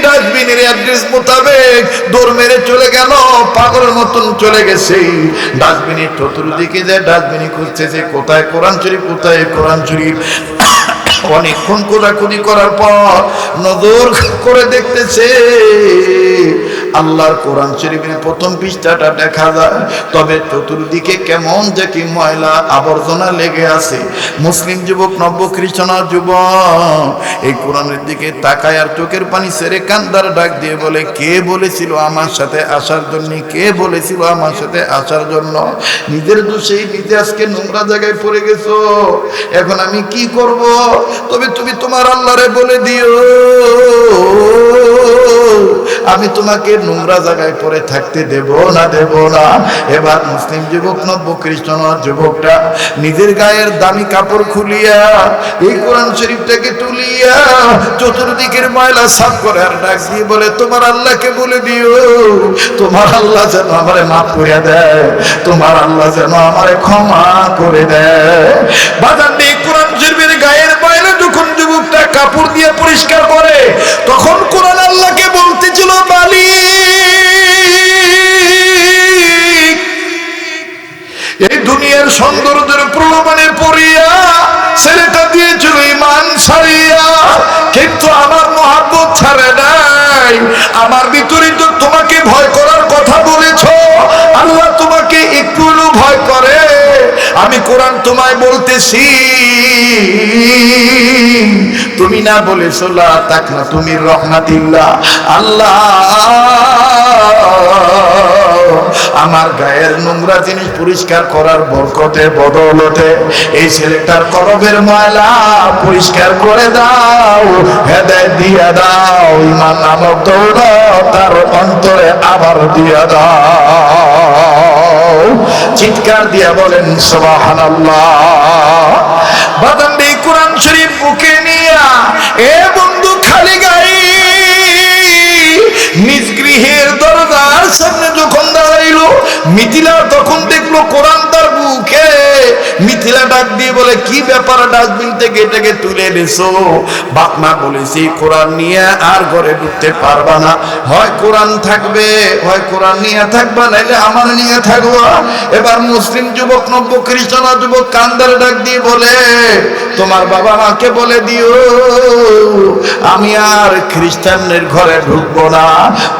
ডাস্টবিনের অ্যাড্রেস মোতাবেক দৌড় মেরে চলে গেল, পাগলের মতন চলে গেছে। ডাস্টবিনের চতুর্দিকে যে ডাস্টবিনে খুঁজতেছে, কোথায় কোরআন শরীফ, কোথায় কোরআন শরীফ। অনেকক্ষণ খোঁজাখুঁজি করার পর নজর করে দেখতেছে আল্লাহর কোরআন শরীফের প্রথম পৃষ্ঠাটা দেখা যায়, তবে চতুর্দিকে কেমন যে কি ময়লা আবর্জনা লেগে আছে। মুসলিম যুবক, নব্য খ্রিস্টান যুবক এই কোরআনের দিকে তাকায় আর চোখের পানি ছেড়ে কান্দার ডাক দিয়ে বলে, কে বলেছিল আমার সাথে আসার জন্য, কে বলেছিল আমার সাথে আসার জন্য? নিজের দোষেই নিজে আজকে নোংরা জায়গায় পড়ে গেছো, এখন আমি কি করব? তবে তুমি তোমার আল্লাহরে বলে দিও আমি তোমাকে নোংরা জায়গায় পড়ে থাকতে দেব না, দেব না। এবার মুসলিম যুবক, নব্য খ্রিস্টান যুবকটা নিজের গায়ের দামি কাপড় খুলিয়া এই কোরআন শরীফটাকে তুলিয়া চতুর্দিকের ময়লা সাফ করে আর ডাক দিয়ে বলে, তোমার আল্লাহকে বলে দিও তোমার আল্লাহ যেন আমারে মাফ করে দেয়, তোমার আল্লাহ যেন আমারে ক্ষমা করে দেয়। বাজান দিয়ে কোরআন শরীফের গায়ের ময়লা যখন যুবকটা কাপড় দিয়ে পরিষ্কার করে, তখন কোরআন আল্লাহকে বলতেছিল, এই দুনিয়ার সৌন্দর্যের প্রলোভনে পড়িয়া ছেলেটা দিয়েছিল ঈমান ছাড়িয়া, কিন্তু আমার মহব্বত ছাড়ে নাই। আমার ভিতরে তো তোমাকে ভয় করার কথা বলেছ, আল্লাহ তোমাকে একটু ভয় করে। আমি কোরআন তোমায় বলতেছি, তুমি না বলেছো লা তাকনা তুমি রহমাতিল্লাহ, আল্লাহ আমার গায়ের নোংরা জিনিস পরিষ্কার করার বরকতে বদলতে এই ছেলেটার কলবের ময়লা পরিষ্কার করে দাও, হেদায়েত দিয়া দাও, ঈমান নামক দৌলত তার অন্তরে আবার দিয়া দাও। চিৎকার দিয়া বলেন সুবহানাল্লাহ। বাদাম কোরআন শরীফ বুকে নিয়া এ বন্ধু খালি গায়ে নিজ গৃহের দরজার সামনে যখন দাঁড়াইলো, মিথিলা তখন দেখলো কোরআন তার বুকে। মিথিলা মিথিলা ডাক দিয়ে বলে, কি ব্যাপার ডাস্টবিন থেকে এটাকে তুলে এনেছো? বাপ মা বলেছি কোরআন নিয়ে আর ঘরে ঢুকতে পারবা না, হয় কোরআন থাকবে, হয় কোরআন নিয়ে থাকবা, নাইলে আমার নিয়ে থাকবো। এবার মুসলিম যুবক নব্য খ্রিস্টান যুবক কান্দার ডাক দিয়ে বলে, তোমার বাবা মাকে বলে দিও আমি আর খ্রিস্টানদের ঘরে ঢুকবো না।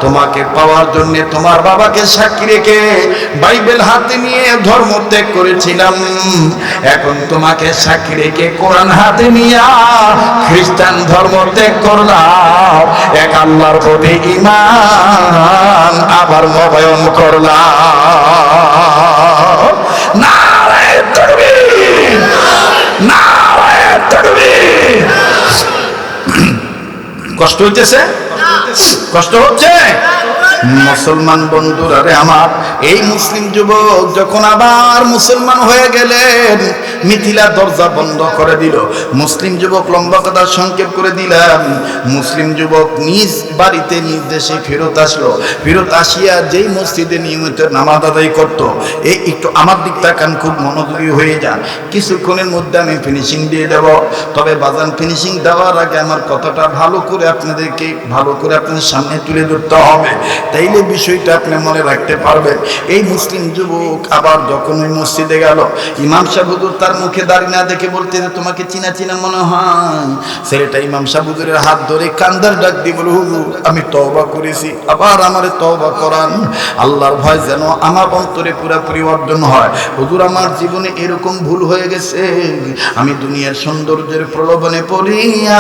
তোমাকে পাওয়ার জন্য তোমার বাবাকে সাক্ষী রেখে বাইবেল হাতে নিয়ে ধর্ম ত্যাগ করেছিলাম, এখন তোমাকে সাক্ষী রেখে কোরআন হাতে নিয়ে খ্রিস্টান ধর্ম ত্যাগ করলাম, এক আল্লাহর প্রতি ঈমান আবার নবায়ন করলাম। নারায়ে তাকবীর, নারায়ে তাকবীর। কষ্ট হইতেছে? কষ্ট হচ্ছে? মুসলমান বন্ধুরা রে আমার, এই মুসলিম যুবক যখন আবার মুসলমান হয়ে গেলেন, মিথিলা দরজা বন্ধ করে দিল। মুসলিম যুবক, লম্বা কথা সংক্ষেপ করে দিলাম, মুসলিম যুবক নিজ বাড়িতে নিজ দেশে ফেরত আসলো। ফেরত আসিয়া যেই মসজিদে নিয়মিত নামাজ আদায় করত, এই একটু আমার দিক তাকান, খুব মনোযোগী হয়ে যান, কিছুক্ষণের মধ্যে আমি ফিনিশিং দিয়ে দেব। তবে বাজান, ফিনিশিং দেওয়ার আগে আমার কথাটা ভালো করে আপনাদের সামনে তুলে ধরতে হবে, তাইলে বিষয়টা আপনি মনে রাখতে পারবেন। এই মুসলিম যুবক আবার যখন ওই মসজিদে গেল, ইমাম সাহেব হুজুর তার মুখে দাড়ি না দেখে বলতে, তোমাকে চিনা চিনা মনে হয়। ছেলেটা ইমাম সাহেব হুজুরের হাত ধরে কান্দার ডাক দিয়ে বলে, হুজুর আমি তওবা করেছি, আবার আমারে তওবা করান, আল্লাহর ভয় যেন আমার অন্তরে পুরোপুরি অর্জন হয়। হুজুর আমার জীবনে এরকম ভুল হয়ে গেছে, আমি দুনিয়ার সৌন্দর্যের প্রলোভনে পড়িয়া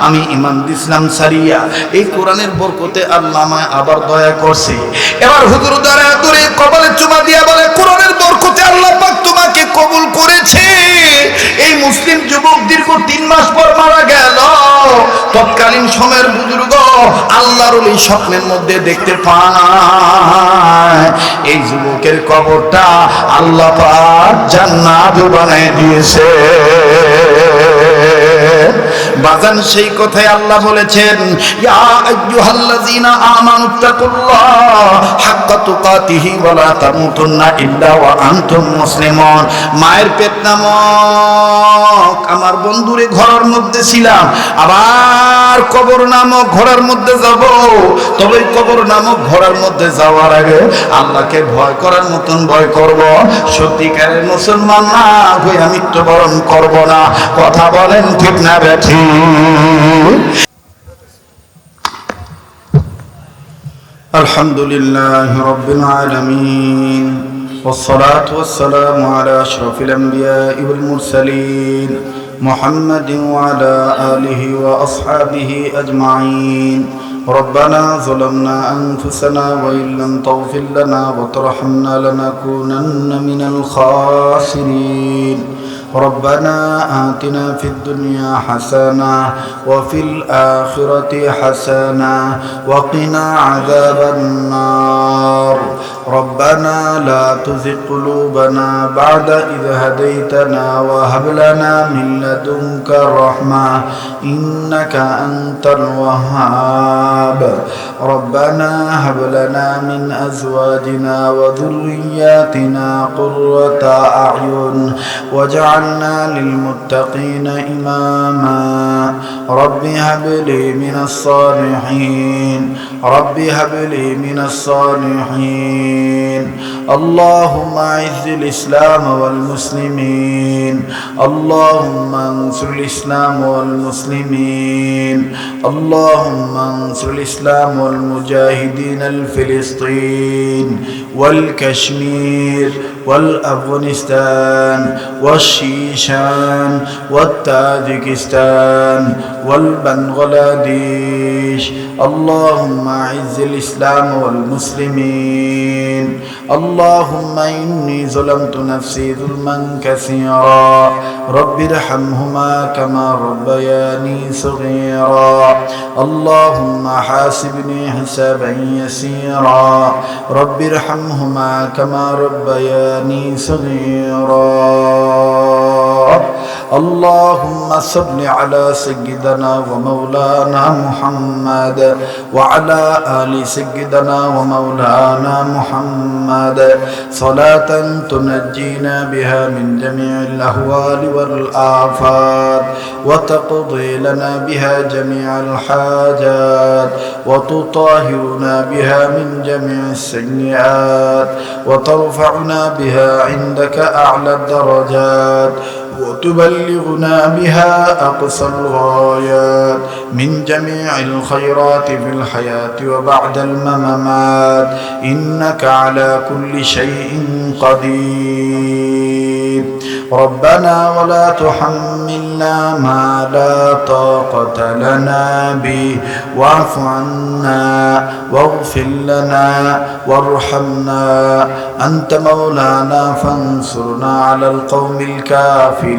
আমি ইমান দিছিলাম সারিয়া, এই কোরআনের বরকতে আল্লাহ আমায় আবার দয়া করছে। এবার হুজুর দয়া করে কপালে চুমা দিয়া বলে, কোরআনের বরকতে আল্লাহ পাক তোমাকে কবুল করেছে। এই মুসলিম যুবক দীর্ঘ 3 মাস পর মারা গেল। তৎকালীন সময়ের বুজুর্গ আল্লাহর ওলি স্বপ্নের মধ্যে দেখতে পায়, এই যুবকের কবরটা আল্লাহ পাক জান্নাত বানায় দিয়েছে। বাজান, সেই কথাই আল্লাহ বলেছেন, ইয়া আইয়ুহাল্লাযীনা আমানুত্তাকুল্লাহ হাক্কা তুকাতিহি ওয়া লা তামুতুন্না ইল্লা ওয়া আনতুম মুসলিমুন। মায়ের পেট নামক আমার বন্ধুরে ঘরের মধ্যে ছিলাম, আবার কবর নামক ঘরের মধ্যে যাব। তবে কবর নামক ঘরের মধ্যে যাওয়ার আগে আল্লাহকে ভয় করার মতন ভয় করব। সত্যিকারের মুসলমান না হয়ে মৃত্যুবরণ করব না। কথা বলেন ঠিক না বেঠি? আলহামদুলিল্লাহ রাব্বিল আলামিন, والصلاة والسلام على أشرف الأنبياء والمرسلين محمد وعلى آله وأصحابه أجمعين. ربنا ظلمنا أنفسنا وإن لم تغفر لنا وترحمنا لنكونن من الخاسرين. ربنا آتنا في الدنيا حسنة وفي الآخرة حسنة وقنا عذاب النار. ربنا لا تزغ قلوبنا بعد إذ هديتنا وهب لنا من لدنك رحمة إنك أنت الوهاب. ربنا هب لنا من أزواجنا وذرياتنا قرة أعين واجعلنا للمتقين إماما. رب هب لي من الصالحين، رب هب لي من الصالحين. اللهم أعز الإسلام والمسلمين، اللهم انصر الإسلام والمسلمين، اللهم انصر الإسلام والمجاهدين الفلسطين والكشمير والأفغانستان والشيشان والتاجكستان والبنغلاديش. اللهم أعز الإسلام والمسلمين. اللهم إني ظلمت نفسي ظلما كثيرا، رب ارحمهما كما ربياني صغيرا. اللهم حاسبني حسابا يسيرا، رب ارحمهما كما ربياني صغيرا. اللهم صل على سيدنا ومولانا محمد وعلى آل سيدنا ومولانا محمد صلاة تنجينا بها من جميع الأهوال والآفات وتقضي لنا بها جميع الحاجات وتطهرنا بها من جميع السيئات وترفعنا بها عندك أعلى الدرجات وتبلغنا بها أقصى الغايات من جميع الخيرات في الحياة وبعد الممات إنك على كل شيء قدير ربنا ولا تحملنا ما لا طاقة لنا به واعف عنا واغفر لنا وارحمنا أنت مولانا فانصرنا على القوم الكافرين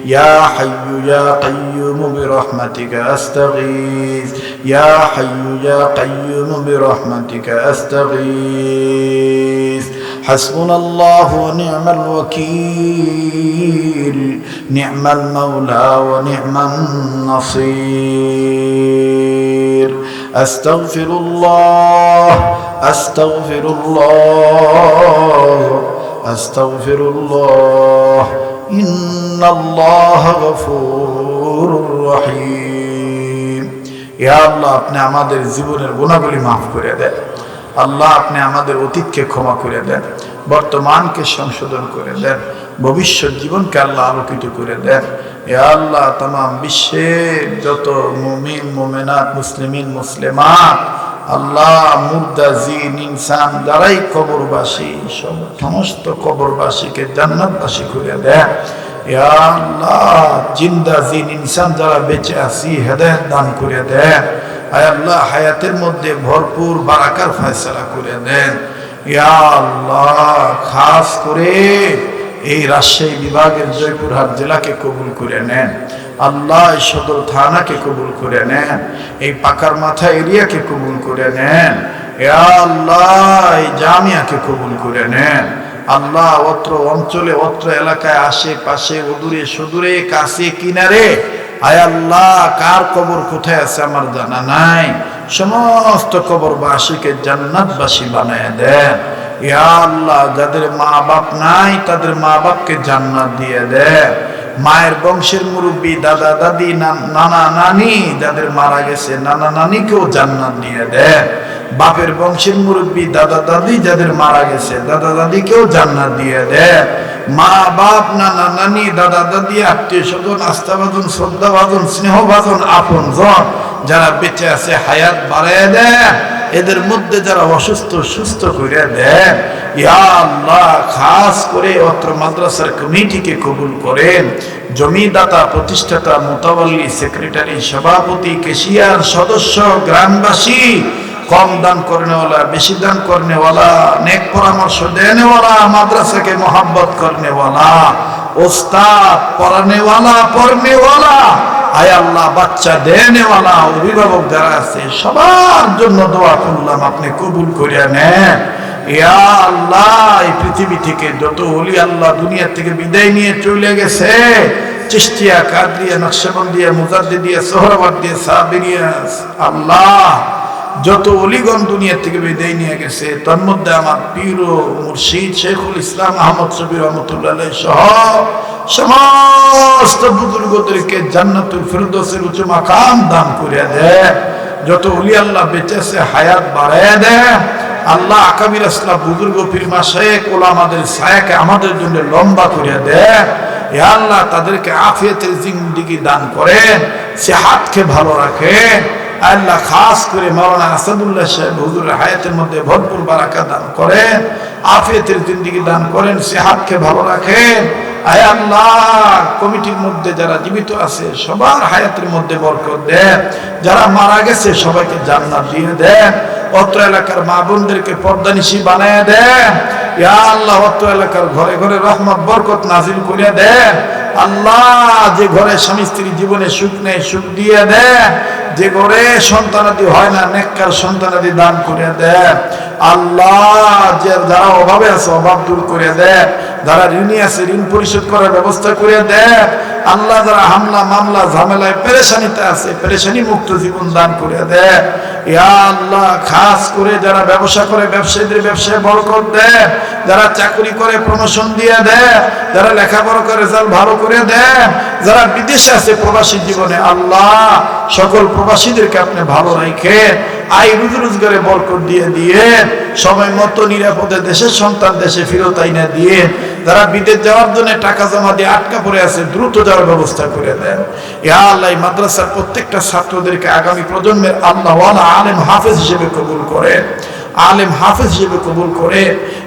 يا حي يا قيوم برحمتك أستغيث يا حي يا قيوم برحمتك أستغيث حسبنا الله ونعم الوكيل نعم المولى ونعم النصير أستغفر الله أستغفر الله أستغفر الله إن الله غفور رحيم يا الله আপনি আমাদের জীবনের গুনাহগুলি maaf করে দেন আল্লাহ আপনি আমাদের অতীতকে ক্ষমা করে দেন বর্তমানকে সংশোধন করে দেন ভবিষ্যৎ জীবনকে আল্লাহ আলোকিত করে দেন ইয়া আল্লাহ तमाम বিশ্বের যত মুমিন মুমিনাত মুসলিমিন মুসলিমাত আল্লাহ মুর্দা জিন ইনসান যারাই কবরবাসী সমস্ত কবরবাসীকে জান্নাতবাসী করে দেন ইয়া আল্লাহ জিন্দা জিন ইনসান যারা বেঁচে আছি হেদায়েত দান করে দেন আয় আল্লাহ হায়াতের মধ্যে ভরপুর বারাকার ফয়সালা করে দেন ইয়া আল্লাহ খাস করে এই রাজশাহী বিভাগের জয়পুরহাট জেলাকে কবুল করে নেন আল্লাহ এই সদর থানাকে কবুল করে নেন এই পাকার মাথা এরিয়াকে কবুল করে নেন ইয়া আল্লাহ এই জামিয়াকে কবুল করে নেন আল্লাহ অত্র অঞ্চলে অত্র এলাকায় আশেপাশে অদূরে সুদূরে কাছে কিনারে আয় আল্লাহ কার কবর কোথায় আছে আমার জানা নাই সমস্ত কবরবাসীকে জান্নাতবাসী বানায় দেন ইয়া আল্লাহ যাদের মা বাপ নাই তাদের মা বাপকে জান্নাত দিয়ে দেন মায়ের বংশের মুরব্বী দাদা দাদি নানা নানি যাদের মারা গেছে নানা নানিকেও জান্নাত দিয়ে দেন বাপের বংশের মুরব্বী দাদা দাদি যাদের মারা গেছে দাদা দাদিকেও জান্নাত দিয়ে দেন মা বাপ নানা নানি দাদা দাদি আত্মীয় স্বজন আস্থাভাজন শ্রদ্ধাভাজন স্নেহভাজন আপনজন যারা বেঁচে আছে হায়াত বাড়ায় দেন এদের মধ্যে যারা অসুস্থ সুস্থ করে দেন ইয়া আল্লাহ খাস করে অত্র মাদ্রাসার কমিটিকে কবুল করেন জমিদাতা প্রতিষ্ঠাতা মুতাওয়াল্লি সেক্রেটারি সভাপতি কেশিয়ার সদস্য গ্রামবাসী कम दान करने वाला बेशी दान करने वाला नेक परामर्श देने वाला माद्रासा के मोहब्बत करने वाला उस्ताद पढ़ाने वाला पढ़ने वाला आय अल्लाह बच्चा देने वाला अभिभावक যারা আছে সবার জন্য দোয়া করলাম আপনি কবুল করে নেন ইয়া আল্লাহ এই পৃথিবী থেকে যত ওলি আল্লাহ দুনিয়া থেকে বিদায় নিয়ে চলে গেছে চিশতিয়া কাদরিয়া নকশবন্দিয়া মুজাদ্দিদিয়া সোহরাওয়ার্দিয়া সাবিরিয়া আল্লাহ যত ওলিগণ দুনিয়া থেকে বিদায় নিয়ে গেছে তার মধ্যে আমার পীর ও মুর্শিদ শেখুল ইসলাম আহমদ শফি রহমতুল্লাহ আলাইহি সহ সমস্ত বুজুর্গদেরকে জান্নাতুল ফিরদৌসের উচ্চ মাকাম দান করে দেন যত ওলি আল্লাহ বেঁচে আছে হায়াত বাড়ায় দেন আল্লাহ আকাবির আসলাফ বুজুর্গ পীর মাশায়েখ ওলামাদের ছায়াকে আমাদের জন্য লম্বা করে দেন ইয়া আল্লাহ তাদেরকে আফিয়াতের জিন্দেগি দান করেন সেহাতকে ভালো রাখেন আল্লাহ খাস করে মাওলানা আসাদুল্লাহ সাহেব হুজুরের হায়াতের মধ্যে ভরপুর বারাকা দান করেন আফিয়াতের জিন্দেগি দান করেন সেহাতকে ভালো রাখেন আয় আল্লাহ কমিটির মধ্যে যারা জীবিত আছে সবার হায়াতের মধ্যে বরকত দেন যারা মারা গেছে সবাইকে জান্নাত দিয়ে দেন অত্র এলাকার মা বোনদেরকে পর্দানিশী বানায় দেন ইয়া আল্লাহ অত্র এলাকার ঘরে ঘরে রহমত বরকত নাজিল করে দেন আল্লাহ যে ঘরে স্বামী স্ত্রী জীবনে সুখ নেই সুখ দিয়ে দেন যে ঘরে সন্তানাদি হয় না নেককার সন্তানাদি দান করে দেন আল্লাহ। যে যারা অভাবে আছে অভাব দূর করে দেন, যারা ঋণী আছে ঋণ পরিশোধ করার ব্যবস্থা করে দেন আল্লাহ। যারা হামলা মামলা ঝামেলায় পেরেশানিতে আছে পেরেশানি মুক্ত জীবন দান করে দেন ইয়া আল্লাহ। খাস করে যারা ব্যবসা করে ব্যবসায়ীদের ব্যবসায় বরকত দেন, যারা চাকরি করে প্রমোশন দিয়ে দেন, যারা লেখাপড়া করে রেজাল্ট ভালো করে দেন, যারা বিদেশে আছে প্রবাসী জীবনে আল্লাহ সকল প্রবাসীদেরকে আপনি ভালো রাখেন, আয় রুজি রোজগারে বরকত দিয়ে সময় মতো নিরাপদে দেশের সন্তান দেশে ফেরত আইনা দিয়ে, যারা বিদেশ যাওয়ার জন্য টাকা জমা দিয়ে আটকা পড়ে আছে দ্রুত যাওয়ার ব্যবস্থা করে দেন ইয়া আল্লাহ। মাদ্রাসার প্রত্যেকটা ছাত্রদেরকে আগামী প্রজন্মের আল্লাহ আলেম হাফেজ হিসেবে কবুল করেন, আলেম হাফেজ হিসেবে কবুল করে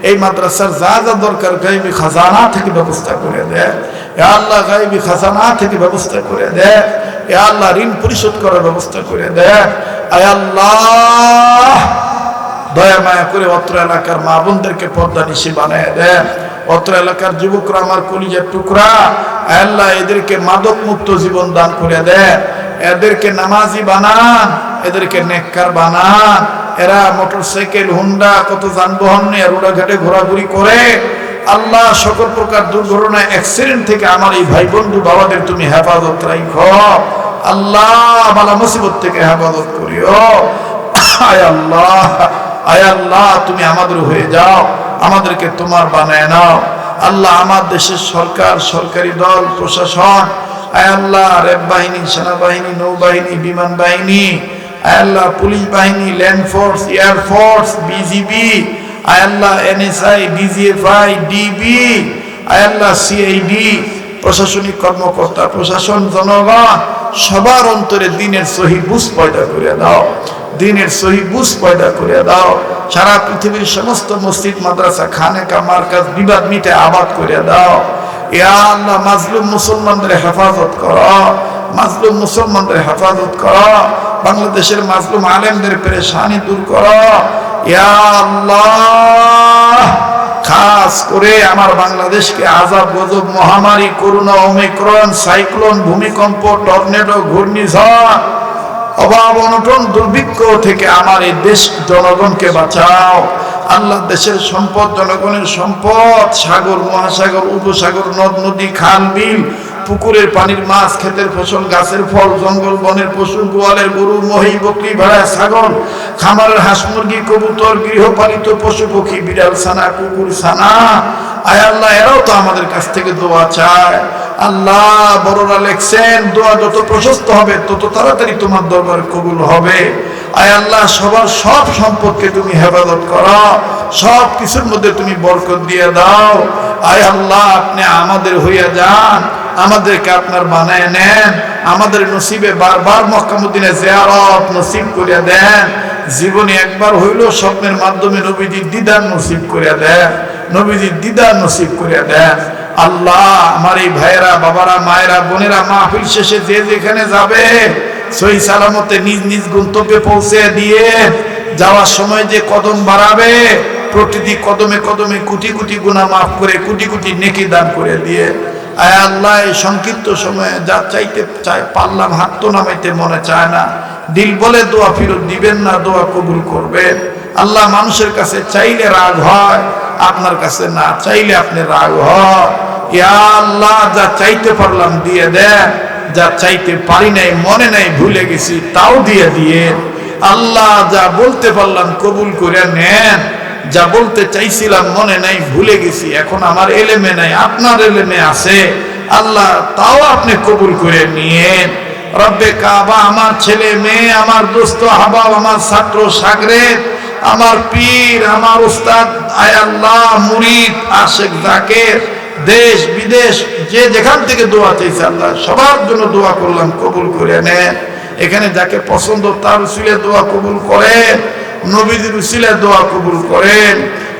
এই মাদ্রাসার যা যা দরকার গায়বী খাজানা থেকে ব্যবস্থা করে দেন ইয়া আল্লাহ। গায়বী খাজানা থেকে ব্যবস্থা করে দেন ইয়া আল্লাহ। ঋণ পরিশোধ করার ব্যবস্থা করে দেন আয় আল্লাহ। দয়া মায়া করে অত্র এলাকার মা বোনদেরকে পর্দা নিশি বানায় দেন, অত্র এলাকার যুবকরা আমার কলিজার টুকরা আল্লাহ এদেরকে মাদক মুক্ত জীবন দান করে দেন, এদেরকে নামাজি বানান, এদেরকে নেককার বানান। এরা মোটরসাইকেল হুন্ডা কত যানবাহন নিয়ে রোডাঘাটে ঘোরাঘুরি করে আল্লাহ। সকল প্রকার দুর্ঘটনা অ্যাক্সিডেন্ট থেকে আমার এই ভাই বন্ধু বাবাদের তুমি হেফাজত রাখো আল্লাহ। বালা মুসিবত থেকে হেফাজত করিও আয় আল্লাহ। আয় আল্লাহ তুমি আমাদের হয়ে যাও, আমাদেরকে তোমার বানায় নাও আল্লাহ। আমার দেশের সরকার সরকারি দল প্রশাসন আয় আল্লাহ, র্যাব বাহিনী সেনাবাহিনী নৌবাহিনী বিমান বাহিনী আয় আল্লাহ, পুলিশ বাহিনী land force air force BGB আয় আল্লাহ, এনএসআই ডিজিএফআই ডিবি আয় আল্লাহ, সিআইডি প্রশাসনিক কর্মকর্তা প্রশাসন জনগণ সবার অন্তরে দ্বীনের সহি বুঝ পয়দা করে দাও, দ্বীনের সহি বুঝ পয়দা করে দাও। সারা পৃথিবীর সমস্ত মসজিদ মাদ্রাসা খানেকা মার্কাজ বিবাদ মিটে আবাদ করে দাও ইয়া আল্লাহ। মাজলুম মুসলমানদের হেফাজত করো, মাজলুম মুসলমানদের হেফাজত করো, বাংলাদেশের মাজলুম আলেমদের পেরেশানি দূর করো ইয়া আল্লাহ। খাস করে আমার বাংলাদেশকে আযাব গজব মহামারী করোনা ওমিক্রন সাইক্লোন ভূমিকম্প টর্নেডো ঘূর্ণিঝড় অভাব অনটন দুর্ভিক্ষ থেকে আমার এই দেশ জনগণকে বাঁচাও আল্লাহ। দেশের সম্পদ জনগণের সম্পদ, সাগর মহাসাগর উপসাগর নদ নদী খাল বিল পুকুরের পানির মাছ ক্ষেতের ফসল গাছের ফল জঙ্গল বনের পশু গোয়ালের গরু মহি বকরি ভেড়া ছাগল খামারের হাঁস মুরগি কবুতর গৃহপালিত পশু পক্ষী বিড়াল ছানা কুকুর ছানা আয় আল্লাহ। এরাও তো আমাদের কাছ থেকে দোয়া চায় আল্লাহ। বড়রা লেখছেন দোয়া যত প্রশস্ত হবে তত তাড়াতাড়ি তোমার দরবারে কবুল হবে আয় আল্লাহ। সবার সব সম্পদকে তুমি হেফাজত করো, সব কিছুর মধ্যে তুমি বরকত দিয়ে দাও আয় আল্লাহ। আপনি আমাদের হইয়া যান, আমাদেরকে আপনার বানায় নেন, আমাদের নসিবে বারবার মক্কা মদিনা জিয়ারত নসিব করে দেন। জীবনে একবার হইল স্বপ্নের মাধ্যমে নবীজির দিদার নসিব করে দেন, নবীজির দিদার নসিব করে দেন আল্লাহ। আমার এই ভাইয়েরা বাবারা মায়েরা বোনেরা মাহফিল শেষে যে যেখানে যাবে সহি সালামতে নিজ নিজ গন্তব্যে পৌঁছে দিয়ে যাওয়ার সময় যে কদম বাড়াবে প্রতিটি কদমে কদমে কোটি কোটি গুনাহ মাফ করে কোটি কোটি নেকি দান করে দিয়ে আয় আল্লাহ। এই সংক্ষিপ্ত সময়ে যা চাইতে চাই পারলাম হাত তো নামাইতে মনে চায় না, দিল বলে দোয়া ফিরত দিবেন না, দোয়া কবুল করবেন আল্লাহ। মানুষের কাছে চাইলে রাগ হয়, আপনার কাছে না চাইলে আপনি রাগ হয় ইয়া আল্লাহ। যা চাইতে পারলাম দিয়ে দেন, যা চাইতে পারি নাই মনে নাই ভুলে গেছি তাও দিয়ে আল্লাহ। যা বলতে পারলাম কবুল করে নেন, যা বলতে চাইছিলাম মনে নাই ভুলে গেছি এখন আমার এলেমে নাই আপনার এলেমে আছে আল্লাহ, তাও আপনি কবুল করে নিয়েন রব্বে কাবা। আমার ছেলে মেয়ে আমার দোস্ত আহবাব আমার ছাত্র সাগরেদ আমার পীর আমার উস্তাদ আয় আল্লাহ মুরিদ আশেক জাকের দেশ বিদেশ যে যেখান থেকে দোয়া চাইছে আল্লাহ সবার জন্য দোয়া করলাম কবুল করে নেন। এখানে যাকে পছন্দ তার উসিলে দোয়া কবুল করেন, নবীজির উসিলে দোয়া কবুল করেন।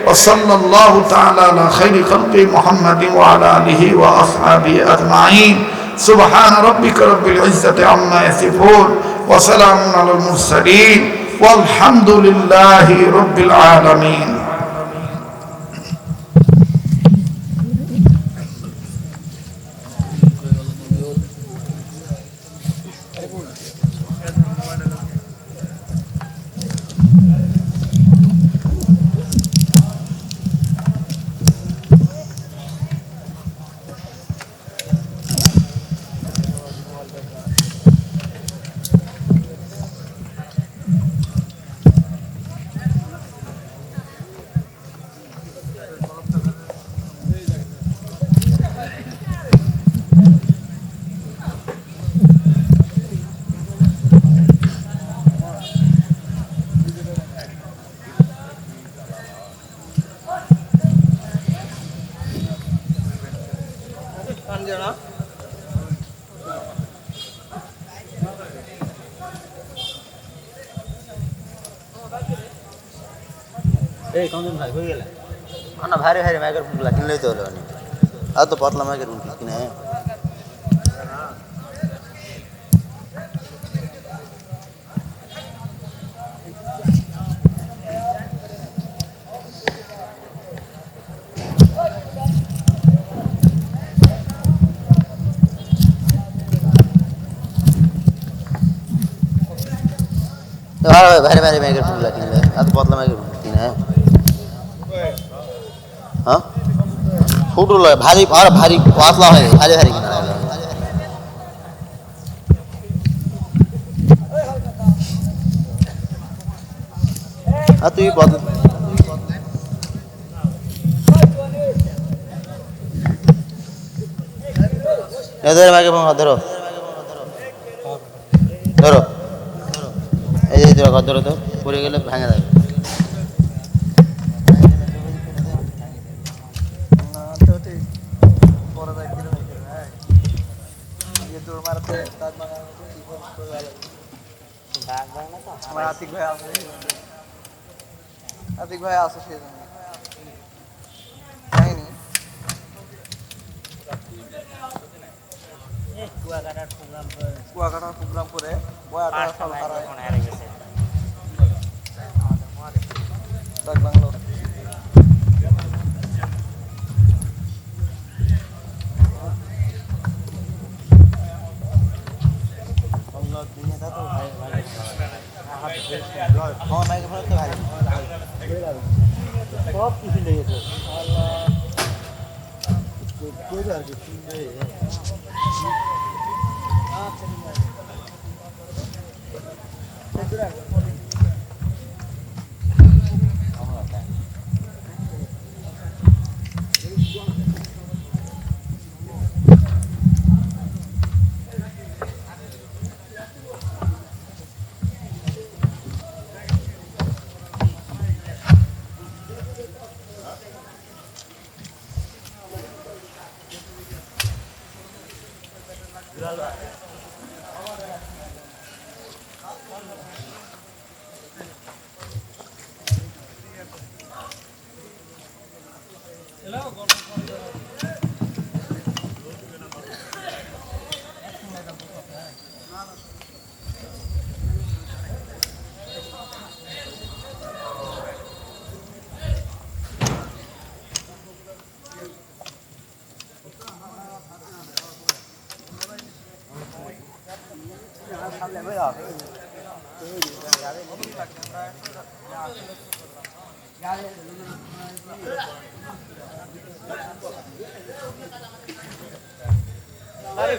ওয়াসাল্লাল্লাহু তাআলা আলা খাইরি খালকি মুহাম্মাদিন ওয়া আলা আলিহি ওয়া আসহাবিহি আজমাইন। সুবহান রাব্বিকা রাব্বিল ইজ্জাতি আম্মা ইয়াসিফুন ওয়া সালামুন আলাল মুরসালিন ওয়ালহামদুলিল্লাহি রাব্বিল আলামিন। এই কোন দিন ভাই হয়ে গেল না ভারী ভারী মাইকের ফুল কিনলেই তো হলো না আর তো পাতলা মাইকের ফুল কিনে ভারী ভারী মাইকের ফুল কিনলে আর তো পাতলা মাইকের ফুল কিনে হ্যাঁ ছোট লয় ভারী আর ভারী পাতলা হয় ভারী ভারী কিনা আর তুই এদের মাইকে ধরো ধরো এই যে ধরো তো পড়ে গেলে ভাঙা যাবে আতিক ভাই আছে সেই জন্য কাহিনী কুয়াকাটার প্রোগ্রাম করে বয়াটা সব হারায় ডাক বাংলো সব কিছু লেগেছে আরে